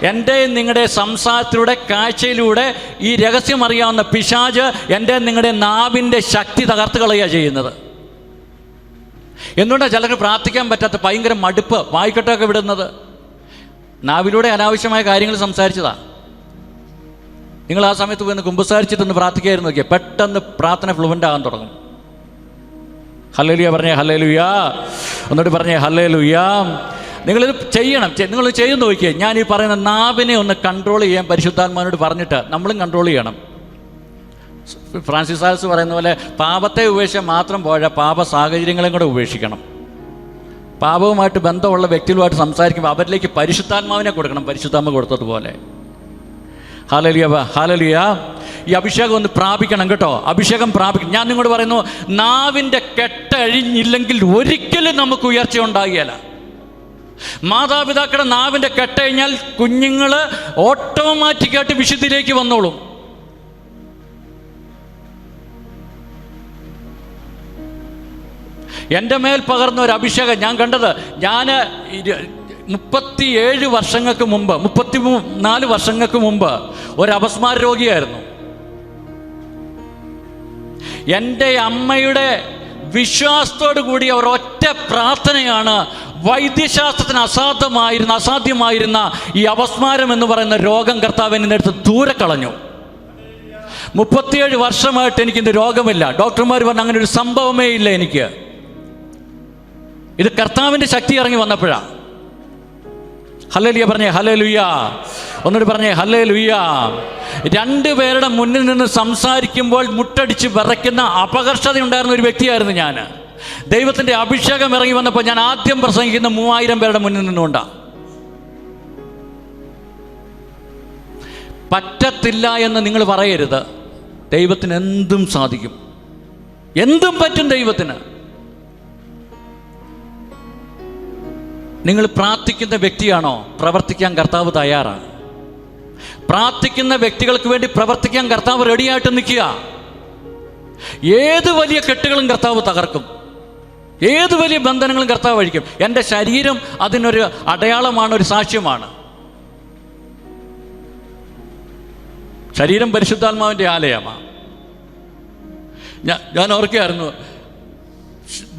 എൻ്റെ നിങ്ങളുടെ സംസാരത്തിലൂടെ, കാഴ്ചയിലൂടെ ഈ രഹസ്യം അറിയാവുന്ന പിശാച് എൻ്റെ നിങ്ങളുടെ നാവിൻ്റെ ശക്തി തകർത്ത് കളയുക ചെയ്യുന്നത്. എന്തുകൊണ്ടാണ് ചിലർക്ക് പ്രാർത്ഥിക്കാൻ പറ്റാത്ത ഭയങ്കര മടുപ്പ്, വായിക്കട്ടൊക്കെ വിടുന്നത്? നാവിലൂടെ അനാവശ്യമായ കാര്യങ്ങൾ സംസാരിച്ചതാ. നിങ്ങൾ ആ സമയത്ത് പോയി കുമ്പസാരിച്ചിട്ടൊന്ന് പ്രാർത്ഥിക്കായിരുന്നു നോക്കിയാൽ പെട്ടെന്ന് പ്രാർത്ഥന ഫ്ലുവൻ്റ് ആകാൻ തുടങ്ങും. ഹല്ലേലൂയ പറഞ്ഞേ, ഹല്ലേലൂയ. ഒന്നുകൂടി പറഞ്ഞേ, ഹല്ലേലൂയ. നിങ്ങളിത് ചെയ്യണം, നിങ്ങൾ ചെയ്ത് നോക്കിയേ. ഞാൻ ഈ പറയുന്ന നാവിനെ ഒന്ന് കൺട്രോൾ ചെയ്യാൻ പരിശുദ്ധാത്മാവിനോട് പറഞ്ഞിട്ട് നമ്മളും കൺട്രോൾ ചെയ്യണം. ഫ്രാൻസിസ് സാൽസ് പറയുന്ന പോലെ പാപത്തെ ഉപേക്ഷിച്ചാൽ മാത്രം പോരാ, പാപ സാഹചര്യങ്ങളെയും കൂടെ ഉപേക്ഷിക്കണം. പാപവുമായിട്ട് ബന്ധമുള്ള വ്യക്തികളുമായിട്ട് സംസാരിക്കുമ്പോൾ അവരിലേക്ക് പരിശുദ്ധാത്മാവിനെ കൊടുക്കണം, പരിശുദ്ധാത്മ കൊടുത്തതുപോലെ. Hallelujah, hallelujah. ഈ അഭിഷേകം ഒന്ന് പ്രാപിക്കണം കേട്ടോ, അഭിഷേകം പ്രാപിക്കണം. ഞാൻ നിങ്ങളോട് പറയുന്നു, നാവിൻ്റെ കെട്ടഴിഞ്ഞില്ലെങ്കിൽ ഒരിക്കലും നമുക്ക് ഉയർച്ച ഉണ്ടാകുകയില്ല. മാതാപിതാക്കളുടെ നാവിൻ്റെ കെട്ടഴിഞ്ഞാൽ കുഞ്ഞുങ്ങൾ ഓട്ടോമാറ്റിക്കായിട്ട് വിശുദ്ധിയിലേക്ക് വന്നോളും. എൻ്റെ മേൽ പകർന്ന ഒരു അഭിഷേകം ഞാൻ കണ്ടത്, ഞാൻ 37 വർഷങ്ങൾക്ക് മുമ്പ്, 34 വർഷങ്ങൾക്ക് മുമ്പ് ഒരു അപസ്മാര രോഗിയായിരുന്നു. എൻ്റെ അമ്മയുടെ വിശ്വാസത്തോടു കൂടി ഒരൊറ്റ പ്രാർത്ഥനയാണ് വൈദ്യശാസ്ത്രത്തിന് അസാധ്യമായിരുന്ന ഈ അപസ്മാരം എന്ന് പറയുന്ന രോഗം കർത്താവ് എൻ്റെ അടുത്ത് ദൂരെ കളഞ്ഞു. 37 വർഷമായിട്ട് എനിക്കിത് രോഗമില്ല. ഡോക്ടർമാർ പറഞ്ഞു അങ്ങനെ ഒരു സംഭവമേ ഇല്ല എനിക്ക്. ഇത് കർത്താവിൻ്റെ ശക്തി ഇറങ്ങി വന്നപ്പോഴാണ്. ഹല്ലേലൂയ പറഞ്ഞേ, ഹല്ലേലൂയ. ഒന്നുകൂടി പറഞ്ഞേ, ഹല്ലേലൂയ. 2 പേരുടെ മുന്നിൽ നിന്ന് സംസാരിക്കുമ്പോൾ മുട്ടടിച്ച് വിറയ്ക്കുന്ന അപകർഷത ഉണ്ടായിരുന്ന ഒരു വ്യക്തിയായിരുന്നു ഞാൻ. ദൈവത്തിൻ്റെ അഭിഷേകം ഇറങ്ങി വന്നപ്പോൾ ഞാൻ ആദ്യം പ്രസംഗിക്കുന്ന 3000 പേരുടെ മുന്നിൽ നിന്നുകൊണ്ടാണ്. പറ്റത്തില്ല എന്ന് നിങ്ങൾ പറയരുത്. ദൈവത്തിന് എന്തും സാധിക്കും, എന്തും പറ്റും ദൈവത്തിന്. നിങ്ങൾ പ്രാർത്ഥിക്കുന്ന വ്യക്തിയാണോ? പ്രവർത്തിക്കാൻ കർത്താവ് തയ്യാറാണ്. പ്രാർത്ഥിക്കുന്ന വ്യക്തികൾക്ക് വേണ്ടി പ്രവർത്തിക്കാൻ കർത്താവ് റെഡിയായിട്ട് നിൽക്കുക. ഏത് വലിയ കെട്ടുകളും കർത്താവ് തകർക്കും, ഏത് വലിയ ബന്ധനങ്ങളും കർത്താവ് അഴിക്കും. എൻ്റെ ശരീരം അതിനൊരു അടയാളമാണ്, ഒരു സാക്ഷ്യമാണ്. ശരീരം പരിശുദ്ധാത്മാവിൻ്റെ ആലയമാണ്. ഞാൻ ഓർക്കുകയായിരുന്നു,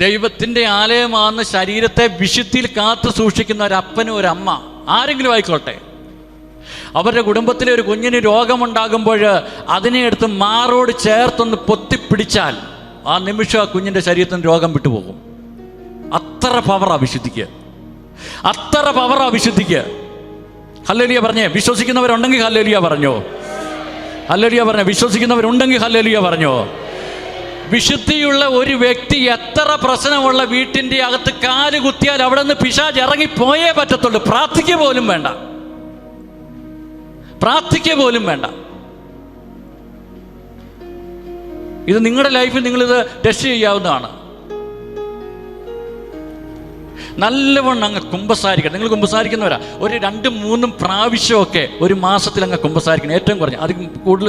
ദൈവത്തിൻ്റെ ആലയമാകുന്ന ശരീരത്തെ വിശുദ്ധിയിൽ കാത്തു സൂക്ഷിക്കുന്ന ഒരപ്പനും ഒരമ്മ ആരെങ്കിലും ആയിക്കോട്ടെ, അവരുടെ കുടുംബത്തിലെ ഒരു കുഞ്ഞിന് രോഗമുണ്ടാകുമ്പോൾ അതിനെ എടുത്ത് മാറോട് ചേർത്തൊന്ന് പൊത്തിപ്പിടിച്ചാൽ ആ നിമിഷം ആ കുഞ്ഞിൻ്റെ ശരീരത്തിന് രോഗം വിട്ടുപോകും. അത്ര പവറാ വിശുദ്ധിക്ക്, അത്ര പവറാ വിശുദ്ധിക്ക്. ഹല്ലേലൂയ പറഞ്ഞേ. വിശ്വസിക്കുന്നവരുണ്ടെങ്കിൽ ഹല്ലേലൂയ പറഞ്ഞോ, ഹല്ലേലൂയ പറഞ്ഞേ. വിശ്വസിക്കുന്നവരുണ്ടെങ്കിൽ ഹല്ലേലൂയ പറഞ്ഞോ. വിശുദ്ധിയുള്ള ഒരു വ്യക്തി എത്ര പ്രശ്നമുള്ള വീട്ടിൻ്റെ അകത്ത് കാല് കുത്തിയാൽ അവിടെ നിന്ന് പിശാച് ഇറങ്ങിപ്പോയേ പറ്റത്തുള്ളൂ. പ്രാർത്ഥിക്കുക പോലും വേണ്ട, പ്രാർത്ഥിക്കുക പോലും വേണ്ട. ഇത് നിങ്ങളുടെ ലൈഫിൽ നിങ്ങളിത് ടെസ്റ്റ് ചെയ്യാവുന്നതാണ്. നല്ലവണ്ണം അങ്ങ് കുമ്പസാരിക്കണം. നിങ്ങൾ കുമ്പസാരിക്കുന്നവരാ, ഒരു 2-3 പ്രാവശ്യമൊക്കെ ഒരു മാസത്തിൽ അങ്ങ് കുമ്പസാരിക്കണം. ഏറ്റവും കുറഞ്ഞ, അതിൽ കൂടുതൽ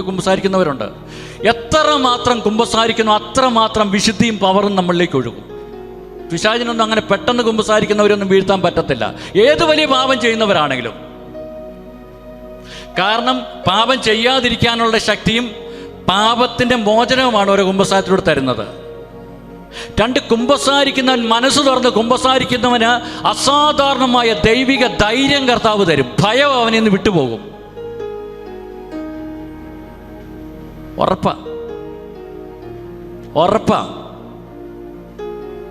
പിശാചിനൊന്നും അങ്ങനെ പെട്ടെന്ന് കുമ്പസാരിക്കുന്നവരൊന്നും വീഴ്ത്താൻ പറ്റത്തില്ല, ഏത് വലിയ പാപം ചെയ്യുന്നവരാണെങ്കിലും. കാരണം പാപം ചെയ്യാതിരിക്കാനുള്ള ശക്തിയും പാപത്തിൻ്റെ മോചനവുമാണ് ഓരോ കുമ്പസാരത്തിലൂടെ തരുന്നത്. രണ്ട്, കുമ്പസാരിക്കുന്നവൻ, മനസ്സ് തുറന്ന് കുമ്പസാരിക്കുന്നവന് അസാധാരണമായ ദൈവിക ധൈര്യം കർത്താവ് തരും. ഭയം അവനിൽ നിന്ന് വിട്ടുപോകും. ഉറപ്പാ.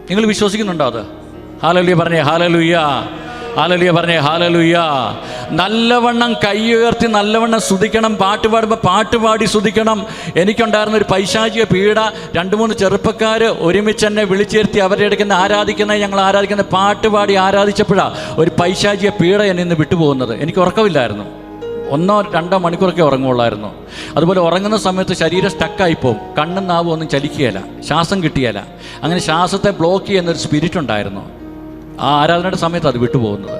നിങ്ങൾ വിശ്വസിക്കുന്നുണ്ടോ അത്? ഹല്ലേലൂയ പറഞ്ഞേ, ഹല്ലേലൂയ. ഹല്ലേലൂയ പറഞ്ഞേ, ഹല്ലേലൂയ. നല്ലവണ്ണം കൈ ഉയർത്തി നല്ലവണ്ണം സ്തുതിക്കണം. പാട്ട് പാടുമ്പോൾ പാട്ടുപാടി സ്തുതിക്കണം. എനിക്കുണ്ടായിരുന്ന ഒരു പൈശാചിക പീഡ, 2-3 ചെറുപ്പക്കാർ ഒരുമിച്ച് എന്നെ വിളിച്ചിരുത്തി അവരുടെ ഇടയ്ക്ക് ഞങ്ങൾ ആരാധിക്കുന്ന പാട്ടുപാടി ആരാധിച്ചപ്പോഴാണ് ഒരു പൈശാചിക പീഡ എന്നെ ഇന്ന് വിട്ടുപോകുന്നത്. എനിക്ക് ഉറക്കമില്ലായിരുന്നു. 1-2 മണിക്കൂറൊക്കെ ഉറങ്ങുള്ളായിരുന്നു. അതുപോലെ ഉറങ്ങുന്ന സമയത്ത് ശരീരം സ്റ്റക്കായിപ്പോവും, കണ്ണും നാവും ഒന്നും ചലിക്കുകയില്ല, ശ്വാസം കിട്ടിയല്ല. അങ്ങനെ ശ്വാസത്തെ ബ്ലോക്ക് ചെയ്യുന്നൊരു സ്പിരിറ്റ് ഉണ്ടായിരുന്നു. ആ ആരാധനയുടെ സമയത്ത് അത് വിട്ടുപോകുന്നത്.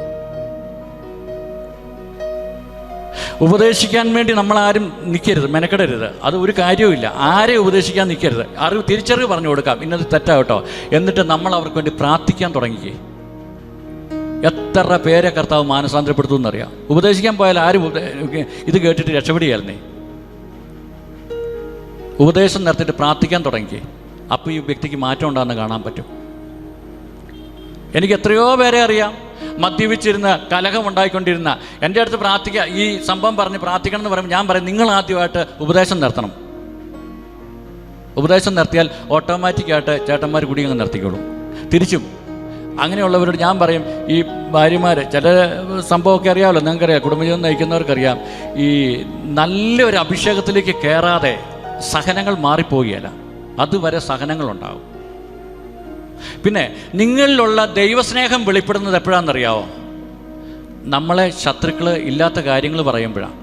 ഉപദേശിക്കാൻ വേണ്ടി നമ്മളാരും നിൽക്കരുത്, മെനക്കെടരുത്. അത് ഒരു കാര്യവുമില്ല. ആരെ ഉപദേശിക്കാൻ നിൽക്കരുത്. തിരിച്ചറിവ് പറഞ്ഞു കൊടുക്കാം, ഇന്നത് തെറ്റാകട്ടോ. എന്നിട്ട് നമ്മൾ അവർക്ക് വേണ്ടി പ്രാർത്ഥിക്കാൻ തുടങ്ങിക്കേ. എത്ര പേരെ കർത്താവ് മാനസാന്തരപ്പെടുത്തും എന്നറിയാം. ഉപദേശിക്കാൻ പോയാൽ ആരും ഇത് കേട്ടിട്ട് രക്ഷപ്പെടുകയല്ലേ. ഉപദേശം നിർത്തിയിട്ട് പ്രാർത്ഥിക്കാൻ തുടങ്ങി. അപ്പോൾ ഈ വ്യക്തിക്ക് മാറ്റം ഉണ്ടാകുന്ന കാണാൻ പറ്റും. എനിക്ക് എത്രയോ പേരെ അറിയാം, മദ്യപിച്ചിരുന്ന, കലഹമുണ്ടായിക്കൊണ്ടിരുന്ന. എൻ്റെ അടുത്ത് പ്രാർത്ഥിക്കുക, ഈ സംഭവം പറഞ്ഞ് പ്രാർത്ഥിക്കണം എന്ന് പറയുമ്പോൾ ഞാൻ പറയും, നിങ്ങൾ ആദ്യമായിട്ട് ഉപദേശം നിർത്തണം. ഉപദേശം നിർത്തിയാൽ ഓട്ടോമാറ്റിക്കായിട്ട് ചേട്ടന്മാർ കൂടി അങ്ങ് നിർത്തിക്കോളും. തിരിച്ചും അങ്ങനെയുള്ളവരോട് ഞാൻ പറയും, ഈ ഭാര്യമാർ, ചില സംഭവമൊക്കെ അറിയാമല്ലോ, നിങ്ങൾക്കറിയാം, കുടുംബജീവിതം നയിക്കുന്നവർക്കറിയാം, ഈ നല്ലൊരു അഭിഷേകത്തിലേക്ക് കയറാതെ സഹനങ്ങൾ മാറിപ്പോവുകയല്ല, അതുവരെ സഹനങ്ങളുണ്ടാവും. പിന്നെ നിങ്ങളിലുള്ള ദൈവസ്നേഹം വെളിപ്പെടുന്നത് എപ്പോഴാണെന്നറിയാമോ? നമ്മളെ ശത്രുക്കൾ ഇല്ലാത്ത കാര്യങ്ങൾ പറയുമ്പോഴാണ്.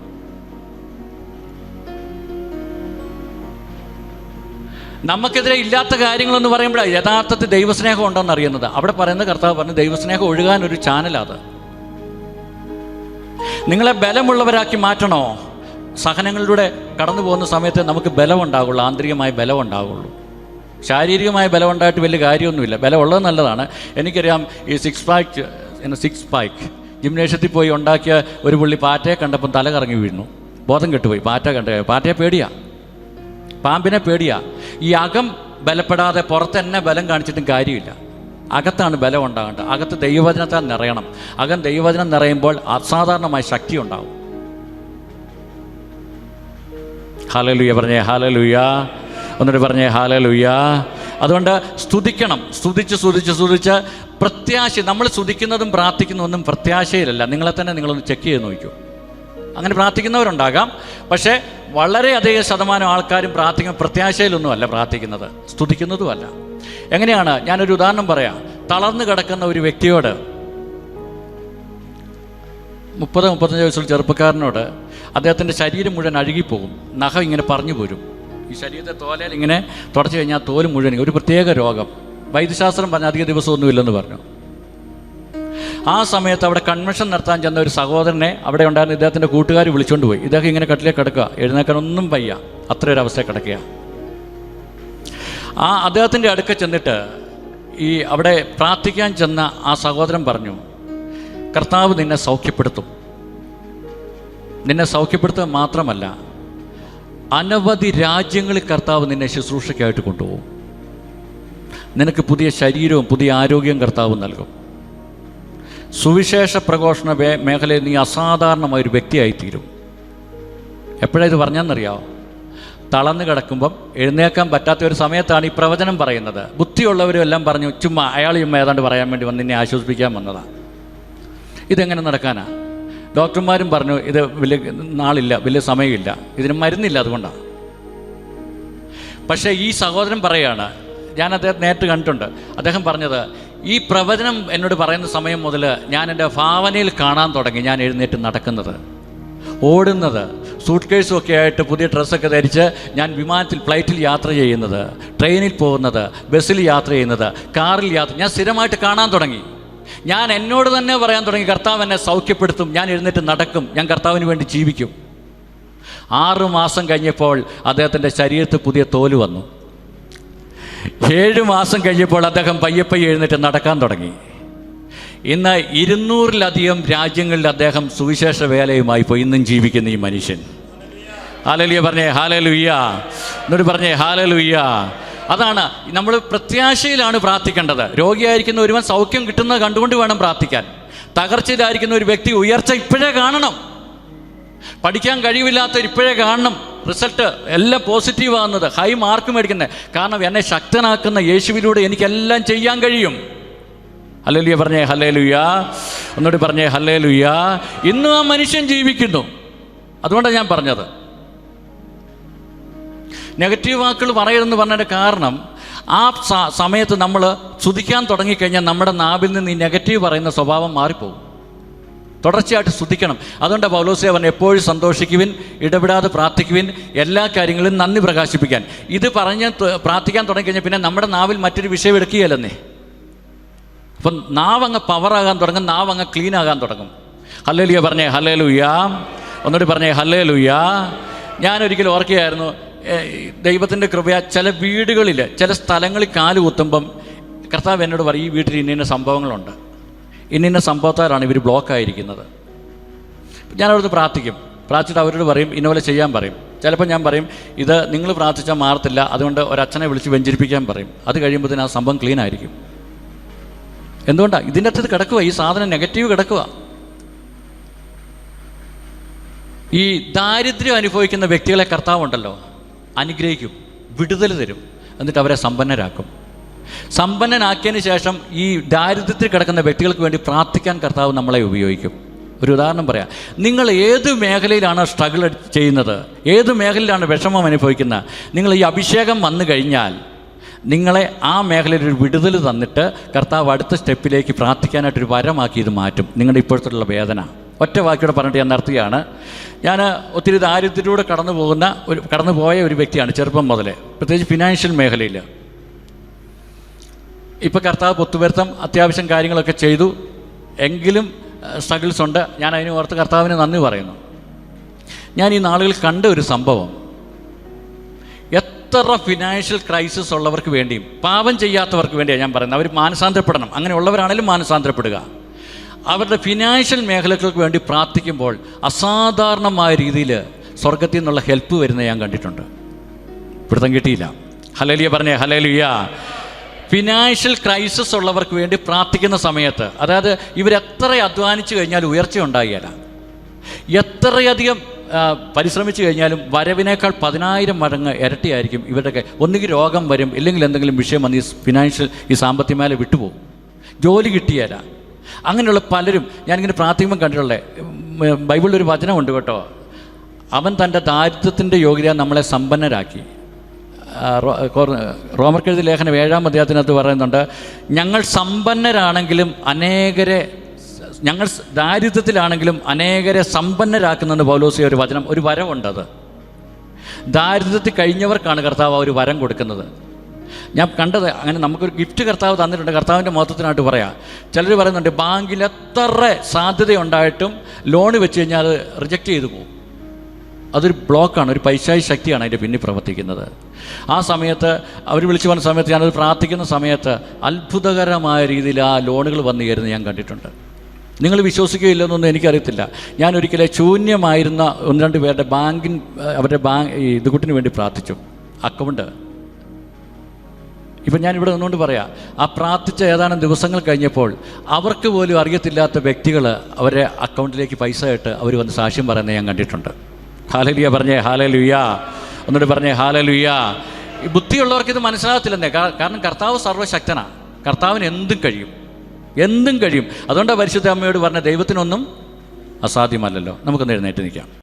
നമുക്കെതിരെ ഇല്ലാത്ത കാര്യങ്ങളെന്ന് പറയുമ്പോഴാണ് യഥാർത്ഥത്തിൽ ദൈവസ്നേഹം ഉണ്ടെന്ന് അറിയുന്നത്. അവിടെ പറയുന്ന കർത്താവ് പറഞ്ഞു, ദൈവസ്നേഹം ഒഴുകാനൊരു ചാനലത്. നിങ്ങളെ ബലമുള്ളവരാക്കി മാറ്റണോ? സഹനങ്ങളിലൂടെ കടന്നു പോകുന്ന സമയത്ത് നമുക്ക് ബലമുണ്ടാകുള്ളൂ, ആന്തരികമായ ബലമുണ്ടാകുള്ളൂ. ശാരീരികമായ ബലമുണ്ടായിട്ട് വലിയ കാര്യമൊന്നുമില്ല. ബലമുള്ളത് നല്ലതാണ്. എനിക്കറിയാം, ഈ സിക്സ് പാക്ക് ജിംനേഷ്യത്തിൽ പോയി ഉണ്ടാക്കിയ ഒരു പുള്ളി പാറ്റയെ കണ്ടപ്പം തല കറങ്ങി വീഴുന്നു, ബോധം കെട്ടുപോയി. പാറ്റയെ പേടിയാ, പാമ്പിനെ പേടിയാ. ഈ അകം ബലപ്പെടാതെ പുറത്തെന്നെ ബലം കാണിച്ചിട്ടും കാര്യമില്ല. അകത്താണ് ബലം ഉണ്ടാകേണ്ടത്. അകത്ത് ദൈവവചനത്താൽ നിറയണം. അകം ദൈവവചനം നിറയുമ്പോൾ അസാധാരണമായ ശക്തി ഉണ്ടാവും. ഹല്ലേലൂയ പറഞ്ഞേ, ഹല്ലേലൂയ. ഒന്നിട്ട് പറഞ്ഞേ, ഹല്ലേലൂയ. അതുകൊണ്ട് സ്തുതിക്കണം. സ്തുതിച്ച് പ്രത്യാശ. നമ്മൾ സ്തുതിക്കുന്നതും പ്രാർത്ഥിക്കുന്നതൊന്നും പ്രത്യാശയിലല്ല. നിങ്ങളെ തന്നെ നിങ്ങളൊന്ന് ചെക്ക് ചെയ്ത് നോക്കൂ. അങ്ങനെ പ്രാർത്ഥിക്കുന്നവരുണ്ടാകാം, പക്ഷേ വളരെയധികം ശതമാനം ആൾക്കാരും പ്രാർത്ഥിക്കുന്ന പ്രത്യാശയിലൊന്നുമല്ല പ്രാർത്ഥിക്കുന്നത്, സ്തുതിക്കുന്നതുമല്ല. എങ്ങനെയാണ്? ഞാനൊരു ഉദാഹരണം പറയാം. തളർന്നു കിടക്കുന്ന ഒരു വ്യക്തിയോട്, 30-35 വയസ്സുള്ള ചെറുപ്പക്കാരനോട്, അദ്ദേഹത്തിൻ്റെ ശരീരം മുഴുവൻ അഴുകിപ്പോകും, നഖം ഇങ്ങനെ പറഞ്ഞു പോരും. ഈ ശരീരത്തെ തോലയിൽ ഇങ്ങനെ തുടച്ചു കഴിഞ്ഞാൽ തോല് മുഴുവൻ ഒരു പ്രത്യേക രോഗം. വൈദ്യശാസ്ത്രം പറഞ്ഞ അധിക ദിവസമൊന്നുമില്ലെന്ന് പറഞ്ഞു. ആ സമയത്ത് അവിടെ കൺവെൻഷൻ നടത്താൻ ചെന്ന ഒരു സഹോദരനെ അവിടെ ഉണ്ടായിരുന്ന ഇദ്ദേഹത്തിൻ്റെ കൂട്ടുകാർ വിളിച്ചുകൊണ്ട് പോയി. ഇദ്ദേഹം ഇങ്ങനെ കട്ടിലേക്ക് കിടക്കുക, എഴുന്നേക്കാനൊന്നും വയ്യ, അത്രയൊരു അവസ്ഥ കിടക്കുക. ആ അദ്ദേഹത്തിൻ്റെ അടുക്ക ചെന്നിട്ട് ഈ അവിടെ പ്രാർത്ഥിക്കാൻ ചെന്ന ആ സഹോദരൻ പറഞ്ഞു, കർത്താവ് നിന്നെ സൗഖ്യപ്പെടുത്തും. നിന്നെ സൗഖ്യപ്പെടുത്തുക മാത്രമല്ല, അനവധി രാജ്യങ്ങളിൽ കർത്താവ് നിന്നെ ശുശ്രൂഷയ്ക്കായിട്ട് കൊണ്ടുപോകും. നിനക്ക് പുതിയ ശരീരവും പുതിയ ആരോഗ്യവും കർത്താവ് നൽകും. സുവിശേഷ പ്രഘോഷണ മേഖലയിൽ നീ അസാധാരണമായൊരു വ്യക്തിയായിത്തീരും. എപ്പോഴാണ് ഇത് പറഞ്ഞെന്നറിയാമോ? തളർന്നു കിടക്കുമ്പം എഴുന്നേക്കാൻ പറ്റാത്ത ഒരു സമയത്താണ് ഈ പ്രവചനം പറയുന്നത്. ബുദ്ധിയുള്ളവരും എല്ലാം പറഞ്ഞു, ചുമ്മാ അയാൾ ഏതാണ്ട് പറയാൻ വേണ്ടി വന്ന് നിന്നെ ആശ്വസിപ്പിക്കാൻ വന്നതാണ്. ഇതെങ്ങനെ നടക്കാനാ? ഡോക്ടർമാരും പറഞ്ഞു, ഇത് വലിയ നാളില്ല, വലിയ സമയമില്ല, ഇതിന് മരുന്നില്ല, അതുകൊണ്ടാണ്. പക്ഷേ ഈ സഹോദരൻ പറയുകയാണ്, ഞാൻ അദ്ദേഹത്തെ നേരിട്ട് കണ്ടിട്ടുണ്ട്. അദ്ദേഹം പറഞ്ഞത്, ഈ പ്രവചനം എന്നോട് പറയുന്ന സമയം മുതൽ ഞാൻ എൻ്റെ ഭാവനയിൽ കാണാൻ തുടങ്ങി. ഞാൻ എഴുന്നേറ്റ് നടക്കുന്നത്, ഓടുന്നത്, സൂട്ട് കേസും ഒക്കെ ആയിട്ട് പുതിയ ഡ്രസ്സൊക്കെ ധരിച്ച് ഞാൻ വിമാനത്തിൽ, ഫ്ലൈറ്റിൽ യാത്ര ചെയ്യുന്നത്, ട്രെയിനിൽ പോകുന്നത്, ബസ്സിൽ യാത്ര ചെയ്യുന്നത്, കാറിൽ യാത്ര, ഞാൻ സ്ഥിരമായിട്ട് കാണാൻ തുടങ്ങി. ഞാൻ എന്നോട് തന്നെ പറയാൻ തുടങ്ങി, കർത്താവ് എന്നെ സൗഖ്യപ്പെടുത്തും, ഞാൻ എഴുന്നേറ്റ് നടക്കും, ഞാൻ കർത്താവിന് വേണ്ടി ജീവിക്കും. 6 മാസം കഴിഞ്ഞപ്പോൾ അദ്ദേഹത്തിൻ്റെ ശരീരത്തിൽ പുതിയ തോല് വന്നു. 7 മാസം കഴിഞ്ഞപ്പോൾ അദ്ദേഹം പയ്യെ എഴുന്നേറ്റ് നടക്കാൻ തുടങ്ങി. ഇന്ന് 200-ലധികം രാജ്യങ്ങളിൽ അദ്ദേഹം സുവിശേഷ വേലയുമായി പോയി ഇന്നും ജീവിക്കുന്ന ഈ മനുഷ്യൻ. ഹല്ലേലൂയ പറഞ്ഞേ, ഹല്ലേലൂയ. എന്നോട് പറഞ്ഞേ ഹല്ലേലൂയ. അതാണ് നമ്മൾ പ്രത്യാശയിലാണ് പ്രാർത്ഥിക്കേണ്ടത്. രോഗിയായിരിക്കുന്ന ഒരുവൻ സൗഖ്യം കിട്ടുന്നത് കണ്ടുകൊണ്ട് വേണം പ്രാർത്ഥിക്കാൻ. തകർച്ചയിലായിരിക്കുന്ന ഒരു വ്യക്തി ഉയർച്ച ഇപ്പോഴേ കാണണം. പഠിക്കാൻ കഴിവില്ലാത്തവർ ഇപ്പോഴേ കാണണം. റിസൾട്ട് എല്ലാം പോസിറ്റീവ് ആകുന്നത്, ഹൈ മാർക്ക് മേടിക്കുന്നത്. കാരണം എന്നെ ശക്തനാക്കുന്ന യേശുവിലൂടെ എനിക്കെല്ലാം ചെയ്യാൻ കഴിയും. ഹല്ലേലൂയ പറഞ്ഞേ ഹല്ലേലൂയ. ഒന്നുകൂടി പറഞ്ഞേ ഹല്ലേലൂയ. ഇന്നും ആ മനുഷ്യൻ ജീവിക്കുന്നു. അതുകൊണ്ടാണ് ഞാൻ പറഞ്ഞത്. നെഗറ്റീവ് വാക്കുകൾ പറയരുതെന്ന് പറഞ്ഞതിൻ്റെ കാരണം, ആ സമയത്ത് നമ്മൾ സ്തുതിക്കാൻ തുടങ്ങിക്കഴിഞ്ഞാൽ നമ്മുടെ നാവിൽ നിന്ന് ഈ നെഗറ്റീവ് പറയുന്ന സ്വഭാവം മാറിപ്പോകും. തുടർച്ചയായിട്ട് സ്തുതിക്കണം. അതുകൊണ്ട് പൗലോസേ പറഞ്ഞ എപ്പോഴും സന്തോഷിക്കുവിൻ, ഇടപെടാതെ പ്രാർത്ഥിക്കുവിൻ, എല്ലാ കാര്യങ്ങളും നന്ദി പ്രകാശിപ്പിക്കാൻ. ഇത് പറഞ്ഞ് പ്രാർത്ഥിക്കാൻ തുടങ്ങിക്കഴിഞ്ഞാൽ പിന്നെ നമ്മുടെ നാവിൽ മറ്റൊരു വിഷയം എടുക്കുകയല്ലെന്നേ. അപ്പം നാവ് അങ്ങ് പവറാകാൻ തുടങ്ങും, നാവ് അങ്ങ് ക്ലീൻ ആകാൻ തുടങ്ങും. ഹല്ലേലൂയ പറഞ്ഞേ ഹല്ലേലൂയ. ഒന്നുകൂടി പറഞ്ഞേ ഹല്ലേലൂയ. ഞാനൊരിക്കലും ഓർക്കുകയായിരുന്നു, ദൈവത്തിൻ്റെ കൃപയാ ചില വീടുകളിൽ ചില സ്ഥലങ്ങളിൽ കാല് കുത്തുമ്പം കർത്താവ് എന്നോട് പറയും, ഈ വീട്ടിൽ ഇന്ന സംഭവങ്ങളുണ്ട്, ഇന്ന സംഭവത്താലാണ് ഇവർ ബ്ലോക്കായിരിക്കുന്നത്. ഞാനവിടുന്ന് പ്രാർത്ഥിച്ചിട്ട് അവരോട് പറയും, ഇന്നപോലെ ചെയ്യാൻ പറയും. ചിലപ്പോൾ ഞാൻ പറയും, ഇത് നിങ്ങൾ പ്രാർത്ഥിച്ചാൽ മാറത്തില്ല, അതുകൊണ്ട് ഒരച്ഛനെ വിളിച്ച് വെഞ്ചരിപ്പിക്കാൻ പറയും. അത് കഴിയുമ്പോഴത്തേന് ആ സംഭവം ക്ലീൻ ആയിരിക്കും. എന്തുകൊണ്ടാണ്? ഇതിൻ്റെ അകത്ത് കിടക്കുക, ഈ സാധനം നെഗറ്റീവ് കിടക്കുക. ഈ ദാരിദ്ര്യം അനുഭവിക്കുന്ന വ്യക്തികളെ കർത്താവുണ്ടല്ലോ അനുഗ്രഹിക്കും, വിടുതൽ തരും, എന്നിട്ട് അവരെ സമ്പന്നരാക്കും. സമ്പന്നനാക്കിയതിന് ശേഷം ഈ ദാരിദ്ര്യത്തിൽ കിടക്കുന്ന വ്യക്തികൾക്ക് വേണ്ടി പ്രാർത്ഥിക്കാൻ കർത്താവ് നമ്മളെ ഉപയോഗിക്കും. ഒരു ഉദാഹരണം പറയാം. നിങ്ങൾ ഏത് മേഖലയിലാണ് സ്ട്രഗിൾ ചെയ്യുന്നത്, ഏത് മേഖലയിലാണ് വിഷമം അനുഭവിക്കുന്നത്, നിങ്ങൾ ഈ അഭിഷേകം വന്നു കഴിഞ്ഞാൽ നിങ്ങളെ ആ മേഖലയിൽ ഒരു വിടുതൽ തന്നിട്ട് കർത്താവ് അടുത്ത സ്റ്റെപ്പിലേക്ക് പ്രാർത്ഥിക്കാനായിട്ടൊരു വരമാക്കി ഇത് മാറ്റും. നിങ്ങളുടെ ഇപ്പോഴത്തുള്ള വേദന ഒറ്റ വാക്കിയോടെ പറഞ്ഞിട്ട് ഞാൻ നിർത്തുകയാണ്. ഞാൻ ഒത്തിരി ദാരിദ്ര്യത്തിലൂടെ കടന്നുപോയ ഒരു വ്യക്തിയാണ് ചെറുപ്പം മുതലേ, പ്രത്യേകിച്ച് ഫിനാൻഷ്യൽ മേഖലയിൽ. ഇപ്പോൾ കർത്താവ് പൊത്തുവരുത്തം അത്യാവശ്യം കാര്യങ്ങളൊക്കെ ചെയ്തു, എങ്കിലും സ്ട്രഗിൾസ് ഉണ്ട്. ഞാൻ അതിന് ഓർത്ത് കർത്താവിന് നന്ദി പറയുന്നു. ഞാൻ ഈ നാളുകളിൽ കണ്ട ഒരു സംഭവം, എത്ര ഫിനാൻഷ്യൽ ക്രൈസിസ് ഉള്ളവർക്ക് വേണ്ടിയും പാപം ചെയ്യാത്തവർക്ക് വേണ്ടിയാണ് ഞാൻ പറയുന്നത്. അവർ മാനസാന്തരപ്പെടണം. അങ്ങനെയുള്ളവരാണെങ്കിലും മാനസാന്തരപ്പെടുക. അവരുടെ ഫിനാൻഷ്യൽ മേഖലകൾക്ക് വേണ്ടി പ്രാർത്ഥിക്കുമ്പോൾ അസാധാരണമായ രീതിയിൽ സ്വർഗത്തിൽ നിന്നുള്ള ഹെൽപ്പ് വരുന്നത് ഞാൻ കണ്ടിട്ടുണ്ട്. പിടുത്തം കിട്ടിയില്ല. ഹല്ലേലൂയ പറഞ്ഞേ ഹല്ലേലൂയ. ഫിനാൻഷ്യൽ ക്രൈസിസ് ഉള്ളവർക്ക് വേണ്ടി പ്രാർത്ഥിക്കുന്ന സമയത്ത്, അതായത് ഇവരെത്ര അധ്വാനിച്ചു കഴിഞ്ഞാലും ഉയർച്ച ഉണ്ടാകില്ല, എത്രയധികം പരിശ്രമിച്ചു കഴിഞ്ഞാലും വരവിനേക്കാൾ 10,000 മടങ്ങ് ഇരട്ടിയായിരിക്കും ഇവരുടെയൊക്കെ. ഒന്നുകിൽ രോഗം വരും, ഇല്ലെങ്കിൽ എന്തെങ്കിലും വിഷയം വന്ന് ഈ സാമ്പത്തിക മേലെ വിട്ടുപോകും, ജോലി കിട്ടിയല്ല. അങ്ങനെയുള്ള പലരും ഞാനിങ്ങനെ പ്രാർത്ഥിക്കുമ്പോൾ കണ്ടിട്ടുള്ളത്. ബൈബിളിലൊരു വചനമുണ്ട് കേട്ടോ, അവൻ തൻ്റെ ദാരിദ്ര്യത്തിൻ്റെ യോഗ്യത നമ്മളെ സമ്പന്നരാക്കി. റോമർക്കെഴുതിയ ലേഖനം 7-ാം അധ്യായത്തിനകത്ത് പറയുന്നുണ്ട്, ഞങ്ങൾ സമ്പന്നരാണെങ്കിലും ഞങ്ങൾ ദാരിദ്ര്യത്തിലാണെങ്കിലും അനേകരെ സമ്പന്നരാക്കുന്നെന്ന് പൗലോസിയ ഒരു വരവുണ്ടത്. ദാരിദ്ര്യത്തിൽ കഴിഞ്ഞവർക്കാണ് കർത്താവ് ഒരു വരം കൊടുക്കുന്നത്. ഞാൻ കണ്ടത് അങ്ങനെ. നമുക്കൊരു ഗിഫ്റ്റ് കർത്താവ് തന്നിട്ടുണ്ട്, കർത്താവിൻ്റെ മഹത്വത്തിനായിട്ട് പറയാം. ചിലർ പറയുന്നുണ്ട്, ബാങ്കിൽ എത്ര സാധ്യതയുണ്ടായിട്ടും ലോണ് വെച്ച് കഴിഞ്ഞാൽ അത് റിജക്റ്റ് ചെയ്തു പോകും. അതൊരു ബ്ലോക്കാണ്, ഒരു പൈശാചിക ശക്തിയാണ് അതിൻ്റെ പിന്നിൽ പ്രവർത്തിക്കുന്നത്. ആ സമയത്ത് അവർ വിളിച്ചു വന്ന സമയത്ത്, ഞാനത് പ്രാർത്ഥിക്കുന്ന സമയത്ത് അത്ഭുതകരമായ രീതിയിൽ ആ ലോണുകൾ വന്നു കയറുന്നത് ഞാൻ കണ്ടിട്ടുണ്ട്. നിങ്ങൾ വിശ്വസിക്കുകയില്ലെന്നൊന്നും എനിക്കറിയത്തില്ല. ഞാനൊരിക്കലും ശൂന്യമായിരുന്ന 1-2 പേരുടെ അവരുടെ ഇതുകൂട്ടിന് വേണ്ടി പ്രാർത്ഥിച്ചു, അക്കൗണ്ട്. ഇപ്പം ഞാനിവിടെ നിന്നുകൊണ്ട് പറയാം, ആ പ്രാർത്ഥിച്ച ഏതാനും ദിവസങ്ങൾ കഴിഞ്ഞപ്പോൾ അവർക്ക് പോലും അറിയത്തില്ലാത്ത വ്യക്തികൾ അവരുടെ അക്കൗണ്ടിലേക്ക് പൈസ ഇട്ട് അവർ വന്ന് സാക്ഷ്യം പറയുന്നത് ഞാൻ കണ്ടിട്ടുണ്ട്. ഹല്ലേലൂയ പറഞ്ഞേ ഹല്ലേലൂയ. ഒന്നുകൂടി പറഞ്ഞേ ഹല്ലേലൂയ. ഈ ബുദ്ധിയുള്ളവർക്ക് ഇത് മനസ്സിലാകത്തില്ലെന്നേ. കാരണം കർത്താവ് സർവ്വശക്തനാണ്, കർത്താവിന് എന്തും കഴിയും, എന്തും കഴിയും. അതുകൊണ്ടാണ് പരിശുദ്ധ അമ്മയോട് പറഞ്ഞ ദൈവത്തിനൊന്നും അസാധ്യമല്ലല്ലോ. നമുക്കൊന്ന് എഴുന്നേറ്റ് നിൽക്കാം.